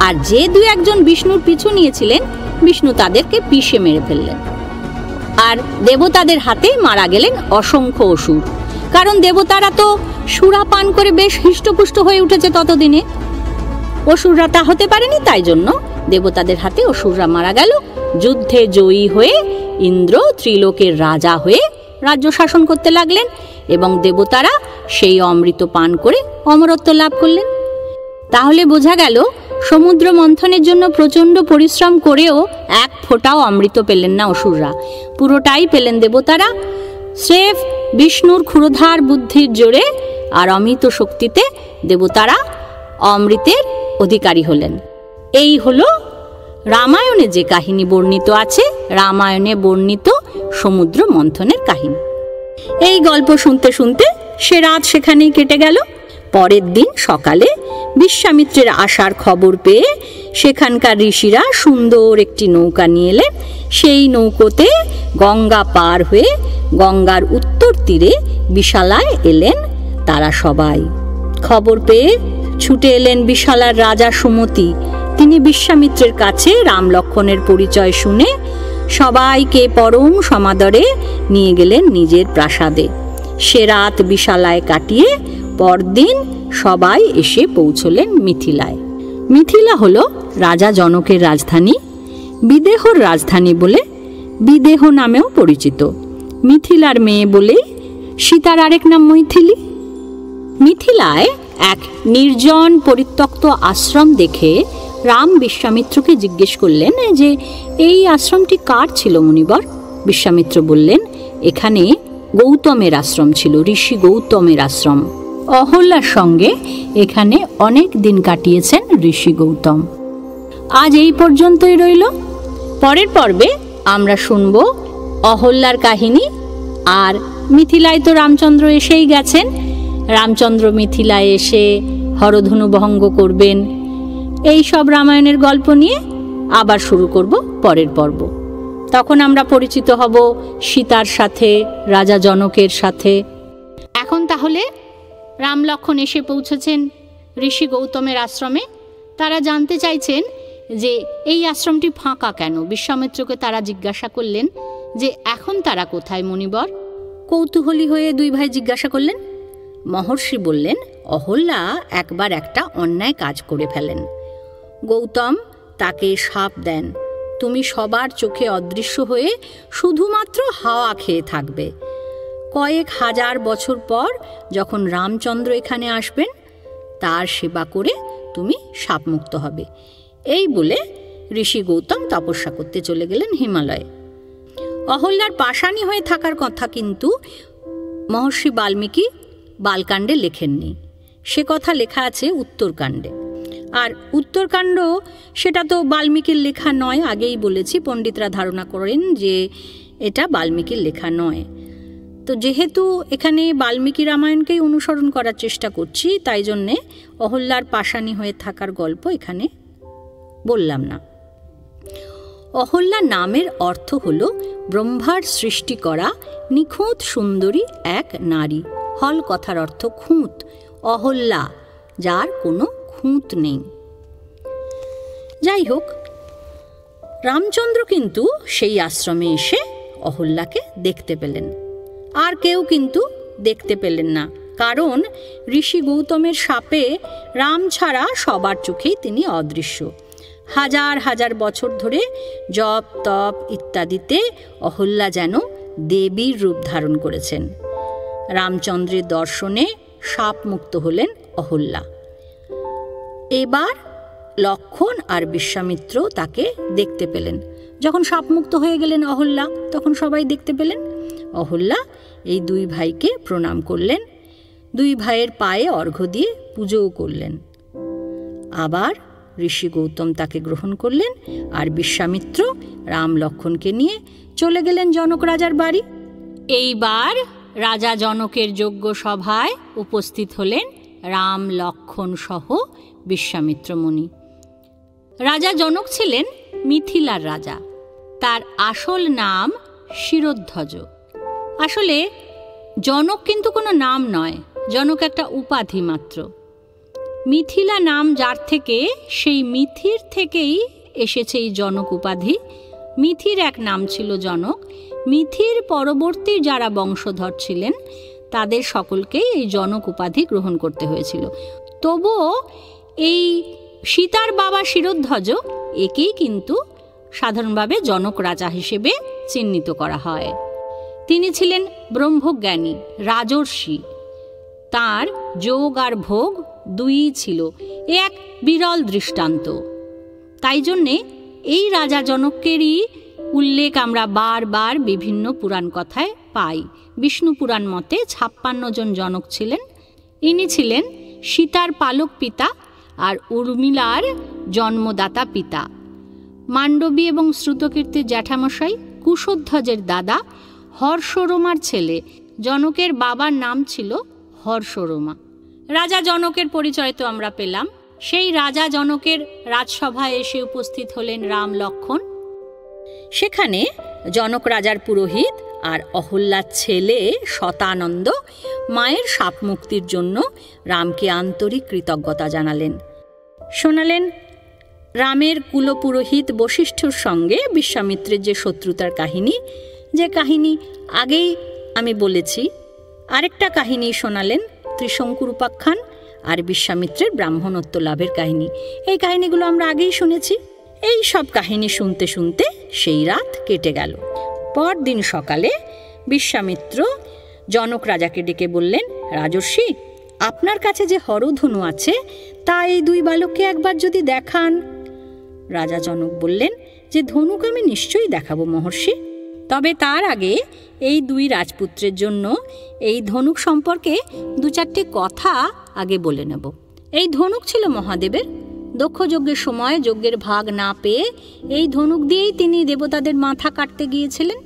আর যে 2-1 বিষ্ণুর পিছু নিয়েছিলেন, বিষ্ণু তাদেরকে পিষে মেরে ফেললেন। আর দেবতাদের হাতে মারা গেলেন অসংখ্য অসুর, কারণ দেবতারা তো সুরা পান করে বেশ হৃষ্টপুষ্ট হয়ে উঠেছে ততদিনে, অসুররা তা হতে পারেনি, তাই জন্য দেবতাদের হাতে অসুররা মারা গেল। যুদ্ধে জয়ী হয়ে ইন্দ্র ত্রিলোকের রাজা হয়ে রাজ্য শাসন করতে লাগলেন এবং দেবতারা সেই অমৃত পান করে অমরত্ব লাভ করলেন। তাহলে বোঝা গেল, সমুদ্র মন্থনের জন্য প্রচণ্ড পরিশ্রম করেও এক ফোঁটাও অমৃত পেলেন না অসুররা, পুরোটাই পেলেন দেবতারা। স্রেফ বিষ্ণুর ক্ষুরধার বুদ্ধির জোরে আর অমিত শক্তিতে দেবতারা অমৃতের অধিকারী হলেন। এই হলো রামায়ণে যে কাহিনী বর্ণিত আছে, রামায়ণে বর্ণিত সমুদ্র মন্থনের কাহিনী। এই গল্প শুনতে শুনতে সে রাত সেখানেই কেটে গেল। পরের দিন সকালে বিশ্বামিত্রের আসার খবর পেয়ে সেখানকার ঋষিরা সুন্দর একটি নৌকা নিয়ে এলেন। সেই নৌকোতে গঙ্গা পার হয়ে গঙ্গার উত্তর তীরে বিশালায় এলেন তারা সবাই। খবর পেয়ে ছুটে এলেন বিশালার রাজা সুমতি। তিনি বিশ্বামিত্রের কাছে রাম লক্ষ্মণের পরিচয় শুনে সবাইকে পরম সমাদরে নিয়ে গেলেন নিজের প্রাসাদে। সে রাত বিশালায় কাটিয়ে পরদিন সবাই এসে পৌঁছলেন মিথিলায়। মিথিলা হলো রাজা জনকের রাজধানী, বিদেহর রাজধানী বলে বিদেহ নামেও পরিচিত। মিথিলার মেয়ে বলেই সীতার আরেক নাম মৈথিলী। মিথিলায় এক নির্জন পরিত্যক্ত আশ্রম দেখে রাম বিশ্বামিত্রকে জিজ্ঞেস করলেন যে এই আশ্রমটি কার ছিল মুনিবর? বিশ্বামিত্র বললেন, এখানে গৌতমের আশ্রম ছিল, ঋষি গৌতমের আশ্রম। অহল্যার সঙ্গে এখানে অনেক দিন কাটিয়েছেন ঋষি গৌতম। আজ এই পর্যন্তই রইল। পরের পর্বে আমরা শুনব অহল্যার কাহিনী। আর মিথিলায় তো রামচন্দ্র এসেই গেছেন। রামচন্দ্র মিথিলায় এসে হরধনু ভঙ্গ করবেন, এই সব রামায়ণের গল্প নিয়ে আবার শুরু করব পরের পর্ব। তখন আমরা পরিচিত হব সীতার সাথে, রাজা জনকের সাথে। এখন তাহলে রাম লক্ষ্মণ এসে পৌঁছেছেন ঋষি গৌতমের আশ্রমে। তারা জানতে চাইছেন যে এই আশ্রমটি ফাঁকা কেন। বিশ্বামিত্রকে তারা জিজ্ঞাসা করলেন যে এখন তারা কোথায় মুনিবর? কৌতূহলী হয়ে দুই ভাই জিজ্ঞাসা করলেন। মহর্ষি বললেন, অহল্যা একবার একটা অন্যায় কাজ করে ফেলেন। গৌতম তাকে শাপ দেন, তুমি সবার চোখে অদৃশ্য হয়ে শুধুমাত্র হাওয়া খেয়ে থাকবে। কয়েক হাজার বছর পর যখন রামচন্দ্র এখানে আসবেন, তার সেবা করে তুমি শাপমুক্ত হবে। এই বলে ঋষি গৌতম তপস্যা করতে চলে গেলেন হিমালয়ে। অহল্যার পাষাণী হয়ে থাকার কথা কিন্তু মহর্ষি বাল্মীকি বালকাণ্ডে লেখেননি, সে কথা লেখা আছে উত্তরকাণ্ডে। আর উত্তরকাণ্ড সেটা তো বাল্মীকির লেখা নয়, আগেই বলেছি। পণ্ডিতরা ধারণা করেন যে এটা বাল্মীকির লেখা নয়। তো যেহেতু এখানে বাল্মীকি রামায়ণকেই অনুসরণ করার চেষ্টা করছি, তাই জন্যে অহল্যার পাষাণী হয়ে থাকার গল্প এখানে বললাম না। অহল্যা নামের অর্থ হল ব্রহ্মার সৃষ্টি করা নিখুঁত সুন্দরী এক নারী। হল কথার অর্থ খুঁত। অহল্যা, যার কোনো খুঁত নেই। যাই হোক, রামচন্দ্র কিন্তু সেই আশ্রমে এসে অহল্যাকে দেখতে পেলেন। আর কেউ কিন্তু দেখতে পেলেন না, কারণ ঋষি গৌতমের শাপে রাম ছাড়া সবার চোখেই তিনি অদৃশ্য। হাজার হাজার বছর ধরে জপ তপ ইত্যাদিতে অহল্যা যেন দেবীর রূপ ধারণ করেছেন। রামচন্দ্রের দর্শনে শাপমুক্ত হলেন অহল্যা। এবার লক্ষ্মণ আর বিশ্বামিত্র তাকে দেখতে পেলেন। যখন শাপমুক্ত হয়ে গেলেন অহল্যা, তখন সবাই দেখতে পেলেন। অহল্যা এই দুই ভাইকে প্রণাম করলেন, দুই ভাইয়ের পায়ে অর্ঘ্য দিয়ে পুজোও করলেন। আবার ঋষি গৌতম তাকে গ্রহণ করলেন, আর বিশ্বামিত্র রাম লক্ষ্মণকে নিয়ে চলে গেলেন জনক রাজার বাড়ি। এইবার রাজা জনকের যজ্ঞ সভায় উপস্থিত হলেন রাম লক্ষ্মণ সহ বিশ্বামিত্র মুনি। রাজা জনক ছিলেন মিথিলার রাজা। তার আসল নাম শিরোধ্বজ। আসলে জনক কিন্তু কোনো নাম নয়, জনক একটা উপাধি মাত্র। মিথিলা নাম যার থেকে, সেই মিথির থেকেই এসেছে এই জনক উপাধি। মিথির এক নাম ছিল জনক। মিথির পরবর্তী যারা বংশধর ছিলেন তাদের সকলকেই এই জনক উপাধি গ্রহণ করতে হয়েছিল। তবুও এই সীতার বাবা শিরোধ্বজ, একেই কিন্তু সাধারণভাবে জনক রাজা হিসেবে চিহ্নিত করা হয়। তিনি ছিলেন ব্রহ্মজ্ঞানী, রাজর্ষি। তার যোগ আর ভোগ দুইই ছিল, এ এক বিরল দৃষ্টান্ত। তাই জন্যে এই রাজা জনকেরই উল্লেখ আমরা বারবার বিভিন্ন পুরাণ কথায় পাই। বিষ্ণু পুরাণ মতে 56 জন জনক ছিলেন। ইনি ছিলেন সীতার পালক পিতা আর উর্মিলার জন্মদাতা পিতা। মান্ডবী এবং শ্রুতকীর্তির জ্যাঠামশাই, কুশধ্বজের দাদা, হর্ষরোমার ছেলে। জনকের বাবার নাম ছিল হর্ষরোমা। রাজা জনকের পরিচয় তো আমরা পেলাম। সেই রাজা জনকের রাজসভায় এসে উপস্থিত হলেন রাম লক্ষ্মণ। সেখানে জনক রাজার পুরোহিত আর অহল্যার ছেলে শতানন্দ মায়ের শাপ মুক্তির জন্য রামকে আন্তরিক কৃতজ্ঞতা জানালেন। শোনালেন রামের কুলপুরোহিত বশিষ্ঠর সঙ্গে বিশ্বামিত্রের যে শত্রুতার কাহিনী, যে কাহিনী আগেই আমি বলেছি। আরেকটা কাহিনী শোনালেন ত্রিশঙ্কুর উপাখ্যান আর বিশ্বামিত্রের ব্রাহ্মণত্ব লাভের কাহিনী। এই কাহিনীগুলো আমরা আগেই শুনেছি। এই সব কাহিনী শুনতে শুনতে সেই রাত কেটে গেল। পরদিন সকালে বিশ্বামিত্র জনক রাজাকে ডেকে বললেন, রাজর্ষি, আপনার কাছে যে হরধনু আছে তা এই দুই বালককে একবার যদি দেখান। রাজা জনক বললেন যে ধনুক আমি নিশ্চয়ই দেখাবো মহর্ষি, তবে তার আগে এই দুই রাজপুত্রের জন্য এই ধনুক সম্পর্কে দু চারটে কথা আগে বলে নেব। এই ধনুক ছিল মহাদেবের। দক্ষ যজ্ঞের সময় যজ্ঞের ভাগ না পেয়ে এই ধনুক দিয়েই তিনি দেবতাদের মাথা কাটতে গিয়েছিলেন।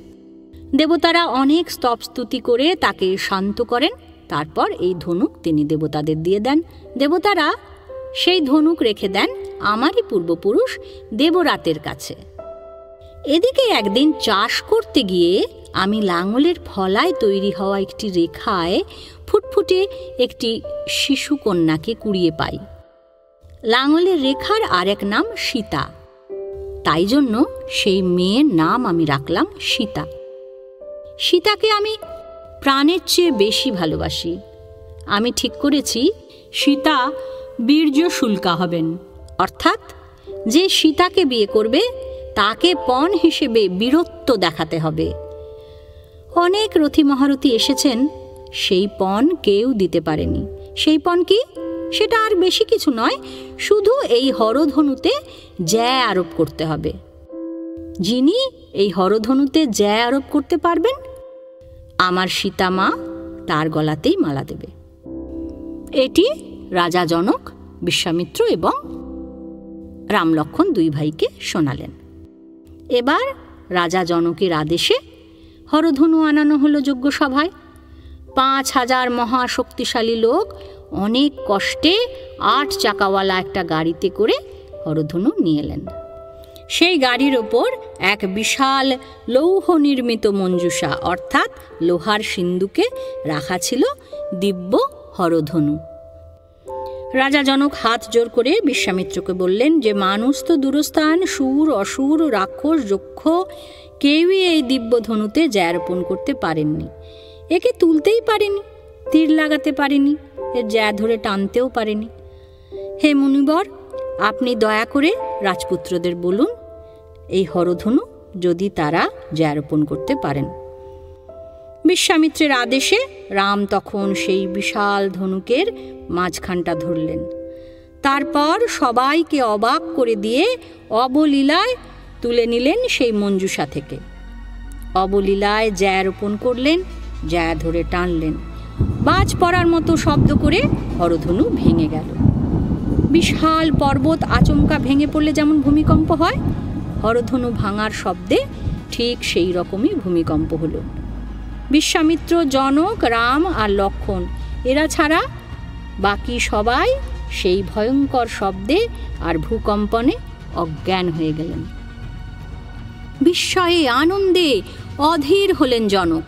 দেবতারা অনেক স্তব স্তুতি করে তাকে শান্ত করেন। তারপর এই ধনুক তিনি দেবতাদের দিয়ে দেন। দেবতারা সেই ধনুক রেখে দেন আমারই পূর্বপুরুষ দেবরাতের কাছে। এদিকে একদিন চাষ করতে গিয়ে আমি লাঙলের ফলায় তৈরি হওয়া একটি রেখায় ফুটফুটে একটি শিশু কন্যাকে কুড়িয়ে পাই। লাঙলের রেখার আরেক নাম সীতা, তাই জন্য সেই মেয়ের নাম আমি রাখলাম সীতা। সীতাকে আমি প্রাণের চেয়ে বেশি ভালোবাসি। আমি ঠিক করেছি সীতা বীর্য শুল্কা হবেন, অর্থাৎ যে সীতাকে বিয়ে করবে তাকে পণ হিসেবে বীরত্ব দেখাতে হবে। অনেক রথী মহারথী এসেছেন, সেই পণ কেউ দিতে পারেনি। সেই পণ কি? সেটা আর বেশি কিছু নয়, শুধু এই হরধনুতে জ্যা আরোপ করতে হবে। যিনি এই হরধনুতে জ্যা আরোপ করতে পারবেন আমার সীতা মা তার গলাতেই মালা দেবে। এটি রাজা জনক, বিশ্বামিত্র এবং রাম লক্ষ্মণ দুই ভাইকে শোনালেন। এবার রাজা জনকের আদেশে হরধনু আনানো হলো যজ্ঞসভায়। ৫,০০০ মহাশক্তিশালী লোক অনেক কষ্টে ৮ চাকাওয়ালা একটা গাড়িতে করে হরধনু নিয়ে এলেন। সেই গাড়ির ওপর এক বিশাল লৌহ নির্মিত মঞ্জুষা অর্থাৎ লোহার সিন্দুকে রাখা ছিল দিব্য হরধনু। রাজা জনক হাত জোর করে বিশ্বামিত্রকে বললেন যে মানুষ তো দূরস্থান, সুর অসুর রাক্ষস যক্ষ কেউই এই দিব্য ধনুতে জ্যা রোপণ করতে পারেননি। একে তুলতেই পারেনি, তীর লাগাতে পারেনি, এর জ্যা ধরে টানতেও পারেনি। হে মুনিবর, আপনি দয়া করে রাজপুত্রদের বলুন এই হরধনু যদি তারা জ্যা রোপণ করতে পারেন। বিশ্বামিত্রের আদেশে রাম তখন সেই বিশাল ধনুকের মাঝখানটা ধরলেন। তারপর সবাইকে অবাক করে দিয়ে অবলীলায় তুলে নিলেন সেই মঞ্জুষা থেকে। অবলীলায় জ্যা রোপণ করলেন, জ্যা ধরে টানলেন। বাজ পড়ার মতো শব্দ করে হরধনু ভেঙে গেল। বিশাল পর্বত আচমকা ভেঙে পড়লে যেমন ভূমিকম্প হয়, হরধনু ভাঙার শব্দে ঠিক সেই রকমই ভূমিকম্প হলো। বিশ্বামিত্র, জনক, রাম আর লক্ষ্মণ এরা ছাড়া বাকি সবাই সেই ভয়ঙ্কর শব্দে আর ভূকম্পনে অজ্ঞান হয়ে গেলেন। বিস্ময়ে আনন্দে অধীর হলেন জনক।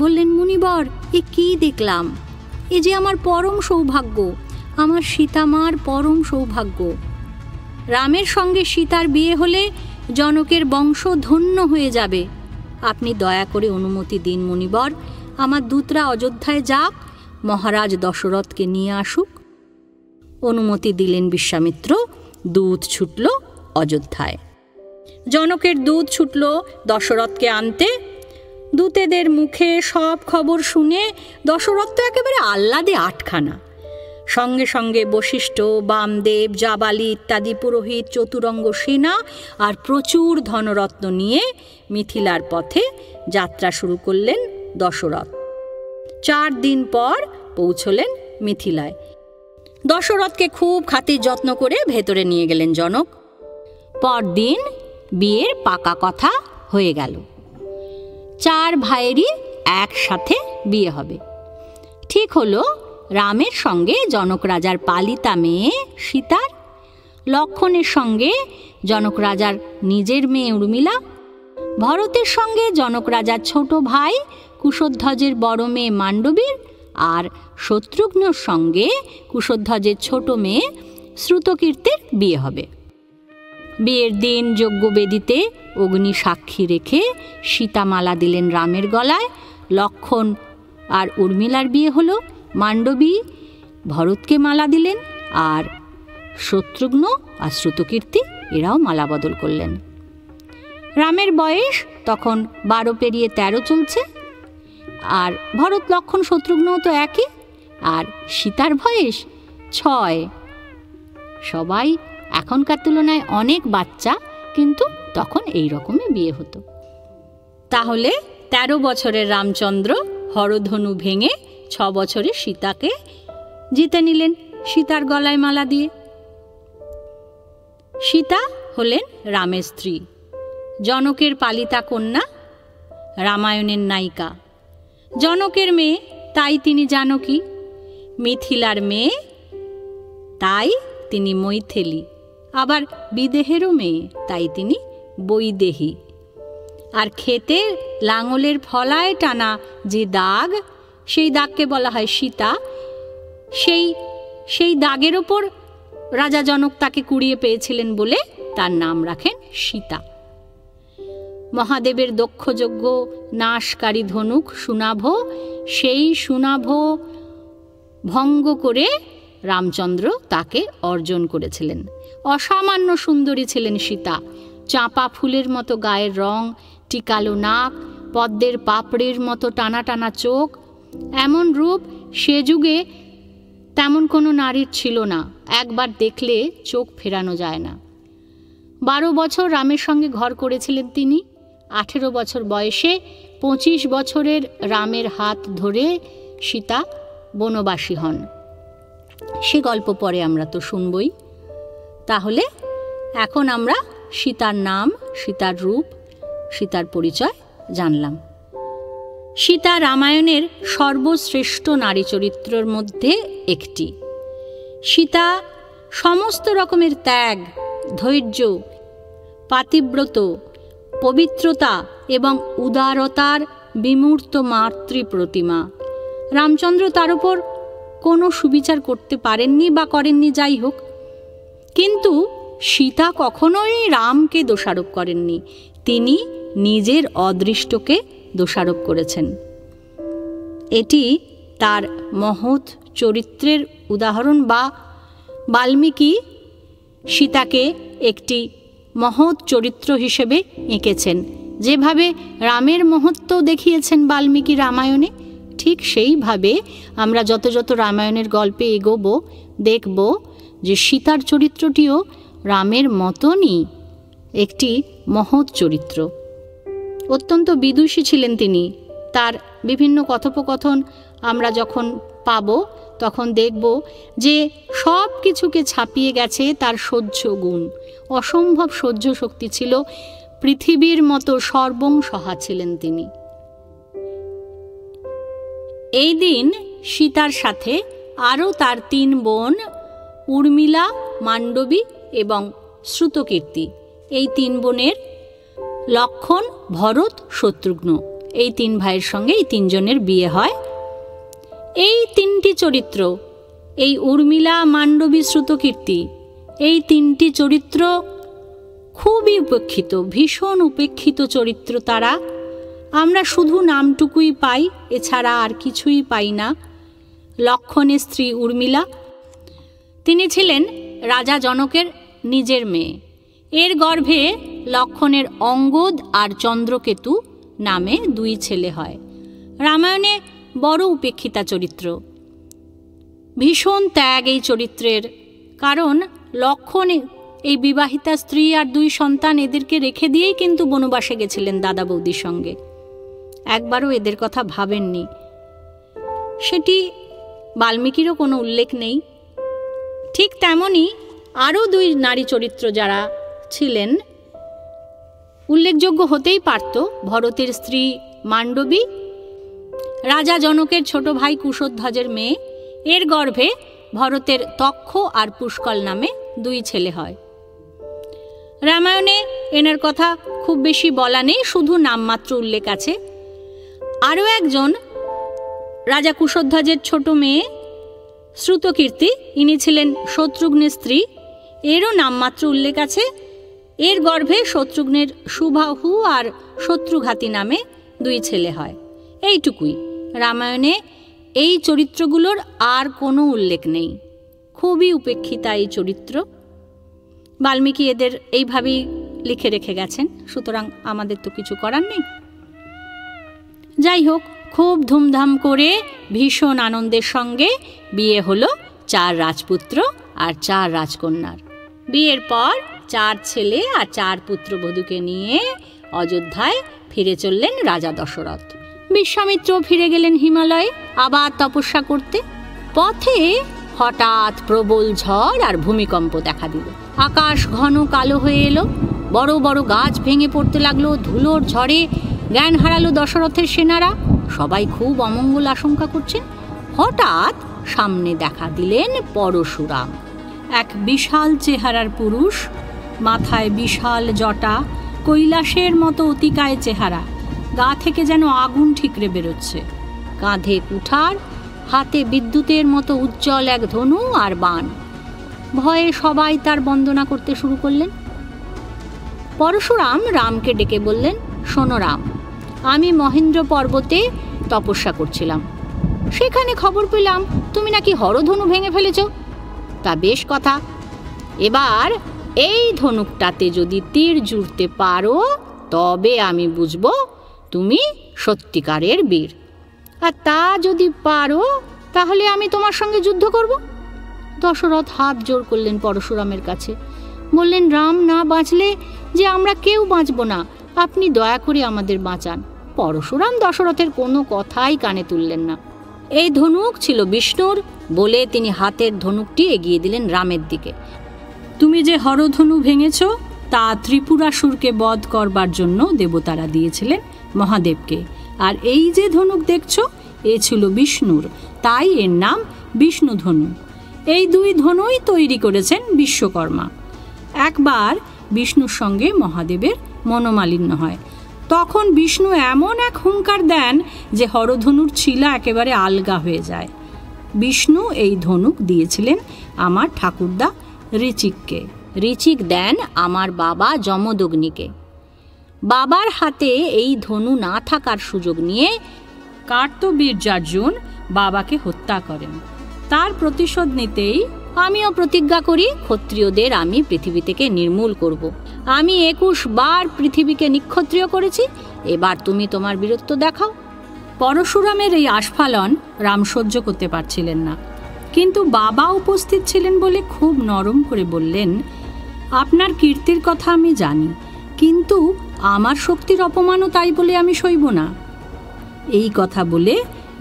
বললেন, মুনিবর, এ কি দেখলাম? এ যে আমার পরম সৌভাগ্য, আমার সীতামার পরম সৌভাগ্য। রামের সঙ্গে সীতার বিয়ে হলে জনকের বংশ ধন্য হয়ে যাবে। আপনি দয়া করে অনুমতি দিন মুনিবর, আমার দূতরা অযোধ্যায় যাক, মহারাজ দশরথকে নিয়ে আসুক। অনুমতি দিলেন বিশ্বামিত্র। দূত ছুটল অযোধ্যায়। জনকের দূত ছুটল দশরথকে আনতে। দূতেদের মুখে সব খবর শুনে দশরথ তো একেবারে আহ্লাদে আটখানা। সঙ্গে সঙ্গে বশিষ্ঠ, বামদেব, জাবালি ইত্যাদি পুরোহিত, চতুরঙ্গ সেনা আর প্রচুর ধনরত্ন নিয়ে মিথিলার পথে যাত্রা শুরু করলেন দশরথ। 4 দিন পর পৌঁছলেন মিথিলায়। দশরথকে খুব খাতির যত্ন করে ভেতরে নিয়ে গেলেন জনক। পরদিন বিয়ের পাকা কথা হয়ে গেল। 4 ভাইয়েরই একসাথে বিয়ে হবে। ঠিক হলো রামের সঙ্গে জনক রাজার পালিতা মেয়ে সীতার, লক্ষ্মণের সঙ্গে জনক রাজার নিজের মেয়ে উর্মিলা, ভরতের সঙ্গে জনক রাজার ছোট ভাই কুশধ্বজের বড় মেয়ে মান্ডবীর, আর শত্রুঘ্নর সঙ্গে কুশধ্বজের ছোট মেয়ে শ্রুতকীর্তির বিয়ে হবে। বিয়ের দিন যজ্ঞবেদিতে অগ্নি সাক্ষী রেখে সীতামালা দিলেন রামের গলায়। লক্ষ্মণ আর উর্মিলার বিয়ে হলো। মান্ডবী ভরতকে মালা দিলেন, আর শত্রুঘ্ন আর শ্রুতকীর্তি এরাও মালা বদল করলেন। রামের বয়স তখন 12 পেরিয়ে 13 চলছে, আর ভরত, লক্ষ্মণ, শত্রুঘ্নও তো একই, আর সীতার বয়স 6। সবাই এখনকার তুলনায় অনেক বাচ্চা, কিন্তু তখন এই রকমই বিয়ে হতো। তাহলে 13 বছরের রামচন্দ্র হরধনু ভেঙে 6 বছরে সীতাকে জিতে নিলেন সীতার গলায় মালা দিয়ে। সীতা হলেন রামের স্ত্রী, জনকের পালিতা কন্যা, রামায়ণের নায়িকা। জনকের মেয়ে, তাই তিনি জানকী। মিথিলার মেয়ে, তাই তিনি মৈথিলী। আবার বিদেহেরও মেয়ে, তাই তিনি বৈদেহী। আর খেতে লাঙলের ফলায় টানা যে দাগ, সেই দাগকে বলা হয় সীতা। সেই দাগের ওপর রাজা জনক তাকে কুড়িয়ে পেয়েছিলেন বলে তার নাম রাখেন সীতা। মহাদেবের দক্ষযজ্ঞ নাশকারী ধনুক সুনাভ, সেই সুনাভ ভঙ্গ করে রামচন্দ্র তাকে অর্জন করেছিলেন। অসামান্য সুন্দরী ছিলেন সীতা। চাঁপা ফুলের মতো গায়ের রং, টিকালো নাক, পদ্মের পাপড়ির মতো টানা টানা চোখ। এমন রূপ সে যুগে তেমন কোনো নারীর ছিল না, একবার দেখলে চোখ ফেরানো যায় না। 12 বছর রামের সঙ্গে ঘর করেছিলেন তিনি। 18 বছর বয়সে 25 বছরের রামের হাত ধরে সীতা বনবাসী হন। সে গল্প পরে আমরা তো শুনবই। তাহলে এখন আমরা সীতার নাম, সীতার রূপ, সীতার পরিচয় জানলাম। সীতা রামায়ণের সর্বশ্রেষ্ঠ নারী চরিত্রের মধ্যে একটি। সীতা সমস্ত রকমের ত্যাগ, ধৈর্য, পাতিব্রত, পবিত্রতা এবং উদারতার বিমূর্ত মাতৃ প্রতিমা। রামচন্দ্র তার উপর কোনো সুবিচার করতে পারেননি বা করেননি, যাই হোক, কিন্তু সীতা কখনোই রামকে দোষারোপ করেননি। তিনি নিজের অদৃষ্টকে দোষারোপ করেছেন। এটি তার মহৎ চরিত্রের উদাহরণ। বা বাল্মীকি সীতাকে একটি মহৎ চরিত্র হিসেবে এঁকেছেন। যেভাবে রামের মহত্ব দেখিয়েছেন বাল্মীকি রামায়ণে, ঠিক সেইভাবে আমরা যত যত রামায়ণের গল্পে এগোবো দেখব যে সীতার চরিত্রটিও রামের মতনই একটি মহৎ চরিত্র। অত্যন্ত বিদুষী ছিলেন তিনি। তার বিভিন্ন কথোপকথন আমরা যখন পাব তখন দেখব যে সব কিছুকে ছাপিয়ে গেছে তার সহ্য গুণ। অসম্ভব সহ্য শক্তি ছিল। পৃথিবীর মতো সর্বংসহা ছিলেন তিনি। এই দিন সীতার সাথে আরও তার 3 বোন উর্মিলা, মান্ডবী এবং শ্রুতকীর্তি, এই 3 বোনের লক্ষণ, ভরত, শত্রুঘ্ন, এই 3 ভাইয়ের সঙ্গে এই 3 জনের বিয়ে হয়। এই 3টি চরিত্র, এই উর্মিলা, মান্ডবী, শ্রুতকীর্তি, এই 3টি চরিত্র খুবই উপেক্ষিত, ভীষণ উপেক্ষিত চরিত্র তারা। আমরা শুধু নামটুকুই পাই, এছাড়া আর কিছুই পাই না। লক্ষণের স্ত্রী উর্মিলা, তিনি ছিলেন রাজা জনকের নিজের মেয়ে। এর গর্ভে লক্ষণের অঙ্গদ আর চন্দ্রকেতু নামে 2 ছেলে হয়। রামায়ণে বড় উপেক্ষিতা চরিত্র, ভীষণ ত্যাগ এই চরিত্রের। কারণ লক্ষণ এই বিবাহিতা স্ত্রী আর 2 সন্তান, এদেরকে রেখে দিয়েই কিন্তু বনবাসে গেছিলেন দাদা বৌদির সঙ্গে। একবারও এদের কথা ভাবেননি। সেটি বাল্মীকিরও কোনো উল্লেখ নেই। ঠিক তেমনই আরও 2 নারী চরিত্র যারা ছিলেন উল্লেখযোগ্য হতেই পারত। ভরতের স্ত্রী মান্ডবী, রাজা জনকের ছোট ভাই কুশধ্বজের মেয়ে। এর গর্ভে ভরতের তক্ষ আর পুষ্কল নামে 2 ছেলে হয়। রামায়ণে এনার কথা খুব বেশি বলা নেই, শুধু নামমাত্র উল্লেখ আছে। আরও একজন রাজা কুশধ্বজের ছোট মেয়ে শ্রুতকীর্তি, ইনি ছিলেন শত্রুঘ্নের স্ত্রী। এরও নামমাত্র উল্লেখ আছে। এর গর্ভে শত্রুঘ্নের সুবাহু আর শত্রুঘাতী নামে 2 ছেলে হয়। এইটুকুই। রামায়ণে এই চরিত্রগুলোর আর কোনো উল্লেখ নেই। খুবই উপেক্ষিতা এই চরিত্র। বাল্মীকি এদের এইভাবেই লিখে রেখে গেছেন, সুতরাং আমাদের তো কিছু করার নেই। যাই হোক, খুব ধুমধাম করে ভীষণ আনন্দের সঙ্গে বিয়ে হলো 4 রাজপুত্র আর 4 রাজকন্যার। বিয়ের পর 4 ছেলে আর 4 পুত্রবধূকে নিয়ে অযোধ্যায় ফিরে চললেন রাজা দশরথ। বিশ্বামিত্র ফিরে গেলেন হিমালয়ে আবার তপস্যা করতে। পথে হঠাৎ প্রবল ঝড় আর ভূমিকম্প দেখা দিল। আকাশ ঘন কালো হয়ে এলো, বড় বড় গাছ ভেঙে পড়তে লাগলো। ধুলোর ঝড়ে জ্ঞান হারালো দশরথের সেনারা। সবাই খুব অমঙ্গল আশঙ্কা করছেন। হঠাৎ সামনে দেখা দিলেন পরশুরাম, এক বিশাল চেহারার পুরুষ, মাথায় বিশাল জটা, কৈলাসের মতো অতিকায় চেহারা, গা থেকে যেন আগুন ঠিকরে বেরোচ্ছে, কাঁধে কুঠার, হাতে বিদ্যুতের মতো উজ্জ্বল এক ধনু আর বাণ। ভয়ে সবাই তার বন্দনা করতে শুরু করলেন। পরশুরাম রামকে ডেকে বললেন, শোনো রাম, আমি মহেন্দ্র পর্বতে তপস্যা করছিলাম, সেখানে খবর পেলাম তুমি নাকি হরধনু ভেঙে ফেলেছ। তা বেশ কথা, এবার এই ধনুকটাতে যদি তীর জুড়তে পারো তবে আমি বুঝব তুমি সত্যিকারের বীর, আর তা যদি পারো তাহলে আমি তোমার সঙ্গে যুদ্ধ করব। দশরথ হাত জোড় করলেন পরশুরামের কাছে, বললেন, রাম না বাঁচলে যে আমরা কেউ বাঁচব না, আপনি দয়া করে আমাদের বাঁচান। পরশুরাম দশরথের কোনো কথাই কানে তুললেন না। এই ধনুক ছিল বিষ্ণুর বলে তিনি হাতের ধনুকটি এগিয়ে দিলেন রামের দিকে। তুমি যে হরধনু ভেঙেছ তা ত্রিপুরাসুরকে বধ করবার জন্য দেবতারা দিয়েছিলেন মহাদেবকে, আর এই যে ধনুক দেখছো এ ছিল বিষ্ণুর, তাই এর নাম বিষ্ণু ধনু। এই 2 ধনুই তৈরি করেছেন বিশ্বকর্মা। একবার বিষ্ণুর সঙ্গে মহাদেবের মনোমালিন্য হয়, তখন বিষ্ণু এমন এক হুঙ্কার দেন যে হরধনুর ছিলা একেবারে আলগা হয়ে যায়। বিষ্ণু এই ধনুক দিয়েছিলেন আমার ঠাকুরদা ঋচিককে, ঋচিক দেন আমার বাবা যমদগ্নিকে। বাবার হাতে এই ধনু না থাকার সুযোগ নিয়ে কার্তবীর্যার্জুন বাবাকে হত্যা করেন। তার প্রতিশোধ নিতেই আমিও প্রতিজ্ঞা করি ক্ষত্রিয়দের আমি পৃথিবী থেকে নির্মূল করব। আমি 21 বার পৃথিবীকে নিক্ষত্রিয় করেছি, এবার তুমি তোমার বীরত্ব দেখাও। পরশুরামের এই আস্ফালন রাম সহ্য করতে পারছিলেন না, কিন্তু বাবা উপস্থিত ছিলেন বলে খুব নরম করে বললেন, আপনার কীর্তির কথা আমি জানি, কিন্তু আমার শক্তির অপমানও তাই বলে আমি সইব না। এই কথা বলে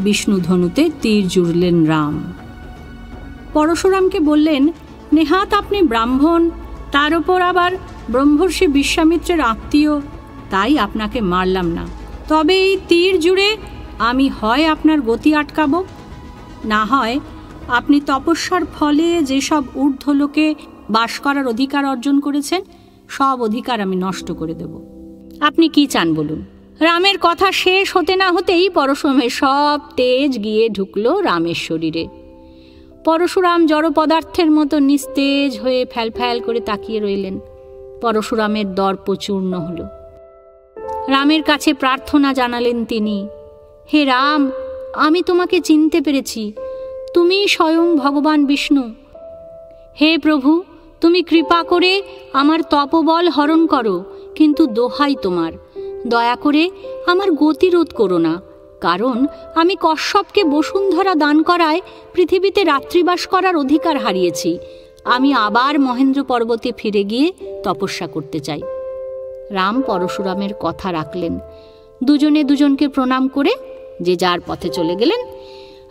বিষ্ণু ধনুতে তীর জুড়লেন রাম। পরশুরামকে বললেন, নেহাত আপনি ব্রাহ্মণ, তার ওপর আবার ব্রহ্মর্ষি বিশ্বামিত্রের আত্মীয়, তাই আপনাকে মারলাম না। তবে এই তীর জুড়ে আমি হয় আপনার গতি আটকাবো, না হয় আপনি তপস্যার ফলে যেসব ঊর্ধ্বলোকে বাস করার অধিকার অর্জন করেছেন সব অধিকার আমি নষ্ট করে দেব। আপনি কি চান বলুন। রামের কথা শেষ হতে না হতেই পরশুরামের সব তেজ গিয়ে ঢুকলো রামের শরীরে। পরশুরাম জড় পদার্থের মতো নিস্তেজ হয়ে ফ্যাল করে তাকিয়ে রইলেন। পরশুরামের দর্প চূর্ণ হল। রামের কাছে প্রার্থনা জানালেন তিনি, হে রাম, আমি তোমাকে চিনতে পেরেছি, তুমি স্বয়ং ভগবান বিষ্ণু। হে প্রভু, তুমি কৃপা করে আমার তপবল হরণ করো, কিন্তু দোহাই তোমার, দয়া করে আমার গতিরোধ করো না, কারণ আমি কশ্যপকে বসুন্ধরা দান করায় পৃথিবীতে রাত্রিবাস করার অধিকার হারিয়েছি। আমি আবার মহেন্দ্র পর্বতে ফিরে গিয়ে তপস্যা করতে চাই। রাম পরশুরামের কথা রাখলেন। দুজনে দুজনকে প্রণাম করে যে যার পথে চলে গেলেন।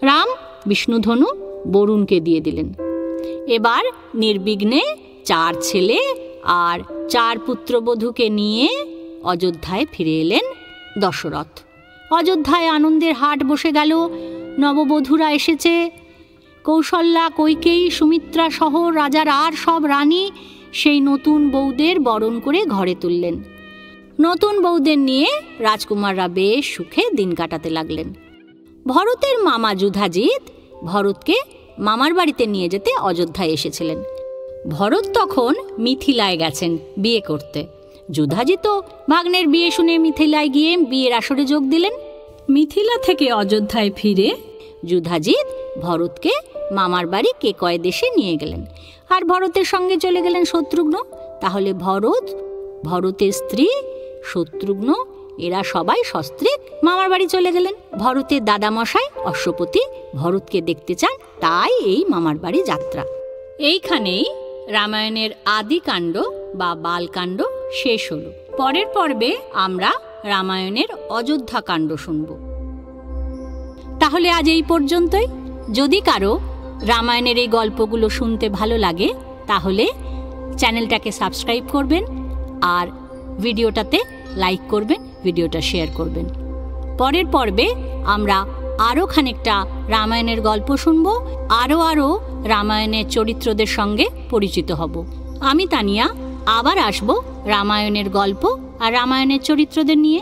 রাম বিষ্ণুধনু বরুণকে দিয়ে দিলেন। এবার নির্বিঘ্নে 4 ছেলে আর 4 পুত্রবধূকে নিয়ে অযোধ্যায় ফিরে এলেন দশরথ। অযোধ্যায় আনন্দের হাট বসে গেল। নববধূরা এসেছে। কৌশল্যা, কৈকেয়ী, সুমিত্রা সহ রাজার আর সব রানী সেই নতুন বউদের বরণ করে ঘরে তুললেন। নতুন বউদের নিয়ে রাজকুমাররা বেশ সুখে দিন কাটাতে লাগলেন। ভরতের মামা যুধাজিৎ ভরতকে মামার বাড়িতে নিয়ে যেতে অযোধ্যায় এসেছিলেন। ভরত তখন মিথিলায় গেছেন বিয়ে করতে। যুধাজিৎও ভাগ্নের বিয়ে শুনে মিথিলায় গিয়ে বিয়ের আসরে যোগ দিলেন। মিথিলা থেকে অযোধ্যায় ফিরে যুধাজিৎ ভরতকে মামার বাড়ি কেকয় দেশে নিয়ে গেলেন, আর ভরতের সঙ্গে চলে গেলেন শত্রুঘ্ন। তাহলে ভরতের স্ত্রী, শত্রুঘ্ন এরা সবাই সস্ত্রীক মামার বাড়ি চলে গেলেন। ভরতের দাদামশাই অশ্বপতি ভরতকে দেখতে চান, তাই এই মামার বাড়ি যাত্রা। এইখানেই রামায়ণের আদিকাণ্ড বা বালকাণ্ড শেষ হলো। পরের পর্বে আমরা রামায়ণের অযোধ্যাকাণ্ড শুনব। তাহলে আজ এই পর্যন্তই। যদি কারো রামায়ণের এই গল্পগুলো শুনতে ভালো লাগে তাহলে চ্যানেলটাকে সাবস্ক্রাইব করবেন আর ভিডিওটাতে লাইক করবেন, ভিডিওটা শেয়ার করবেন। পরের পর্বে আমরা আরও খানিকটা রামায়ণের গল্প শুনব, আরও রামায়ণের চরিত্রদের সঙ্গে পরিচিত হব। আমি তানিয়া আবার আসব রামায়ণের গল্প আর রামায়ণের চরিত্রদের নিয়ে।